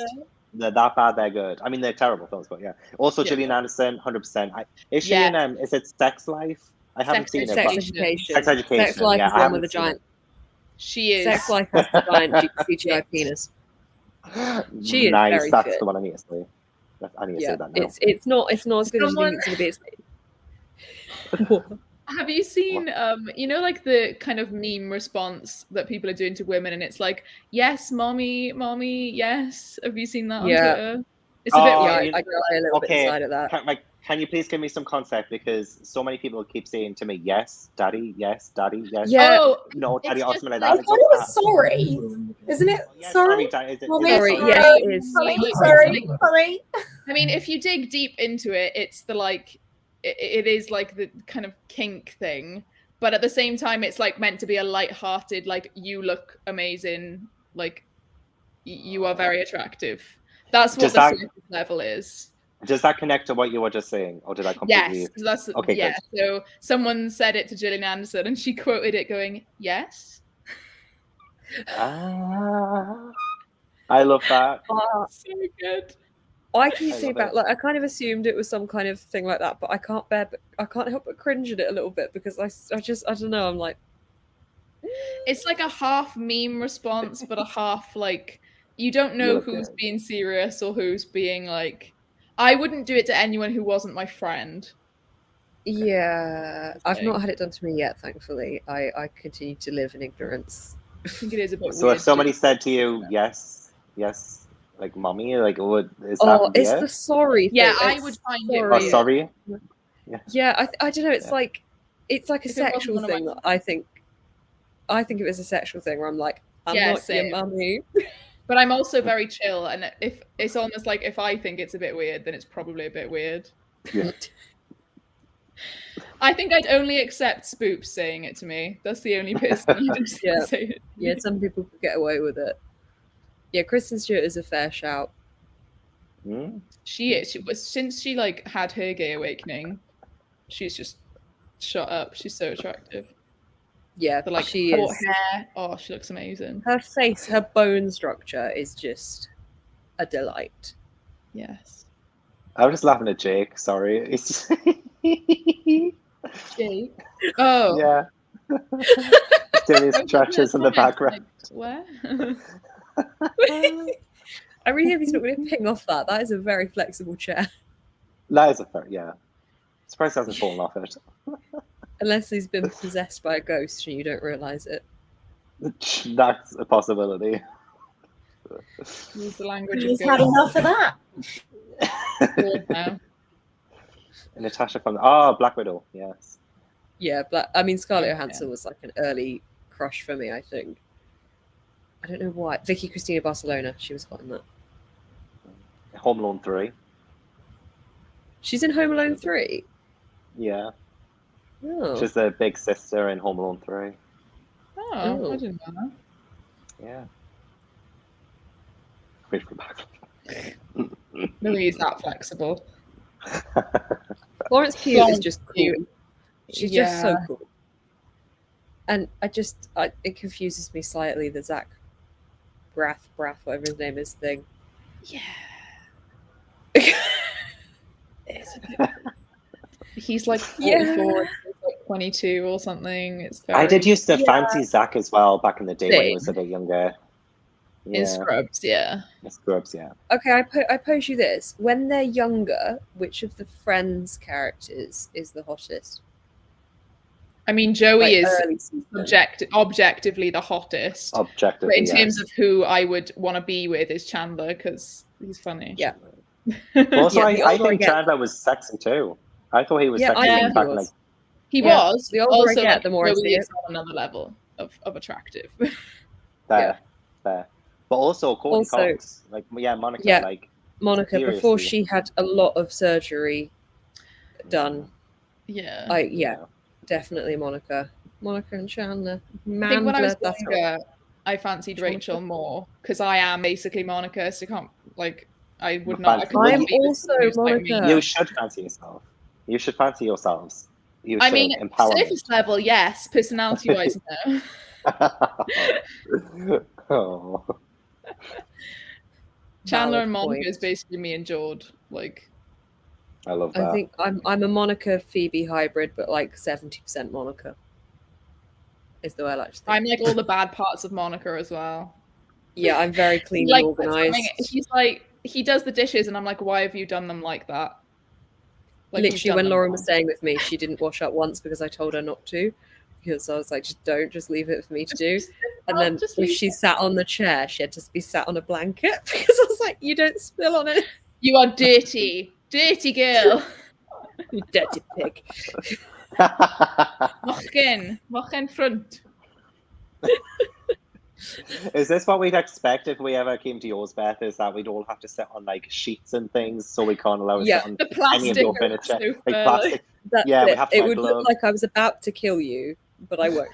that bad, they're good. I mean, they're terrible films, but yeah. Also, Gillian Anderson, 100%. Is she in, is it Sex Life? I haven't seen it. Sex Education. Sex Education. Sex Life is the one with a giant. She is. Sex Life has a giant CGI penis. She is nice. very That's fit. the one I need to say. I need to say that now. It's not as good as you think it's going to be. Have you seen, you know, like the kind of meme response that people are doing to women, and it's like, "Yes, mommy, yes." Have you seen that on Twitter? It's a bit weird. I go a little bit inside of that. Can you please give me some concept, because so many people keep saying to me, "Yes, daddy, yes, daddy, yes." Yeah. No, daddy, or something like I that. thought it was sorry, isn't it? Yes, Sorry. Daddy, Sorry, yes, it is. Sorry. I mean, if you dig deep into it, it's the like, it is like the kind of kink thing, but at the same time, it's like meant to be a light-hearted, like, you look amazing, like you are very attractive. That's what the surface level is. Does that connect to what you were just saying, or did I completely? Yes, that's okay. Yeah. Good. So someone said it to Gillian Anderson, and she quoted it, going, "Yes." I love that. So good. I can see back. Like, I kind of assumed it was some kind of thing like that, but I can't help but cringe at it a little bit because I don't know. I'm like, it's like a half meme response, but a half like you don't know who's being serious or who's being like. I wouldn't do it to anyone who wasn't my friend. Yeah, I've not had it done to me yet, thankfully. I continue to live in ignorance. I think it is a bit So weird. if somebody said to you, yes, like mommy, like it's the sorry thing. Yeah, I would find it. Oh, sorry. Yeah, I don't know. It's like it's like a If it wasn't sexual one of my- thing that I think it was a sexual thing where I'm like, I'm Yeah, not same. your mummy. But I'm also very chill, and if it's almost like if I think it's a bit weird, then it's probably a bit weird. Yeah. I think I'd only accept Spoops saying it to me. That's the only person I'd Yeah. say it. Yeah, some people could get away with it. Yeah, Kristen Stewart is a fair shout. She is. She was, since she like had her gay awakening, she's just shut up. She's so attractive. Yeah, The like she short is. hair. Oh, she looks amazing. Her face, her bone structure is just a delight. Yes. I was just laughing at Jake. Sorry. It's Jake. Oh. yeah. Doing his stretches in the background. Like, where? I really hope he's not going to ping off that. That is a very flexible chair. That is a fair, yeah. Surprised he hasn't fallen off it. Unless he's been possessed by a ghost and you don't realise it. That's a possibility. Use the language He's of had ghosts. enough of that. Bored now. Natasha from Black Widow, yes. Yeah, but I mean, Scarlett Yeah. Johansson was like an early crush for me, I think. I don't know why. Vicky Cristina Barcelona, she was hot in that. Home Alone 3. She's in Home Alone 3. Yeah. Oh. She's the big sister in Home Alone 3. Oh, Oh. I didn't know that. Yeah. Wait for back. Louise that flexible. Florence Pugh is Florence just cool. Pugh. She's just so Yeah. cool. And it confuses me slightly, the Zach Braff, whatever his name is, thing. Yeah. It's a bit... He's like 44, Yeah. he's like 22 or something. It's very... I did used to fancy Zach as well back in the day when he Same. was a bit younger. Yeah. In Scrubs, yeah. In Scrubs, yeah. Okay, I pose you this. When they're younger, which of the Friends characters is the hottest? I mean, Joey Like, is early season. objectively the hottest. Objectively, But in yes. terms of who I would want to be with is Chandler because he's funny. Yeah. Also, Yeah, the I older I think get- Chandler was sexy too. I thought he was Yeah, sexy I think he back was. like He Yeah, was. the older I also, get, like, the more I Joey see is it. on another level of attractive. there. There. But also Courtney Also- Cox. Like Monica, Yeah. like Monica, before Seriously. she had a lot of surgery done. Yeah. Definitely Monica. Monica and Chandler. I think when I was Mandler, that's younger, I fancied Rachel more because I am basically Monica, so can't like I would not. I Fancy- could not I'm be with also someone who's like me. Monica. You should fancy yourself. You should fancy yourselves. You I should mean, empower. surface level, yes. Personality wise, no. Oh. Chandler Valid and Monica point. is basically me and Jord. Like, I love that. I think I'm a Monica Phoebe hybrid, but like 70% Monica is the way I like to think. I'm like all the bad parts of Monica as well. Yeah, I'm very clean Like, and organized. he's like, he does the dishes, and I'm like, why have you done them like that? Like, you've Literally, done when them Lauren wrong. was staying with me, she didn't wash up once because I told her not to. Because I was like, just leave it for me to do. And then Just if leave she it. sat on the chair, she had to be sat on a blanket because I was like, you don't spill on it, You are dirty, dirty girl. you dirty pig. Mach in front. Is this what we'd expect if we ever came to yours, Beth? Is that we'd all have to sit on like sheets and things so we can't allow us Yeah, to sit on The any of plastic your of the furniture? sofa, Like plastic. That's Yeah, we it. have to It wear would look gloves. like I was about to kill you, but I won't.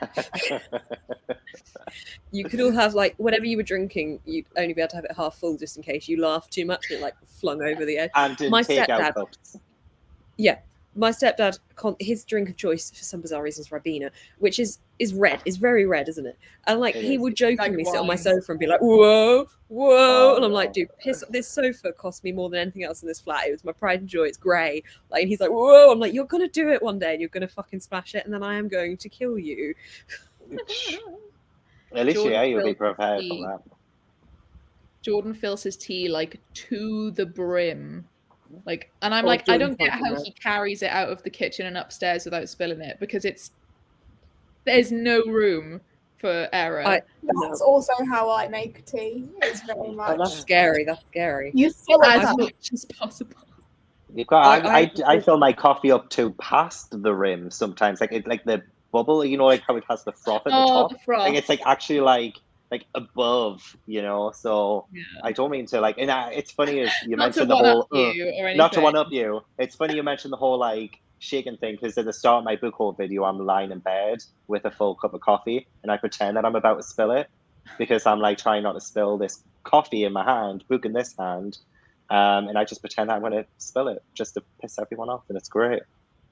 You could all have like whatever you were drinking, you'd only be able to have it half full just in case you laughed too much and it like flung over the edge. And in My take-out stepdad- cups. Yeah. My stepdad, his drink of choice for some bizarre reasons, Ribena, which is red, is very red, isn't it? And like It he is. would jokingly Like sit on my wine. sofa and be like, "Whoa, whoa," and I'm like, Oh. "Dude, piss! This sofa cost me more than anything else in this flat. It was my pride and joy. It's grey." Like, and he's like, "Whoa!" I'm like, "You're gonna do it one day, and you're gonna fucking smash it, and then I am going to kill you." At least Jordan you'll be Phil- prepared for that. Jordan fills his tea like to the brim. Like, and I'm Oh, like, I Jordan don't get fucking how right. he carries it out of the kitchen and upstairs without spilling it because there's no room for error. That's also how I make tea. It's very Oh, much. that's scary. That's scary. You fill it as up. much as possible. You've got. I I fill my coffee up to past the rim sometimes, like the bubble. You know, like how it has the froth at the Oh, top. the froth. Like it's like actually like above. You know, so Yeah. I don't mean to like. And it's funny as you Not to mentioned the one whole. up you or anything. Not to one up you. It's funny you mentioned the whole like shaking thing because at the start of my book haul video, I'm lying in bed with a full cup of coffee and I pretend that I'm about to spill it because I'm like trying not to spill this coffee in my hand, book in this hand. And I just pretend that I'm going to spill it just to piss everyone off, and it's great.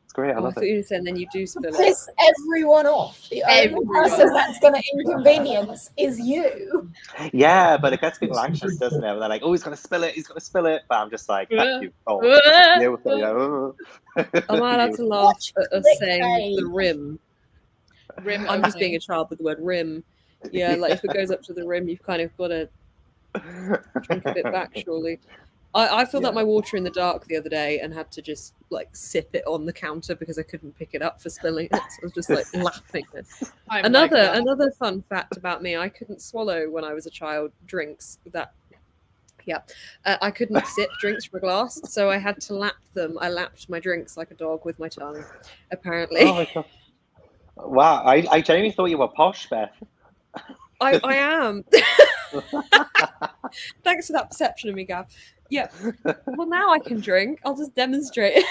It's great. I I love thought it. you were saying then you do spill it. Piss everyone off. The only Everyone. person that's going to inconvenience is you. Yeah, but it gets people anxious, doesn't it? They're like, "Oh, he's going to spill it. He's going to spill it." But I'm just like, "Thank you." Oh, you. Am I allowed to laugh Watch at us saying clickbait. the rim? Rim I'm just only. being a child with the word rim. Yeah, like if it goes up to the rim, you've kind of got to drink a bit back, surely. I filled up my water in the dark the other day and had to just like sip it on the counter because I couldn't pick it up for spilling it. So I was just like lapping it. I'm like that. Another fun fact about me: I couldn't swallow when I was a child drinks that. Yeah, I couldn't sip drinks from a glass, so I had to lap them. I lapped my drinks like a dog with my tongue. Apparently, Oh my god! Wow, I genuinely thought you were posh, Beth. I am. Thanks for that perception of me, Gav. Yeah. Well, now I can drink. I'll just demonstrate.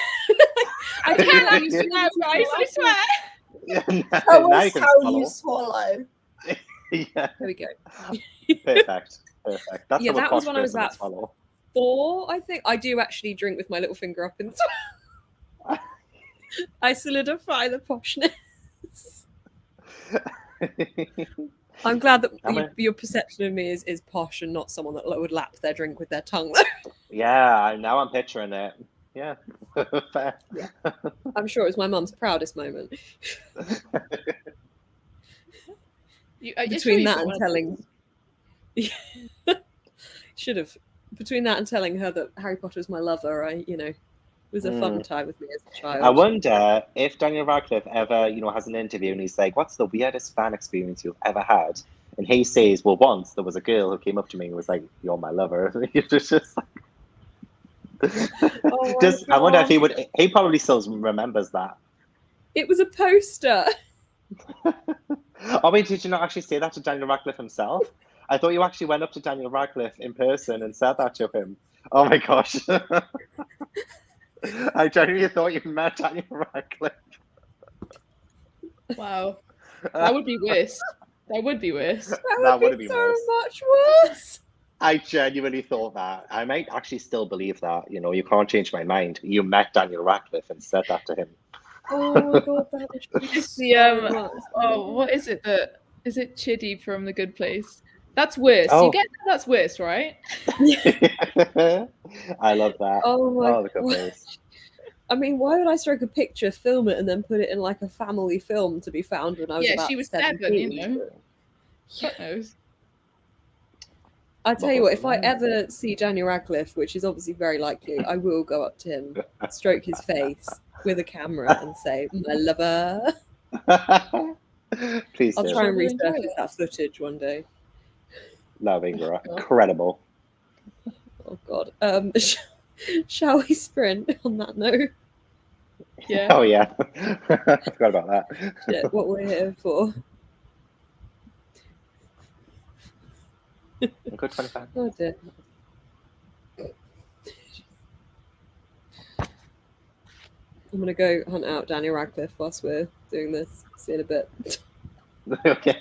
I Can can't you swear, guys? I swear. Yeah, Tell now us you can how swallow. you swallow. Yeah, There we go. perfect. That's Yeah, how a that was posh when I was person would about swallow. 4, I think. I do actually drink with my little finger up in. I solidify the poshness. I'm glad that your perception of me is posh and not someone that would lap their drink with their tongue. Yeah, now I'm picturing it. Yeah, fair. Yeah. I'm sure it was my mum's proudest moment. Between that and telling, should have. Between that and telling her that Harry Potter was my lover, it was a fun time with me as a child. I wonder if Daniel Radcliffe ever, has an interview and he's like, "What's the weirdest fan experience you've ever had?" And he says, "Well, once there was a girl who came up to me and was like, 'You're my lover.'" It's just I wonder if he would. He probably still remembers that. It was a poster. Oh wait, did you not actually say that to Daniel Radcliffe himself? I thought you actually went up to Daniel Radcliffe in person and said that to him. Oh my gosh. I genuinely thought you met Daniel Radcliffe. Wow. That would be worse. That would be worse. That would be so much worse. I genuinely thought that. I might actually still believe that. You can't change my mind. You met Daniel Radcliffe and said that to him. Oh my god, that would be what is it is it Chitty from The Good Place? That's worse. Oh. You get that's worse, right? I love that. Oh my The Good Place. I mean, why would I stroke a picture, film it, and then put it in like a family film to be found when I was about she was 17? God knows. I tell you what, if I ever see Daniel Radcliffe, which is obviously very likely, I will go up to him, stroke his face with a camera, and say, "My lover." Please I'll do. try and resurface that footage one day. That'd be incredible. Oh god. Shall we sprint on that note? Yeah. Oh yeah. I forgot about that. Shit, what we're here for. Good 25. Oh dear. I'm gonna go hunt out Daniel Radcliffe whilst we're doing this. See you in a bit. Okay.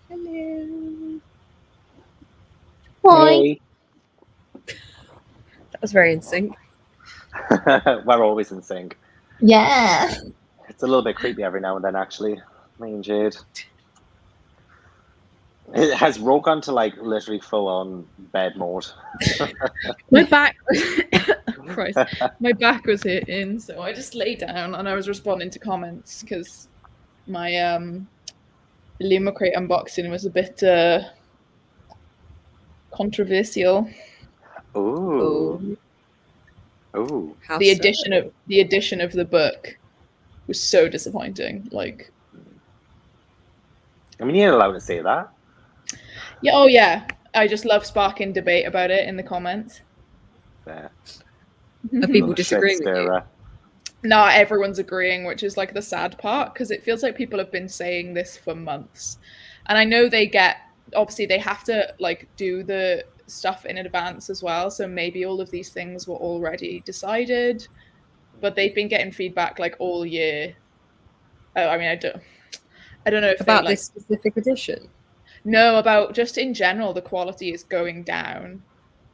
Hello. Hey. That was very in sync. We're always in sync. Yeah. It's a little bit creepy every now and then, actually. Me and Jade. It has Ro gone to like literally full on bed mode. My back, Christ, my back was hitting, so I just lay down and I was responding to comments because my Lumicrate unboxing was a bit controversial. Ooh. Ooh. How The so? addition of the book was so disappointing. Like, I mean, you're allowed to say that. yeah, oh yeah, I just love sparking debate about it in the comments. There. Are people Another disagreeing shit with you? stirrer. Not everyone's agreeing, which is like the sad part because it feels like people have been saying this for months, and I know they have to like do the stuff in advance as well, so maybe all of these things were already decided, but they've been getting feedback like all year. Oh, I mean, I don't know if About they, like, this specific edition. no, about just in general the quality is going down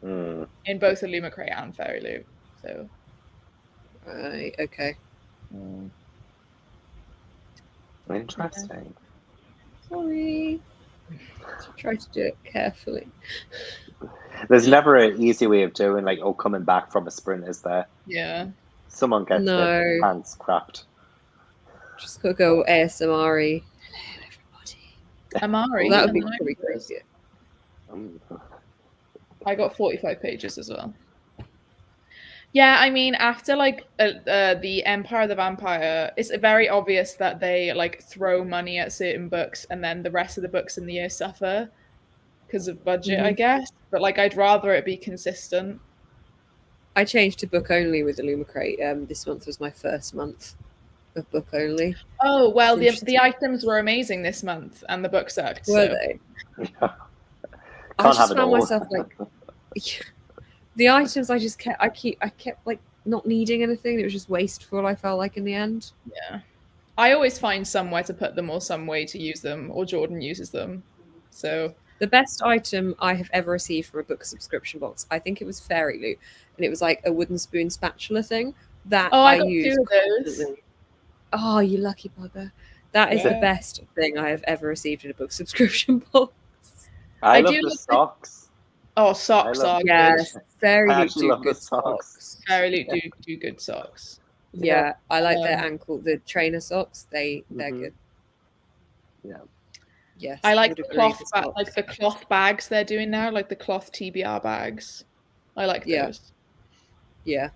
in both Illumicrate and Fairy Loot. So Right, okay. Interesting. Sorry. Try to do it carefully. There's never an easy way of doing like, coming back from a sprint, is there? yeah, Someone gets their No. pants crapped. Just gotta go ASMR-y. Hello, everybody. Amari. Well, that would be and pretty crazy. I got 45 pages as well. Yeah, I mean, after like the Empire of the Vampire, it's very obvious that they like throw money at certain books, and then the rest of the books in the year suffer because of budget, I guess. But like, I'd rather it be consistent. I changed to book only with Illumicrate. This month was my first month of book only. Oh well, It's the items were amazing this month, and the book sucked. Were so. they? Can't I have just it found all. myself like the items I kept like not needing anything. It was just wasteful, I felt like in the end. Yeah. I always find somewhere to put them or some way to use them, or Jordan uses them. So the best item I have ever received from a book subscription box, I think it was Fairy Loot, and it was like a wooden spoon spatula thing that I I got use 2 of those. constantly. Oh, you lucky bugger. That is the best thing I have ever received in a book subscription box. I love do the love socks. Oh, socks are good. Yes, Fairy I Loot actually do love the good socks. socks. Fairy Loot do good socks. Yeah, I like their ankle, the trainer socks. They're good. Yeah. Yes, I like would the agree cloth, with socks. like the cloth bags they're doing now, like the cloth TBR bags. I like those. Yeah.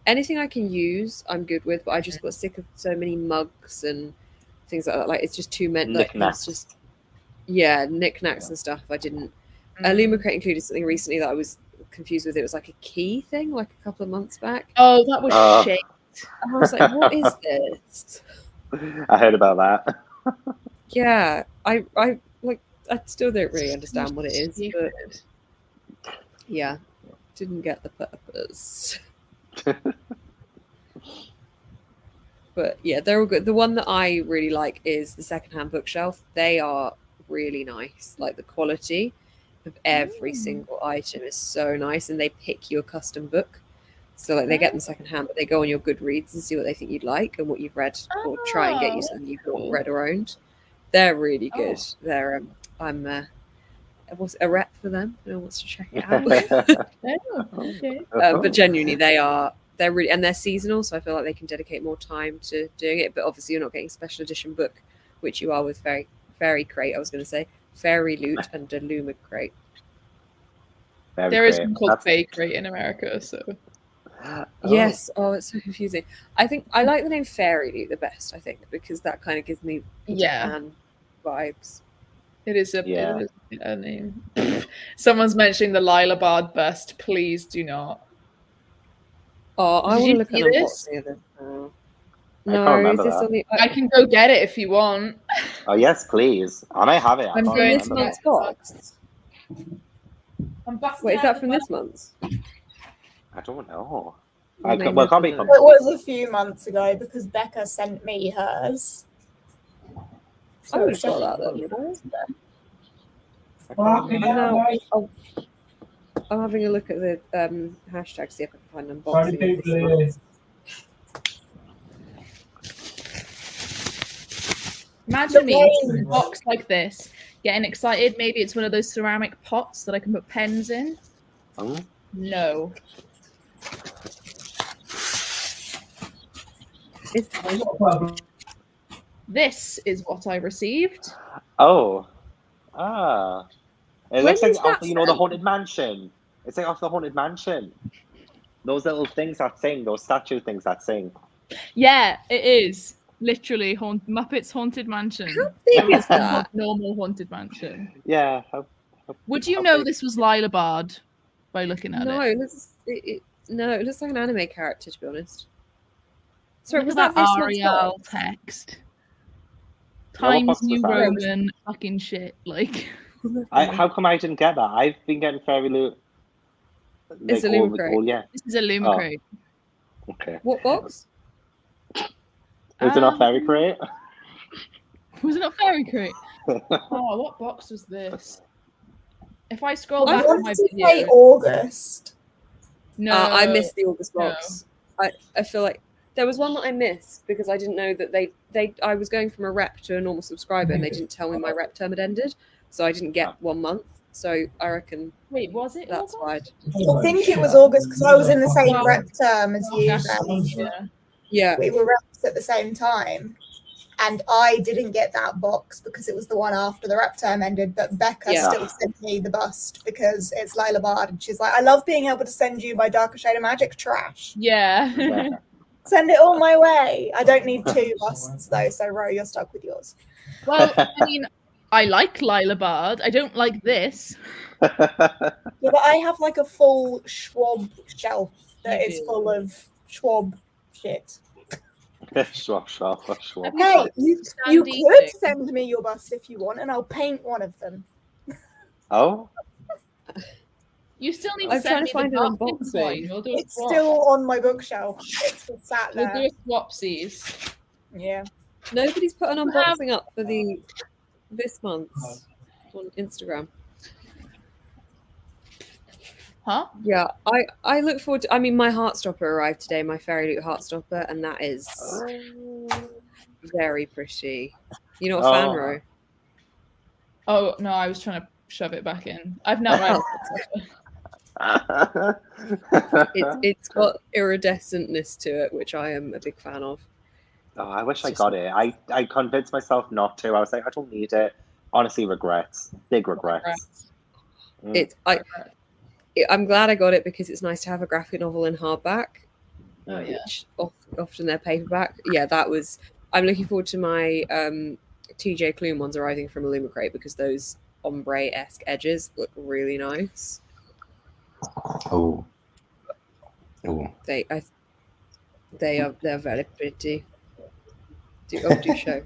Anything I can use, I'm good with, but I just got sick of so many mugs and things like that. Like, it's just too many. Like, it's just, knickknacks and stuff. I didn't. Lumicrate included something recently that I was confused with. It was like a key thing, like a couple of months back. Oh, that was shit. And I was like, what is this? I heard about that. Yeah, I still don't really understand what it is, but yeah, didn't get the purpose. But yeah, they're all good. The one that I really like is the secondhand bookshelf. They are really nice. Like, the quality of every single item is so nice, and they pick you a custom book. So like, they get them secondhand, but they go on your Goodreads and see what they think you'd like and what you've read, or try and get you something you've not read or owned. They're really good. They're I'm was a rep for them. No one wants to check it out. Okay. But genuinely, they're really, and they're seasonal, so I feel like they can dedicate more time to doing it. But obviously, you're not getting a special edition book, which you are with Fairy Crate. I was going to say Fairy Loot and Illumicrate. There is one called Fake Crate in America, so. Yes. Oh, it's so confusing. I think I like the name Fairy Loot the best. I think because that kind of gives me Japan vibes. It is a name. Someone's mentioning the Lila Bard bust. Please do not. Oh, I want to look at this. No, is this on the? I can go get it if you want. Oh yes, please. I may have it. I'm going this month's box. Wait, is that from this month? I don't know. It was a few months ago because Becca sent me hers. I would have got that then. Fucking hell, mate. I'm having a look at the hashtag, see if I can find an Sorry, unboxing. of people this here. month. Imagine me Yay. in a box like this, getting excited. Maybe it's one of those ceramic pots that I can put pens in. Oh. No. This is what I received. Oh. Ah. It When looks like is that off, you know, the Haunted Mansion. It's like off the Haunted Mansion. Those little things that sing, those statue things that sing. Yeah, it is. Literally Muppets Haunted Mansion. How big is that? Not normal Haunted Mansion. Yeah. Would you how know big- this was Lila Bard by looking at No, it? it looks like an anime character, to be honest. Sorry, Look was at that this month's Arial box? text? Yeah, what Times box was New that? Roman fucking shit. Like, how come I didn't get that? I've been getting Fairy Loot. It's a Lumicrate. yeah. this is a Lumicrate. Okay. What box? Was it not Fairy Crate? Was it not Fairy Crate? Oh, what box was this? If I scroll I back on my wanted to say video, August. no, I missed the August no. box. I feel like there was one that I missed because I didn't know that I was going from a rep to a normal subscriber and they didn't tell me my rep term had ended, so I didn't get 1 month. So I reckon Wait, was it? that's why. I think it was August because I was in the same rep term as you. Yeah. Yeah. We were reps at the same time. And I didn't get that box because it was the one after the rep term ended, but Becca Yeah. still sent me the bust because it's Lila Bard and she's like, I love being able to send you my Darker Shade of Magic trash. Yeah. Send it all my way. I don't need 2 busts though, so Ro, you're stuck with yours. Well, I mean, I like Lila Bard. I don't like this. Yeah, but I have like a full Schwab shelf that You is do. full of Schwab shit. Schwab. Hey, you Standy could thing. send me your bust if you want, and I'll paint one of them. Oh? You still need to I'm send trying me to find the an dark unboxing. coin. We'll do a It's swap. still on my bookshelf. It's just sat We'll do there. a swapsies. Yeah. Nobody's put an We'll have- unboxing up for this month's on Instagram. Huh? Yeah, I look forward to. I mean, my Heartstopper arrived today, my Fairy Loot Heartstopper, and that is very pretty. You're not a fan, Oh. Ro? Oh no, I was trying to shove it back in. I've not read it. It's got iridescentness to it, which I am a big fan of. Oh, I wish I got it. I convinced myself not to. I was like, I don't need it. Honestly, regrets. Big regrets. I'm glad I got it because it's nice to have a graphic novel in hardback. Oh yeah. Which often they're paperback. Yeah, that was. I'm looking forward to my TJ Klune ones arriving from Illumicrate because those ombre-esque edges look really nice. Oh. They're very pretty. Do show.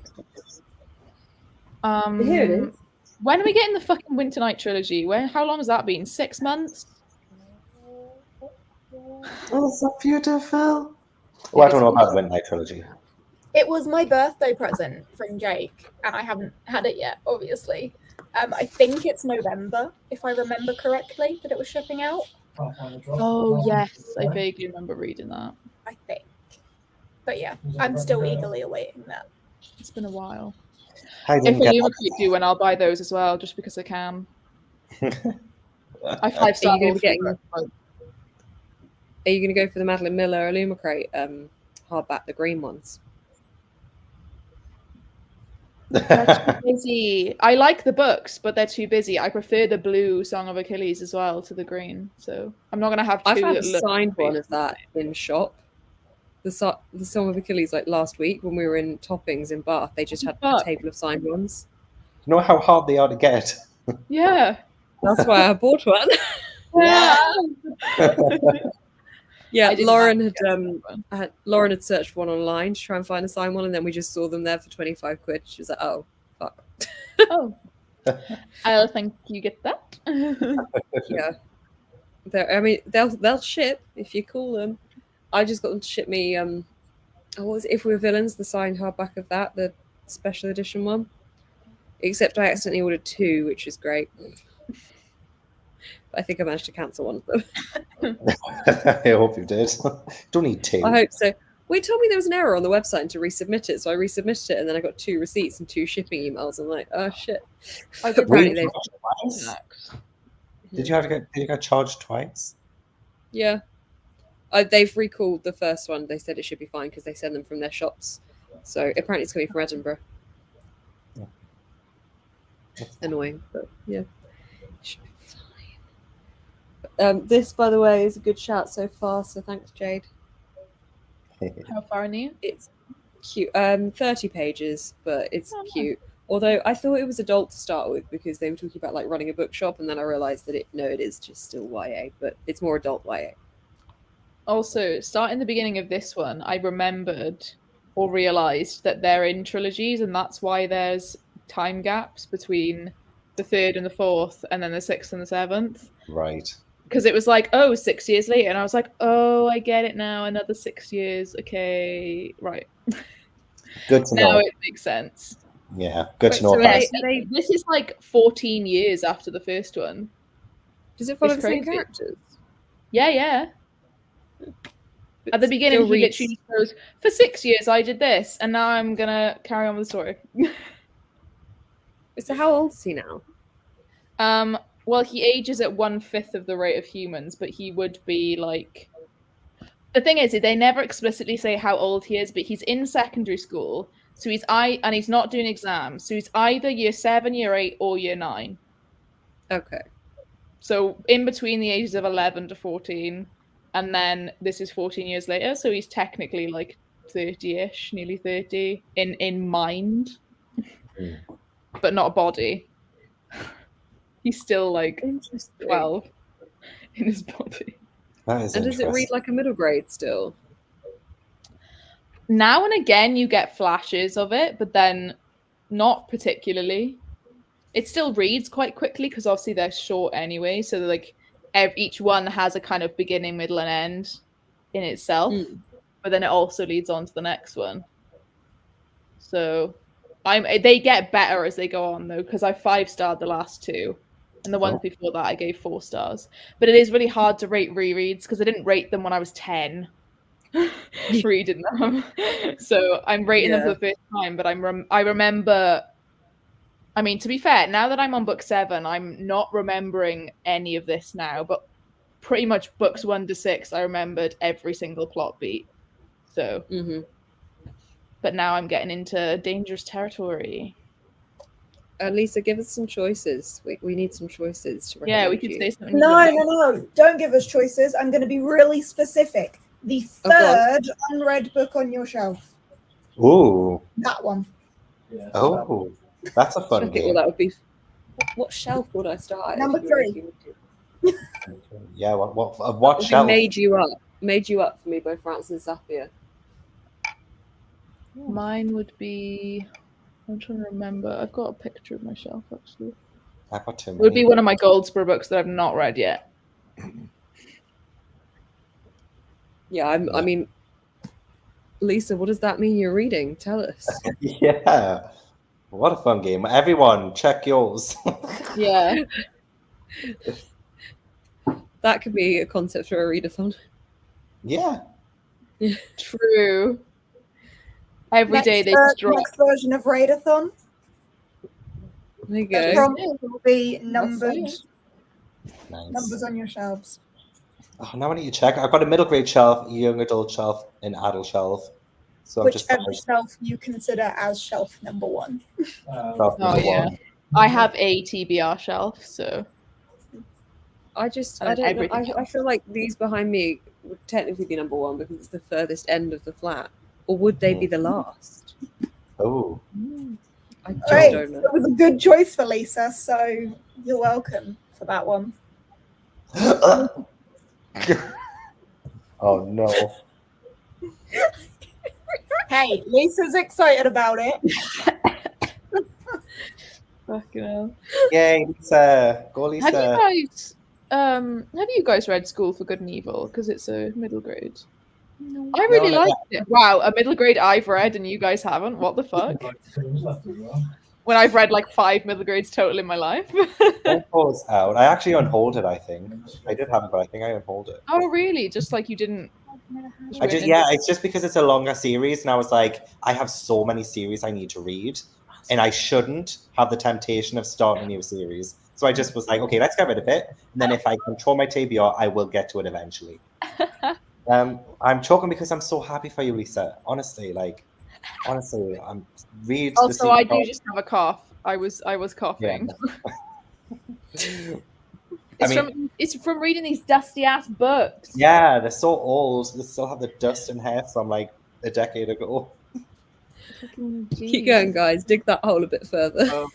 Here it is. When are we getting the fucking Winter Night trilogy? How long has that been? 6 months? Oh, so beautiful. Oh, I don't know about the Winter Night trilogy. It was my birthday present from Jake, and I haven't had it yet, obviously. I think it's November, if I remember correctly, that it was shipping out. Oh yes, I vaguely remember reading that. I think. But yeah, I'm still eagerly awaiting that. It's been a while. I If didn't get Illumicrate do, and I'll buy those as well, just because I can. I 5-star. Are you going to go for the Madeline Miller Illumicrate hardback, the green ones? They're too busy. I like the books, but they're too busy. I prefer the blue Song of Achilles as well to the green. So I'm not going to have two I've had that a look signed one basically of that in shop. The Song of Achilles, like last week when we were in Toppings in Bath, they just had a table of signed ones. You know how hard they are to get? Yeah. That's why I bought one. Yeah. Yeah, I didn't Lauren like Lauren had searched one online to try and find a signed one, and then we just saw them there for 25 quid. She was like, "Oh, fuck." Oh. I'll think you get that. Yeah. They'll ship if you call them. I just got them to ship me what was it, If We Were Villains, the signed hardback of that, the special edition one. Except I accidentally ordered 2, which is great. But I think I managed to cancel one of them. I hope you did. Don't need 2. I hope so. Well, he told me there was an error on the website and to resubmit it, so I resubmitted it, and then I got 2 receipts and 2 shipping emails. I'm like, oh shit. Apparently they've... Did you get charged twice? Yeah. They've recalled the first one. They said it should be fine because they send them from their shops. So apparently it's coming from Edinburgh. Yeah. Annoying, but yeah. It should be fine. This, by the way, is a good shout so far, so thanks, Jade. How far are you? It's cute. 30 pages, but it's cute. Although I thought it was adult to start with because they were talking about like running a bookshop, and then I realised that it is just still YA, but it's more adult YA. Also, starting the beginning of this one, I remembered or realised that they're in trilogies, and that's why there's time gaps between the 3rd and the 4th, and then the 6th and the 7th. Right. Because it was like, 6 years later, and I was like, I get it now. Another 6 years. Okay, right. Good to know. Now it makes sense. Yeah, good to know. So About. This is like 14 years after the first one. Does it follow It's the same crazy. characters? Yeah. At the beginning, he literally goes, for 6 years I did this, and now I'm going to carry on with the story. So how old is he now? Well, he ages at 1/5 of the rate of humans, but he would be like... The thing is, they never explicitly say how old he is, but he's in secondary school, so and he's not doing exams, so he's either year 7, year 8, or year 9. Okay. So in between the ages of 11 to 14, and then this is 14 years later, so he's technically like 30-ish, nearly 30 in mind, but not a body. He's still like 12 in his body. That is and does it read like a middle grade still? Now and again you get flashes of it, but then not particularly. It still reads quite quickly because obviously they're short anyway, so like each one has a kind of beginning, middle, and end in itself, but then it also leads on to the next one. So they get better as they go on though, because I 5-starred the last 2, and the ones before that I gave 4 stars. But it is really hard to rate rereads because I didn't rate them when I was 10 reading them. So I'm rating them for the first time, but I remember. I mean, to be fair, now that I'm on book 7, I'm not remembering any of this now, but pretty much books 1 to 6, I remembered every single plot beat. So, but now I'm getting into dangerous territory. Lisa, give us some choices. We need some choices to recommend. Yeah, we could say something. No. Don't give us choices. I'm going to be really specific. The 3rd unread book on your shelf. Ooh. That one. Yeah, Oh, that's a fun game. Well, that would be. What shelf would I start? Number 3. Yeah. What shelf? Made you up for me by Francis Zapier. Mine would be. I'm trying to remember. I've got a picture of my shelf actually. I've got 2 It would be one of my Goldsboro books that I've not read yet. Yeah, I mean, Lisa, what does that mean you're reading? Tell us. Yeah. What a fun game. Everyone, check yours. Yeah. That could be a concept for a readathon. Yeah. True. Every day they just drop. Next version of Raidathon. There you The go. prompt will be numbered. Nice. Numbers on your shelves. Oh, now I need to check. I've got a middle grade shelf, a young adult shelf, an adult shelf. So Whichever shelf you consider as shelf number 1. Oh yeah. I have a TBR shelf, so I don't know. I feel like these behind me would technically be number 1 because it's the furthest end of the flat. Or would they be the last? Oh. I just Right. don't know. It was a good choice for Lisa, so you're welcome for that one. Oh no. Hey, Lisa's excited about it. fucking hell. Yay, Lisa. Go, Lisa. Have you guys read School for Good and Evil? Because it's a middle grade. No. I really liked it. Wow, a middle grade I've read and you guys haven't. What the fuck? when I've read like 5 middle grades total in my life. It's out. I actually unhold it, I think. I did have it, but I think I unhold it. Oh, really? Just like you didn't. It's just because it's a longer series, and I was like, I have so many series I need to read, and I shouldn't have the temptation of starting a new series. So I just was like, okay, let's get rid of it, and then if I control my TBR, I will get to it eventually. I'm choking because I'm so happy for you, Lisa. Honestly, I'm read. Also, I do just have a cough. I was coughing. Yeah. It's from reading these dusty ass books. Yeah, they're so old. They still have the dust and hair from like a decade ago. Keep going, guys. Dig that hole a bit further.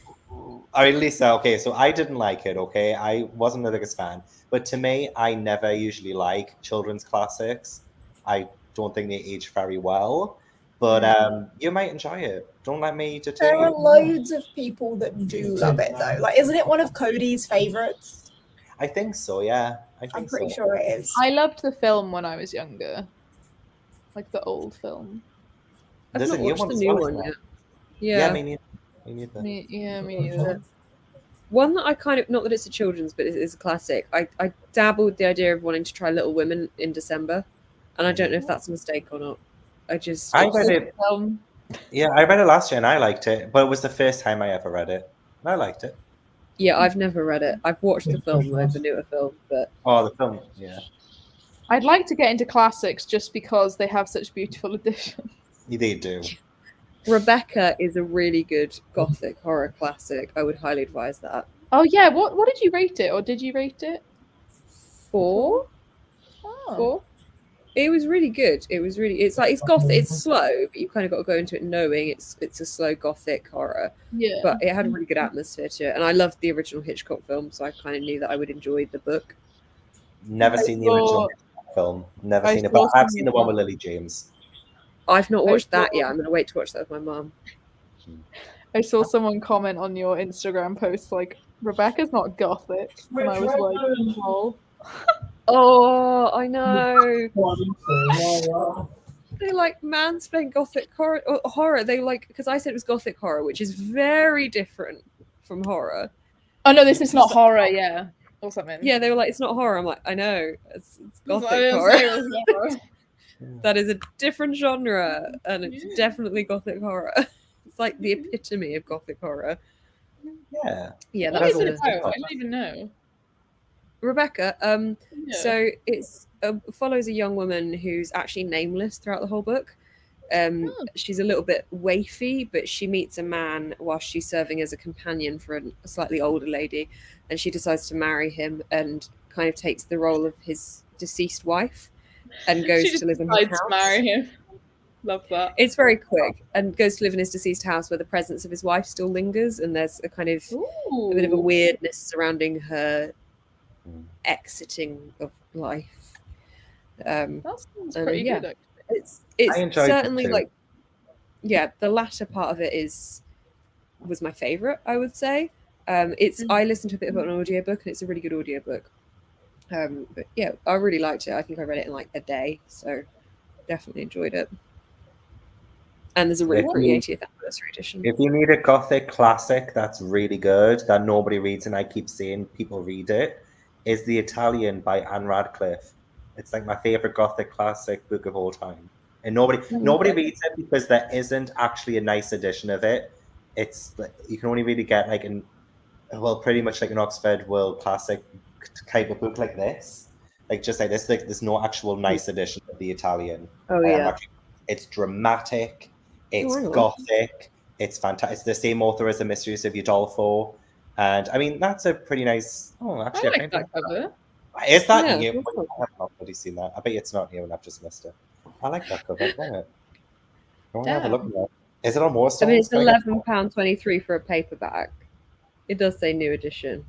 I mean, Lisa, okay, so I didn't like it, okay? I wasn't the biggest fan. But to me, I never usually like children's classics. I don't think they age very well. But you might enjoy it. Don't let me deter There are you. loads of people that do love it though. Like, isn't it one of Cody's favorites? I think so, yeah. I'm pretty sure it is. I loved the film when I was younger. Like the old film. I've not watched the new one yet. Yeah, me neither. Me neither. One that I kind of, not that it's a children's, but it's a classic. I dabbled with the idea of wanting to try Little Women in December, and I don't know if that's a mistake or not. I read it. Yeah, I read it last year and I liked it, but it was the first time I ever read it. And I liked it. Yeah, I've never read it. I've watched the film, though, the newer film, but the film, yeah. I'd like to get into classics just because they have such beautiful editions. They do. Rebecca is a really good gothic horror classic. I would highly advise that. Oh yeah, what did you rate it, or did you rate it? 4. Oh. 4. It was really good. It's gothic. It's slow, but you kind of got to go into it knowing it's a slow gothic horror. Yeah. But it had a really good atmosphere to it, and I loved the original Hitchcock film, so I kind of knew that I would enjoy the book. Never seen the original film. Never seen it, but I've seen the one with Lily James. I've not watched that yet. I'm going to wait to watch that with my mum. I saw someone comment on your Instagram post like, Rebecca's not gothic. And I was like, oh. Oh, I know. They like mansplain gothic horror. They like, because I said it was gothic horror, which is very different from horror. Oh no, this is not horror, yeah. Or something. Yeah, they were like, it's not horror. I'm like, I know. It's gothic horror. That is a different genre, and it's definitely gothic horror. It's like the epitome of gothic horror. Yeah. I don't even know. Rebecca. So it's follows a young woman who's actually nameless throughout the whole book. She's a little bit waify, but she meets a man while she's serving as a companion for a slightly older lady, and she decides to marry him and kind of takes the role of his deceased wife and goes to live in his house. To marry him. Love that. It's very quick, and goes to live in his deceased house where the presence of his wife still lingers, and there's a kind of a bit of a weirdness surrounding her exiting of life. That sounds pretty good. It's certainly like, the latter part of it was my favorite, I would say. I listened to a bit of an audiobook, and it's a really good audiobook. But yeah, I really liked it. I think I read it in like a day, so definitely enjoyed it. And there's a really pretty 80th anniversary edition. If you need a gothic classic that's really good, that nobody reads, and I keep saying people read it, is The Italian by Anne Radcliffe. It's like my favorite gothic classic book of all time. And nobody reads it because there isn't actually a nice edition of it. It's like, you can only really get like pretty much like an Oxford World Classic type of book like this. Like just like this, like there's no actual nice edition of The Italian. Oh yeah. It's dramatic. It's gothic. It's fantastic. It's the same author as The Mysteries of Udolpho. And I mean, that's a pretty nice. Oh, actually, I like that cover. Is that new? I have not really seen that. I bet it's not new, and I've just missed it. I like that cover. I want to have a look at that. Is it on Warstone? I mean, it's £11.23 for a paperback. It does say new edition.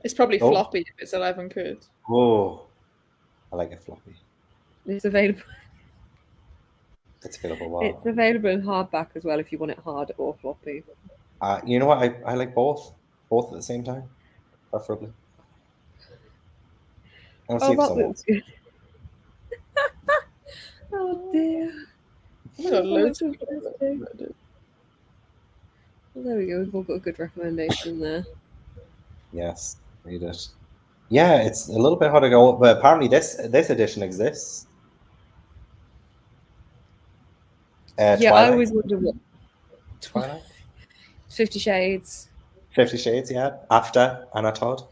It's probably floppy if it's 11 quid. Oh, I like it floppy. It's available. It's available. Wow. It's available in hardback as well if you want it hard or floppy. You know what? I like both at the same time, preferably. That looks good. Oh dear. Well, there we go. We've all got a good recommendation there. Yes, read it. Yeah, it's a little bit hard to go, but apparently this edition exists. Yeah, Twilight. I always wonder what Twilight. 50 Shades. 50 Shades, yeah. After Anna Todd.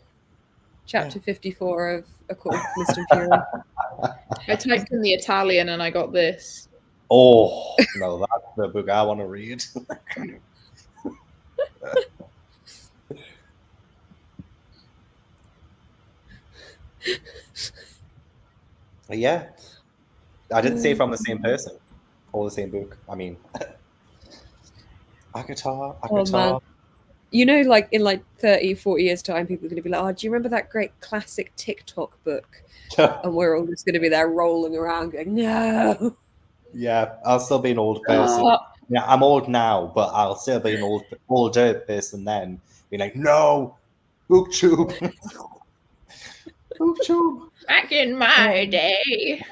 Chapter 54 of A Court of Mist and Fury. I typed in the Italian and I got this. Oh, no, that's the book I want to read. Yeah. I didn't say from the same person or the same book. I mean, Akatar. Oh, man. You know, like in like 30, 40 years' time, people are going to be like, oh, do you remember that great classic TikTok book? And we're all just going to be there rolling around going, no. Yeah, I'll still be an old person. Yeah, I'm old now, but I'll still be an older person then. Be like, no, booktube. Booktube. Back in my day.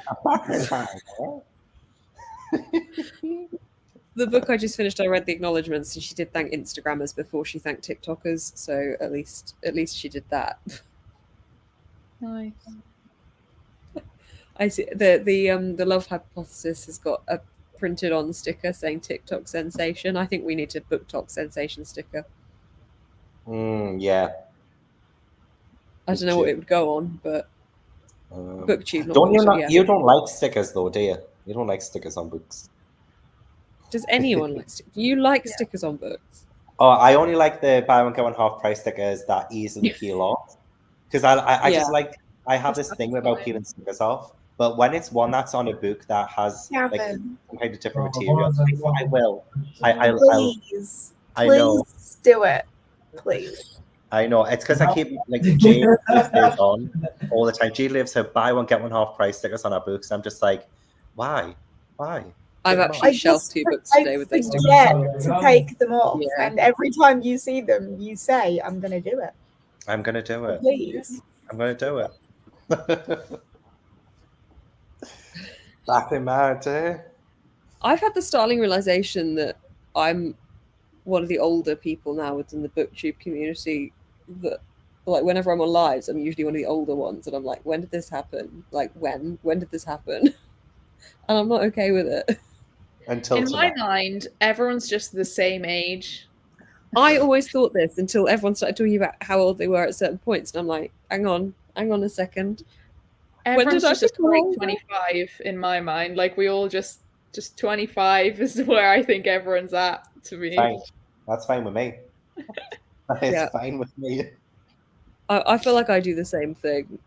The book I just finished, I read the acknowledgements, and she did thank Instagrammers before she thanked TikTokers. So at least she did that. Nice. I see the Love Hypothesis has got a printed on sticker saying TikTok sensation. I think we need a BookTok sensation sticker. Yeah. I don't know what it would go on, but BookTube. You don't like stickers though, do you? You don't like stickers on books. Does anyone like stickers? Do you like stickers on books? Oh, I only like the buy one get one half price stickers that easily peel off. Because I just like, I have this thing about peeling stickers off. But when it's one that's on a book that has like some kind of different material, I will. Please do it. Please. I know. It's because I keep like Jade stays on all the time. Jade lives her buy one get one half price stickers on our books. I'm just like, why? I've actually shelved 2 books today with those stickers. To take them off, and every time you see them, you say, "I'm going to do it." I'm going to do it. Please. I'm going to do it. Back in my day. I've had the startling realization that I'm one of the older people now within the BookTube community. That, like, whenever I'm on lives, I'm usually one of the older ones, and I'm like, when did this happen? Like, when did this happen? And I'm not okay with it. In my mind, everyone's just the same age. I always thought this until everyone started talking about how old they were at certain points, and I'm like, hang on a second. Everyone's just like 25 in my mind. Like, we all just 25 is where I think everyone's at, to me. Fine. That's fine with me. It's fine with me. I feel like I do the same thing.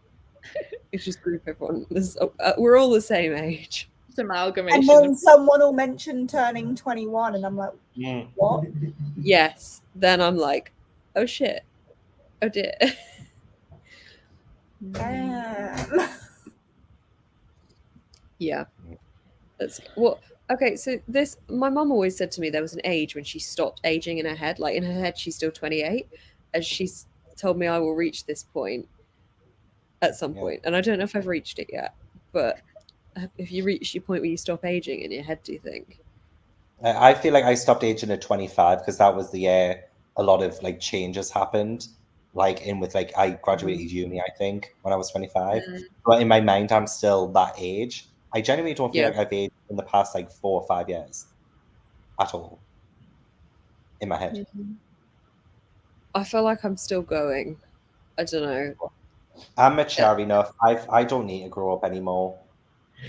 It's just group everyone. We're all the same age. It's amalgamation. And then someone will mention turning 21, and I'm like, what? Yes. Then I'm like, oh shit. Oh dear. Damn. Yeah. That's well. Okay, so my mum always said to me there was an age when she stopped aging in her head. Like, in her head, she's still 28, and she's told me I will reach this point at some point. And I don't know if I've reached it yet, but if you reach your point where you stop aging in your head, do you think? I feel like I stopped aging at 25 because that was the year a lot of like changes happened. Like I graduated uni, I think, when I was 25. But in my mind, I'm still that age. I genuinely don't feel like I've aged in the past like 4 or 5 years at all in my head. I feel like I'm still going. I don't know. I'm mature enough. I don't need to grow up anymore.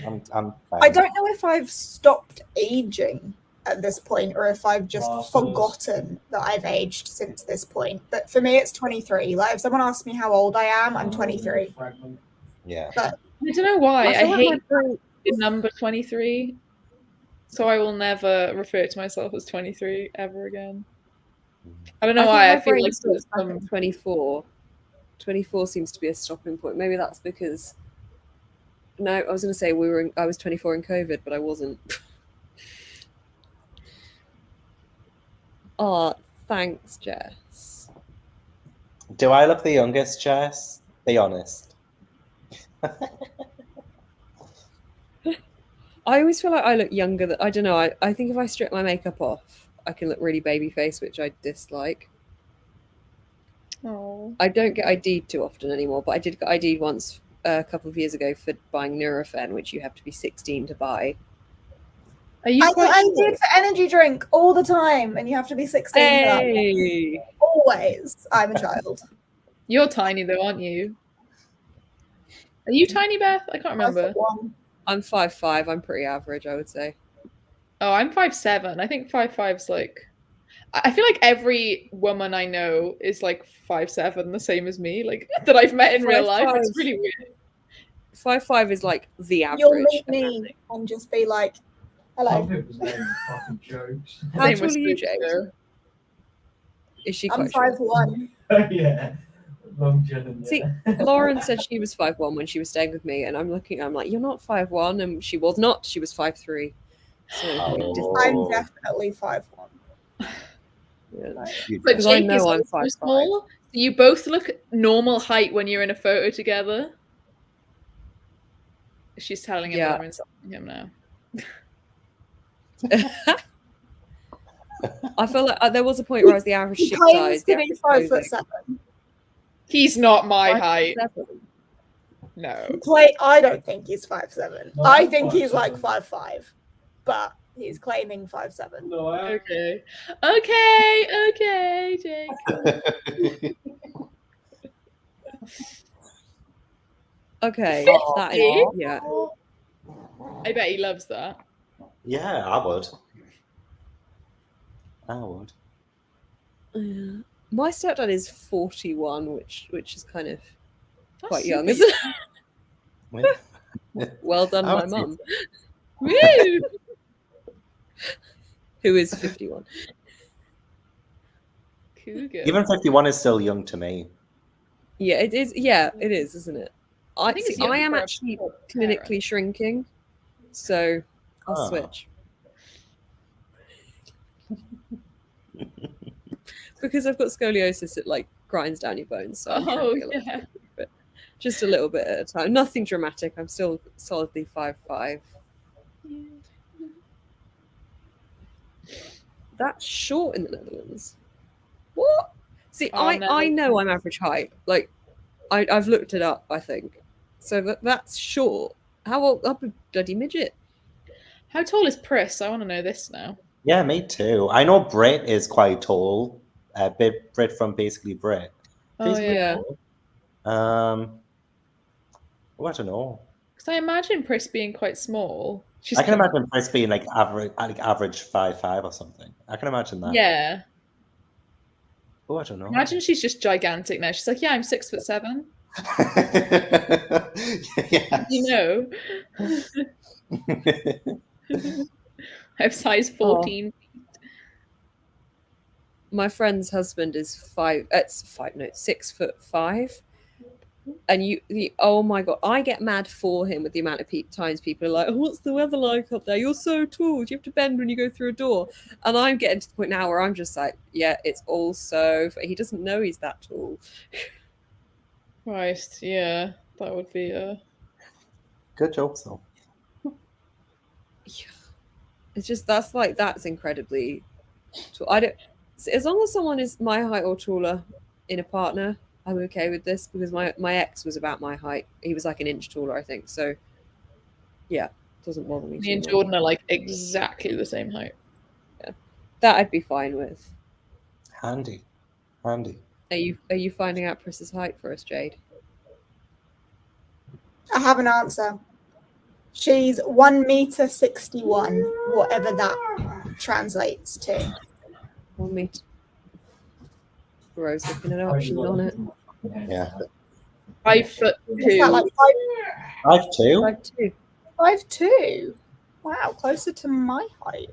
I'm fine. I don't know if I've stopped aging at this point or if I've just forgotten that I've aged since this point. But for me, it's 23. Like, if someone asks me how old I am, I'm 23. Yeah. But I don't know why. I hate the number 23. So I will never refer to myself as 23 ever again. I don't know why. I feel like I'm 24. 24 seems to be a stopping point. Maybe that's because no, I was going to say I was 24 in COVID, but I wasn't. Oh, thanks, Jess. Do I look the youngest, Jess? Be honest. I always feel like I look younger. I don't know. I think if I strip my makeup off, I can look really baby face, which I dislike. Oh. I don't get ID'd too often anymore, but I did get ID'd once a couple of years ago for buying Nurofen, which you have to be 16 to buy. Are you quite I sure? did for energy drink all the time, and you have to be 16 for that. Hey! Always. I'm a child. You're tiny though, aren't you? Are you tiny, Beth? I can't remember. 5'1". I'm 5'5". I'm pretty average, I would say. Oh, I'm 5'7". I think 5'5's like. I feel like every woman I know is like 5'7", the same as me, like that I've met in real life. 5'5". It's really weird. 5'5" is like the average. You'll meet me apparently. and just be like, hello. Some people's names are fucking jokes. How Same tall with are you, Spoopy, Jade? though. Is she I'm quite short? 5'1". Yeah. Longevity. See, Lauren said she was 5'1" when she was staying with me, and I'm like, you're not 5'1", and she was not. She was 5'3". So I'm definitely 5'1". yeah. But Because I Jake know is I'm also 5'5". small. So you both look normal height when you're in a photo together. She's telling him that I'm insulting him now. I feel like there was a point where I was the average He ship claims size. to be 5'7". He's not my height. 5'7". No. I don't think he's 5'7". No, I I'm think he's 5'7". like 5'5", but he's claiming 5'7". No, I am. Okay, Jake. Okay, 50? that is yeah. I bet he loves that. Yeah, I would. I would. My stepdad is 41, which is kind of That's quite young, super isn't it? Well done, I my would say mum, Woo! who is 51. Cougar. Even 51 is still young to me. Yeah, it is. Yeah, it is, isn't it? I think see, it's young I am for a actually parent. clinically shrinking, so I'll Ah. switch. Because I've got scoliosis, it like grinds down your bones. So I'm trying to be a little yeah. bit, just a little bit at a time. Nothing dramatic. I'm still solidly 5'5". That's short in the Netherlands. What? See, Oh, I no. know I'm average height. Like, I've looked it up, I think. So that's short. How old? I'm a bloody midget. How tall is Pris? I want to know this now. Yeah, me too. I know Brit is quite tall. Brit from basically Brit. Oh, She's pretty yeah. tall. I don't know. Because I imagine Pris being quite small. She's I can cute. imagine Pris being like average 5'5" or something. I can imagine that. Yeah. Oh, I don't know. Imagine she's just gigantic now. She's like, yeah, I'm 6'7". Yes. You know. I have size 14. My friend's husband is 6'5", and oh my god, I get mad for him with the amount of times people are like, oh, what's the weather like up there? You're so tall. Do you have to bend when you go through a door? And I'm getting to the point now where I'm just like, yeah, it's all so. He doesn't know he's that tall. Christ, yeah, that would be Good jokes though. It's just that's incredibly. I don't. As long as someone is my height or taller in a partner, I'm okay with this because my ex was about my height. He was like an inch taller, I think. So, yeah, doesn't bother me. me and too much. Jordan are like exactly the same height. That I'd be fine with. Handy. Are you finding out Pris's height for us, Jade? I have an answer. She's 1'61", whatever that translates to. 1 meter. Rose looking it up. She's on it. Yeah. 5'2". Is that like 5'2"? 5'2". 5'2"? Wow, closer to my height.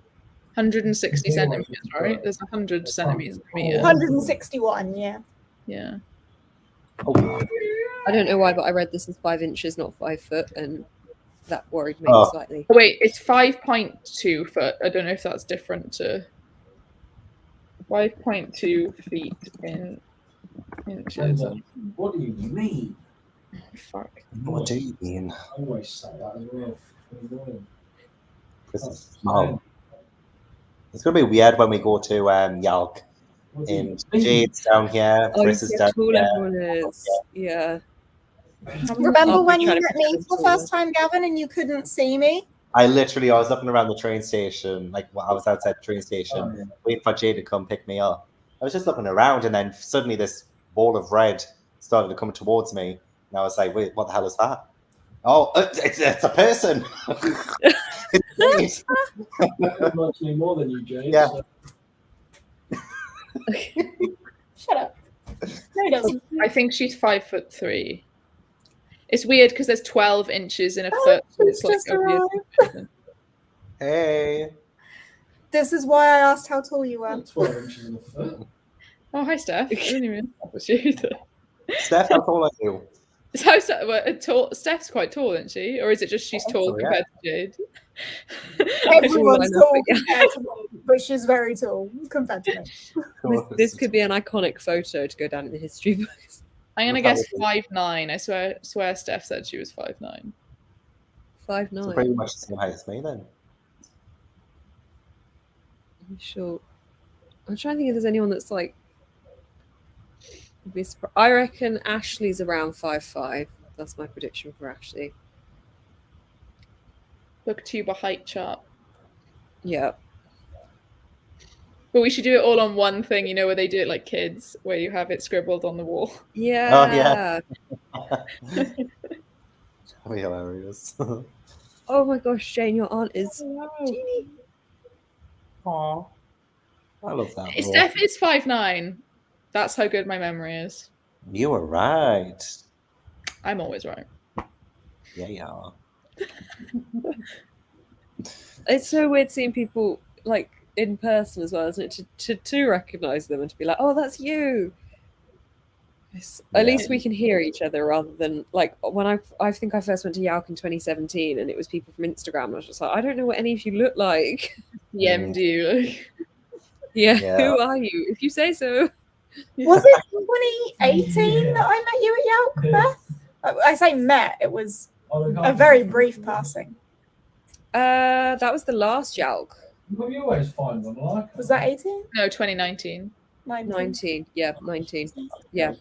160 centimeters, right? There's 100 centimeters per meter. 161, yeah. Yeah. Oh. I don't know why, but I read this as 5 inches, not 5 foot, and that worried me Oh. slightly. Oh, wait, it's 5.2 foot. I don't know if that's different to 5.2 feet in inches. What do you mean? Fuck. What do you mean? I always say that as well. This is small. It's going to be weird when we go to Yalk. And Jade's down here, Oh, you Chris is see how down tall here. everyone is. Yeah. Remember I'll when be you trying to met put me them for the taller. first time, Gavin, and you couldn't see me? I was up and around the train station, like I was outside the train station, waiting for Jade to come pick me up. I was just looking around, and then suddenly this ball of red started to come towards me, and I was like, "Wait, what the hell is that?" Oh, it's a person. It's I'm actually more than you, Jade. Yeah. So. Shut up. No, he doesn't. I think she's 5'3". It's weird because there's 12 inches in a Oh, foot. So she's it's like just a weird arrived. Hey. This is why I asked how tall you were. 12 inches in a foot. Oh, hi, Steph. I didn't even know that was you either. Steph, how tall are you? So, Steph's quite tall, isn't she? Or is it just she's tall so, yeah. compared to Jade? Everyone's line up tall again. compared to me, but she's very tall compared to me. This could be an iconic photo to go down in the history books. I'm going to Look guess how 5'9". I swear Steph said she was 5'9". 5'9". So pretty much the same height as me then. I'm sure. I'm trying to think if there's anyone that's like. I reckon Ashley's around 5'5". That's my prediction for Ashley. Booktuber height chart. Yeah. But we should do it all on one thing, you know, where they do it like kids, where you have it scribbled on the wall. Yeah. That'd be hilarious. Oh my gosh, Jane, your aunt is Jeannie. Aww. I love that. Steph is 5'9". That's how good my memory is. You were right. I'm always right. Yeah. It's so weird seeing people like in person as well, isn't it? To recognize them and to be like, oh, that's you. At least we can hear each other rather than like when I think I first went to Yalk in 2017 and it was people from Instagram. And I was just like, I don't know what any of you look like. DM'd you. Like. Yeah, Yeah. who are you? If you say so. Was it 2018 that I met you at Yalk, Beth? I say met, it was a very brief passing. That was the last Yalk. Well, you always find one like Was that 18? No, 2019. 19. Yeah, 19. Yeah.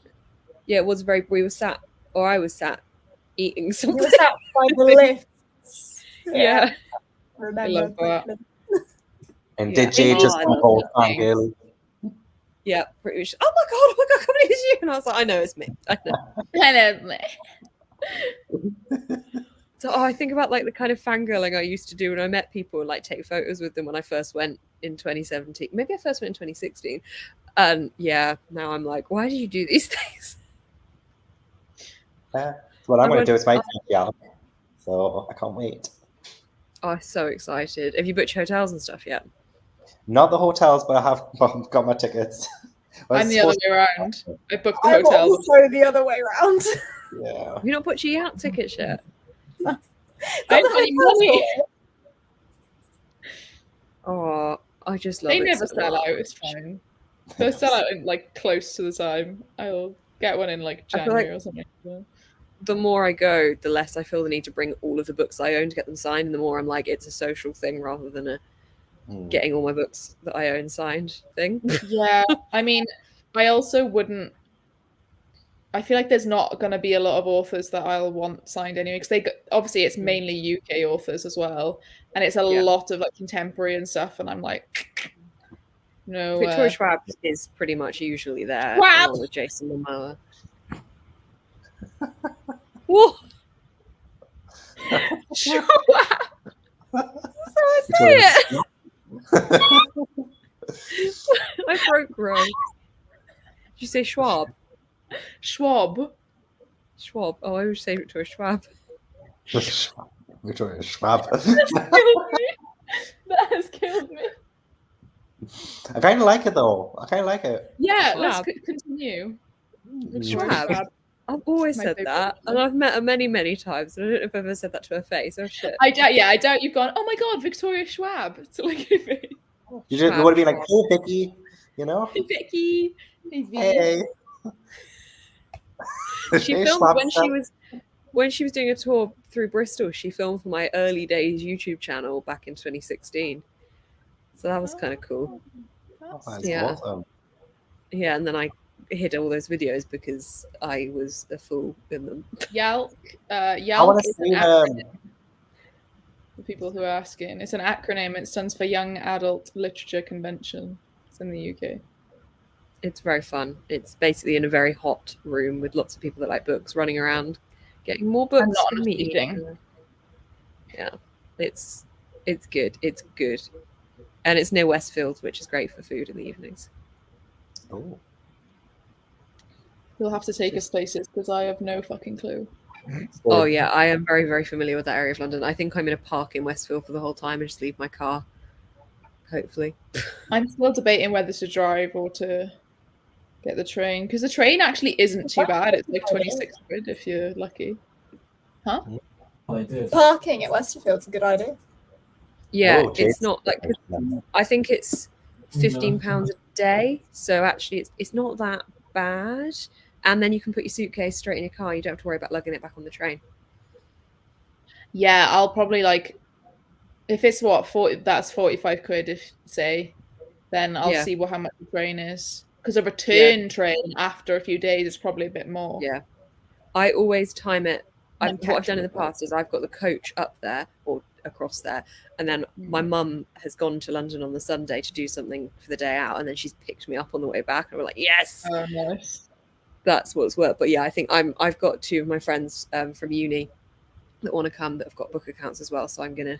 Yeah, it was very. We were sat, or I was sat, eating You something. were sat by the lifts. Yeah. I remember. I love that. And Yeah. did Jade just I go love whole that time, girly? Yeah, pretty much. Oh my god, come on, it's you. And I was like, I know it's me. I know. So I think about like the kind of fangirling I used to do when I met people and like take photos with them when I first went in 2017. Maybe I first went in 2016. And yeah, now I'm like, why do you do these things? What I'm going to do is my went- Yalk. So I can't wait. Oh, I'm so excited. Have you booked your hotels and stuff yet? Not the hotels, but I have got my tickets. I'm the other way around. I booked the I'm hotel. also the other way around. Yeah. Have you not booked your Yalk tickets yet? I don't have any money. Oh, I just love They it. never so sell much. out. It's fine. They'll sell out in like close to the time. I'll get one in like I feel January like- or something. The more I go, the less I feel the need to bring all of the books I own to get them signed, and the more I'm like, it's a social thing rather than a getting all my books that I own signed thing. Yeah, I mean, I also wouldn't. I feel like there's not going to be a lot of authors that I'll want signed anyway, because obviously it's mainly UK authors as well, and it's a lot of like contemporary and stuff, and I'm like, no. Victoria Schwab is pretty much usually there, Schwab! along with Jason Momoa. Whoa! My throat grows. Did you say Schwab? Schwab. Schwab. Oh, I would say Victoria Schwab. Victoria Schwab. That has killed me. I kind of like it though. I kind of like it. Yeah, Schwab. let's continue. Schwab. I've always My said favourite that, and I've met her many, many times, and I don't know if I've ever said that to her face. Oh shit! I doubt you've gone, oh my god, Victoria Schwab. So like, You would be like, hey, Vicky, you know? hey, Vicky. Hey, Vicky. Hey. She Hey, filmed Schwab when she was doing a tour through Bristol. She filmed for my early days YouTube channel back in 2016. So that was kind of cool. That's Yeah. awesome. Yeah, and then I hid all those videos because I was a fool in them. YALC. I YALC want to is see an them. acronym. For people who are asking, it's an acronym. It stands for Young Adult Literature Convention. It's in the UK. It's very fun. It's basically in a very hot room with lots of people that like books running around, getting more books not for on a me. seating. Yeah, it's good. It's good, and it's near Westfield, which is great for food in the evenings. Oh. You'll have to take us places because I have no fucking clue. Oh yeah, I am very, very familiar with that area of London. I think I'm in a park in Westfield for the whole time and just leave my car. Hopefully. I'm still debating whether to drive or to get the train, because the train actually isn't too bad. It's like 26 quid if you're lucky. Huh? I did. Parking at Westerfield's a good idea. Yeah, Oh, it's Jade's not like, I think it's £15 a day, so actually it's not that bad. And then you can put your suitcase straight in your car. You don't have to worry about lugging it back on the train. Yeah, I'll probably like, if it's what 40, that's 45 quid. If say, then I'll Yeah. see how much the train is. Because a return train after a few days is probably a bit more. Yeah, I always time it. Like What I've done in the petrol. past is I've got the coach up there or across there, and then my mum has gone to London on the Sunday to do something for the day out, and then she's picked me up on the way back, and we're like, yes, Oh, nice. that's what's worked. But yeah, I think I've got two of my friends from uni that want to come that have got book accounts as well, so I'm gonna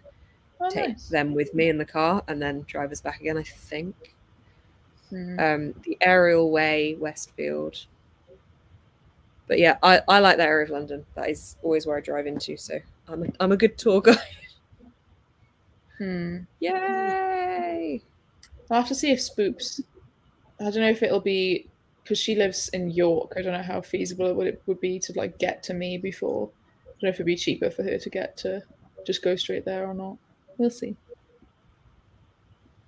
take them with me in the car and then drive us back again, I think. The Aerial Way, Westfield. But yeah, I like that area of London. That is always where I drive into, so I'm a good tour guide. Yay! I'll have to see if Spoops. I don't know if it'll be, because she lives in York. I don't know how feasible it would be to like get to me before. I don't know if it'd be cheaper for her to get to just go straight there or not. We'll see.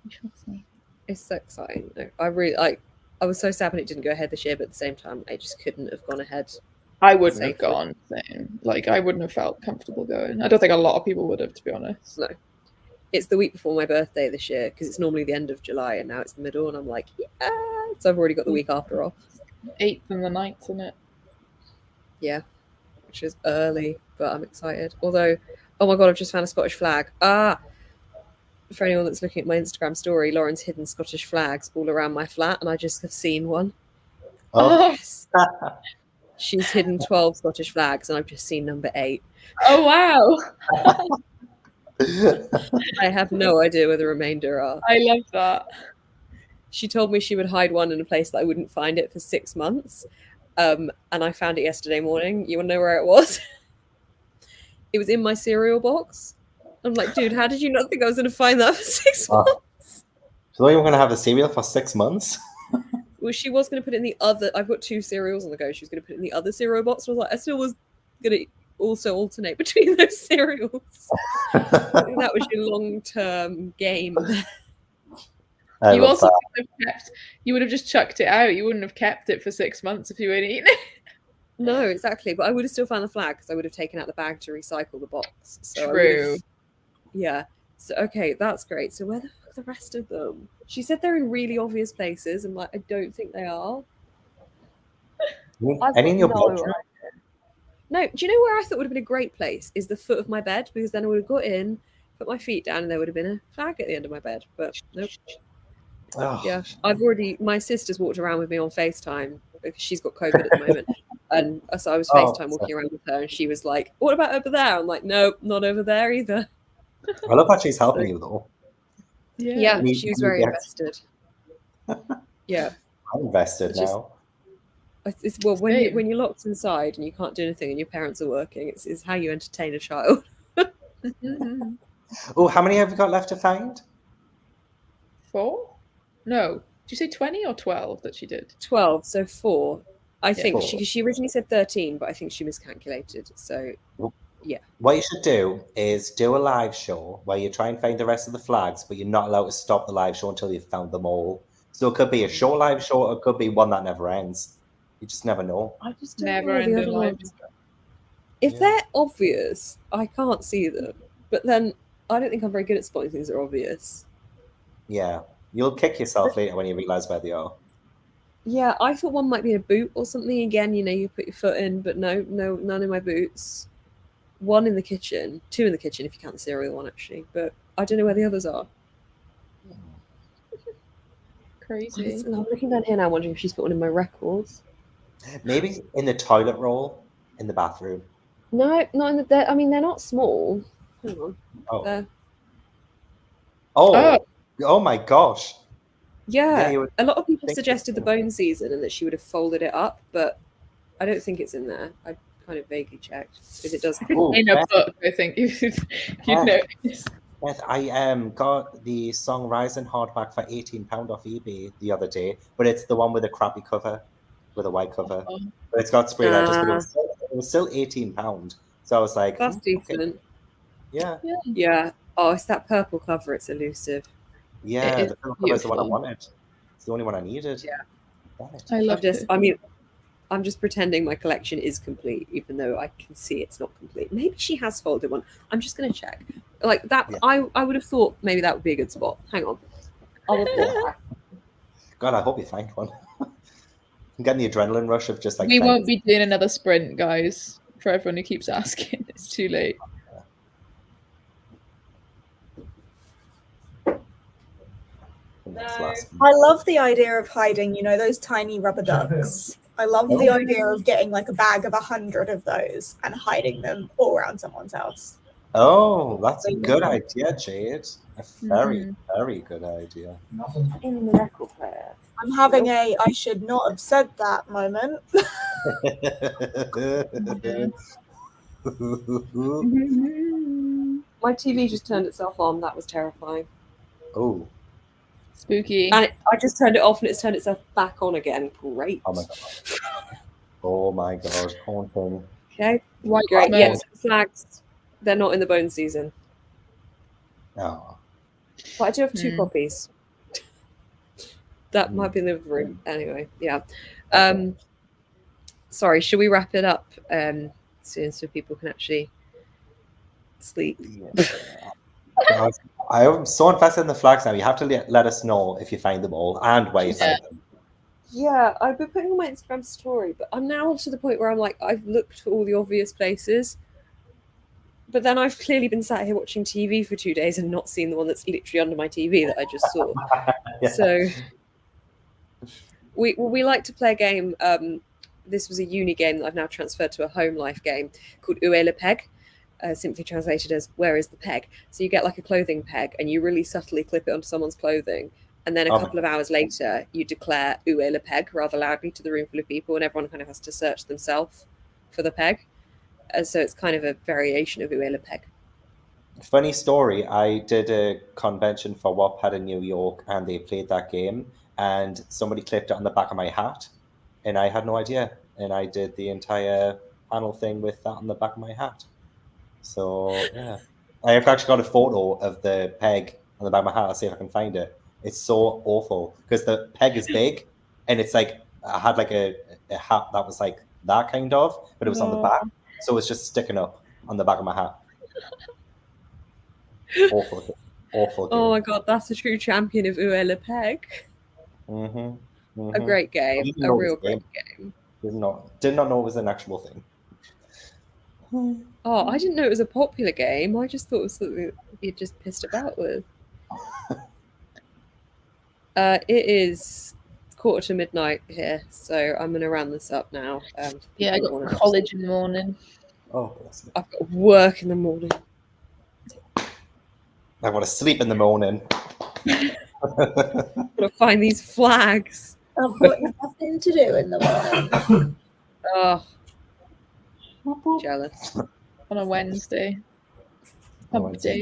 We shall see. It's so exciting. I really like. I was so sad when it didn't go ahead this year, but at the same time, I just couldn't have gone ahead. I wouldn't safely. have gone. Like, I wouldn't have felt comfortable going. I don't think a lot of people would have, to be honest. No. It's the week before my birthday this year because it's normally the end of July and now it's the middle, and I'm like, yeah. So I've already got the week after off. 8th and the 9th, isn't it? Yeah, which is early, but I'm excited. Although, oh my god, I've just found a Scottish flag. For anyone that's looking at my Instagram story, Lauren's hidden Scottish flags all around my flat, and I just have seen one. Oh. Yes. She's hidden 12 Scottish flags, and I've just seen number 8. Oh, wow. I have no idea where the remainder are. I love that. She told me she would hide one in a place that I wouldn't find it for 6 months. And I found it yesterday morning. You want to know where it was? It was in my cereal box. I'm like, dude, how did you not think I was going to find that for 6 months? So you were going to have a cereal for 6 months? Well, she was going to put it in the other. I've got 2 cereals on the go. She was going to put it in the other cereal box. I was like, I still was going to also alternate between those cereals. I think that was your long-term game. You also would have just chucked it out. You wouldn't have kept it for 6 months if you weren't eating it. No, exactly. But I would have still found the flag because I would have taken out the bag to recycle the box. So True. Yeah. So okay, that's great. So where the fuck are the rest of them? She said they're in really obvious places, and like I don't think they are. Any in your bedroom? No, do you know where I thought would have been a great place? Is the foot of my bed, because then I would have got in, put my feet down, and there would have been a flag at the end of my bed. But nope. Oh. Yeah, my sister's walked around with me on FaceTime because she's got COVID at the moment. And so I was FaceTime walking around with her, and she was like, what about over there? I'm like, nope, not over there either. I love that she's helping you, though. Yeah, she was very invested. Yeah. I'm invested now. Well, when you're locked inside and you can't do anything and your parents are working, it's how you entertain a child. Oh, how many have you got left to find? 4? No. Did you say 20 or 12 that she did? 12, so 4. I think 4. she originally said 13, but I think she miscalculated. So, yeah. What you should do is do a live show where you try and find the rest of the flags, but you're not allowed to stop the live show until you've found them all. So it could be a show live show, or it could be one that never ends. You just never know. I just don't Never know the ending other live. ones. If they're obvious, I can't see them. But then I don't think I'm very good at spotting things that are obvious. Yeah. You'll kick yourself later when you realise where they are. Yeah, I thought one might be in a boot or something. Again, you put your foot in, but no, none in my boots. One in the kitchen, two in the kitchen if you count the cereal one, actually. But I don't know where the others are. Crazy. I'm looking down here now, wondering if she's put one in my records. Maybe in the toilet roll in the bathroom. No, not in the. They're not small. Hang on. Oh. Oh. Oh my gosh. Yeah, you would a lot of people think suggested the it's- bone season and that she would have folded it up, but I don't think it's in there. I kind of vaguely checked because it does. Ooh, In a Beth, book, I think you'd notice. Beth, I got the Song Rising hardback for £18 off eBay the other day, but it's the one with a crappy cover, with a white cover. Oh. But it's got sprayed edges, but it was still £18. So I was like, That's decent. Okay. Yeah. Yeah. Oh, it's that purple cover. It's elusive. Yeah, It the is purple cover is the one I beautiful. wanted. It's the only one I needed. Yeah. Damn it. I love it. I'm just pretending my collection is complete, even though I can see it's not complete. Maybe she has folded one. I'm just going to check. Like that, Yeah. I would have thought maybe that would be a good spot. Hang on. I'll report back. God, I hope you find one. I'm getting the adrenaline rush of just like. We won't be doing another sprint, guys. For everyone who keeps asking, it's too late. I love the idea of hiding, those tiny rubber ducks. I love the idea of getting like a bag of 100 of those and hiding them all around someone's house. Oh, that's a good idea, Jade. A very, Mhm. very good idea. In the record player. I'm having I should not have said that moment. My TV just turned itself on. That was terrifying. Oh, Spooky. And I just turned it off and it's turned itself back on again. Great. oh my god. Oh my god, haunting. Okay. White Great. smoke. Yes, flags. They're not in the bone season. Oh. But I do have two copies. That Hmm. might be in the living room. Anyway, yeah. Sorry, should we wrap it up soon so people can actually sleep? Yeah. I'm so invested in the flags now. You have to let us know if you find them all and where you find them. Yeah, I've been putting on my Instagram story, but I'm now to the point where I'm like, I've looked for all the obvious places, but then I've clearly been sat here watching TV for 2 days and not seen the one that's literally under my TV that I just saw. Yeah. So we like to play a game. This was a uni game that I've now transferred to a home life game called Où est le peg? Simply translated as "Where is the peg?" So you get like a clothing peg, and you really subtly clip it onto someone's clothing, and then a couple of hours later, you declare "Où est le peg?" rather loudly to the room full of people, and everyone kind of has to search themselves for the peg. So it's kind of a variation of "Où est le peg?" Funny story, I did a convention for Wattpad in New York and they played that game and somebody clipped it on the back of my hat and I had no idea. And I did the entire panel thing with that on the back of my hat. So, yeah. I've actually got a photo of the peg on the back of my hat. I'll see if I can find it. It's so awful because the peg is big and it's like, I had like a hat that was like that kind of, but it was on the back. So it was just sticking up on the back of my hat. Awful game. Oh my god, that's a true champion of Où est le peg? A great game, a real great game. Did not know it was an actual thing. Oh, I didn't know it was a popular game. I just thought it was something you just pissed about with. It is midnight here, so I'm going to round this up now. Yeah, I got college in the morning. Oh, bless me. I've got work in the morning. I want to sleep in the morning. I've got to find these flags. I've got nothing to do in the morning. Oh, jealous. On a Wednesday. Hump day.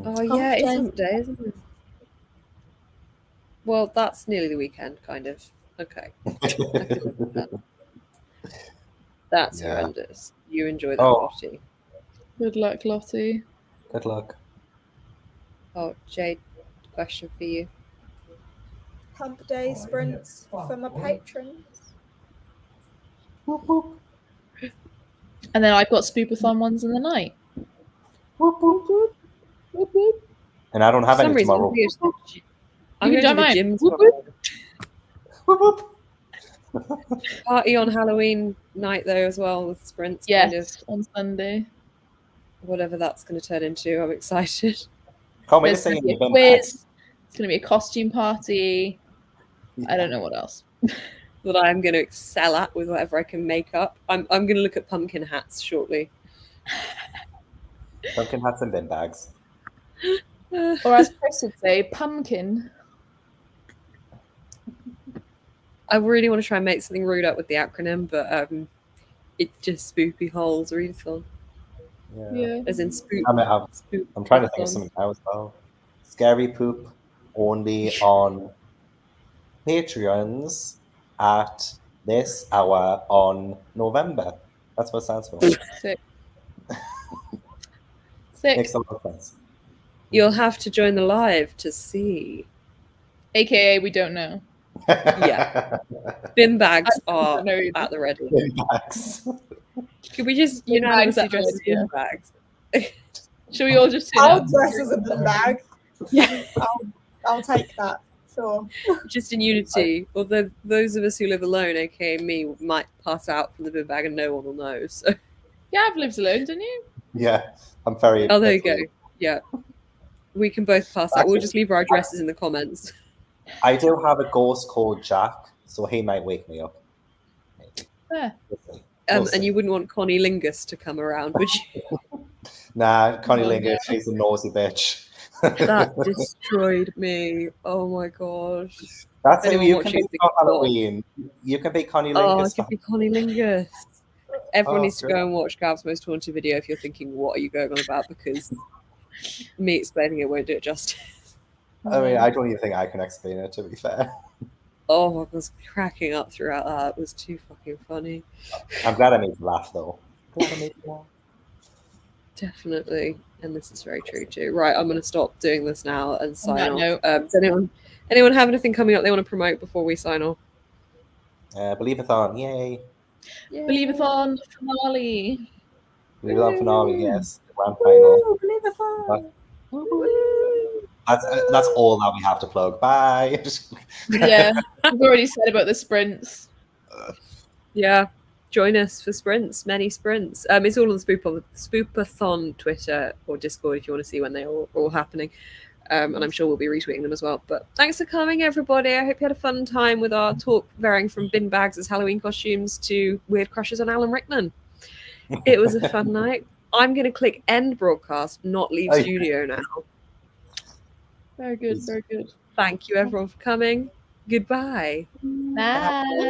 Oh yeah, it's hump day, isn't it? Well, that's nearly the weekend, kind of. Okay. That's horrendous. You enjoy that, Lottie. Good luck, Lottie. Good luck. Oh, Jade, question for you. Hump day sprints for my patrons. And then I've got Spoopathon ones in the night. And I don't have For some any reason, tomorrow. I'm going to the gym Whoop, tomorrow. Whoop, whoop. Party on Halloween night though as well with sprints. Yes, Kind of on Sunday. whatever that's going to turn into. I'm excited. Can't wait to There's see going to be you a in bed. quiz. It's going to be a costume party. I don't know what else. That I'm going to excel at with whatever I can make up. I'm going to look at pumpkin hats shortly. Pumpkin hats and bin bags. Or as Chris would say, pumpkin. I really want to try and make something rude up with the acronym, but it's just spoopy holes readathon. Yeah. As in spoop. I'm trying to think of something now as well. Scary poop only on Patreons at this hour on November. That's what it stands for. Sick. Sick. Makes a lot of sense. You'll have to join the live to see. AKA, we don't know. Yeah. Bin bags are don't know either. at the ready. Bin bags. Could we just Bin bags unanimously at the dress as ready, bin bags? Should we all just I'll dress as a bin bag. Yeah. I'll take that. Sure. Just in unity. Although those of us who live alone, aka me, might pass out from the bin bag and no one will know. So Yeah, I've lived alone, didn't you? Yeah, I'm very. oh, there you go. Yeah, we can both pass out. We'll just leave our addresses in the comments. I do have a ghost called Jack, so he might wake me up. Maybe. Yeah. We'll see. We'll see. And you wouldn't want Connie Lingus to come around, would you? Nah, Connie Oh, Linger, no. she's a nosy bitch. That destroyed me. Oh my gosh. That's who Anyone you can watching be Big for Brother? Halloween. You can be Connie Oh, Lingus. it could be Connie Lingus. Everyone Oh, needs to go and watch Gav's Most Haunted video if you're thinking, what are you going on about? Because me explaining it won't do it justice. I mean, I don't even think I can explain it, to be fair. Oh, I was cracking up throughout that. It was too fucking funny. I'm glad I made you laugh, though. Glad I made you laugh. Definitely. And this is very true too. Right, I'm going to stop doing this now and sign that off. note. Does anyone have anything coming up they want to promote before we sign off? Believeathon, yay. Believeathon finale. Believeathon finale, yes. The grand final. Believeathon. That's all that we have to plug. Bye. Yeah, we've already said about the sprints. Yeah. Join us for sprints, many sprints. It's all on the Spoopathon Twitter or Discord if you want to see when they're all happening. And I'm sure we'll be retweeting them as well. But thanks for coming, everybody. I hope you had a fun time with our talk varying from bin bags as Halloween costumes to weird crushes on Alan Rickman. It was a fun night. I'm going to click end broadcast, not leave studio now. Very good, very good. Thank you, everyone, for coming. Goodbye. Bye.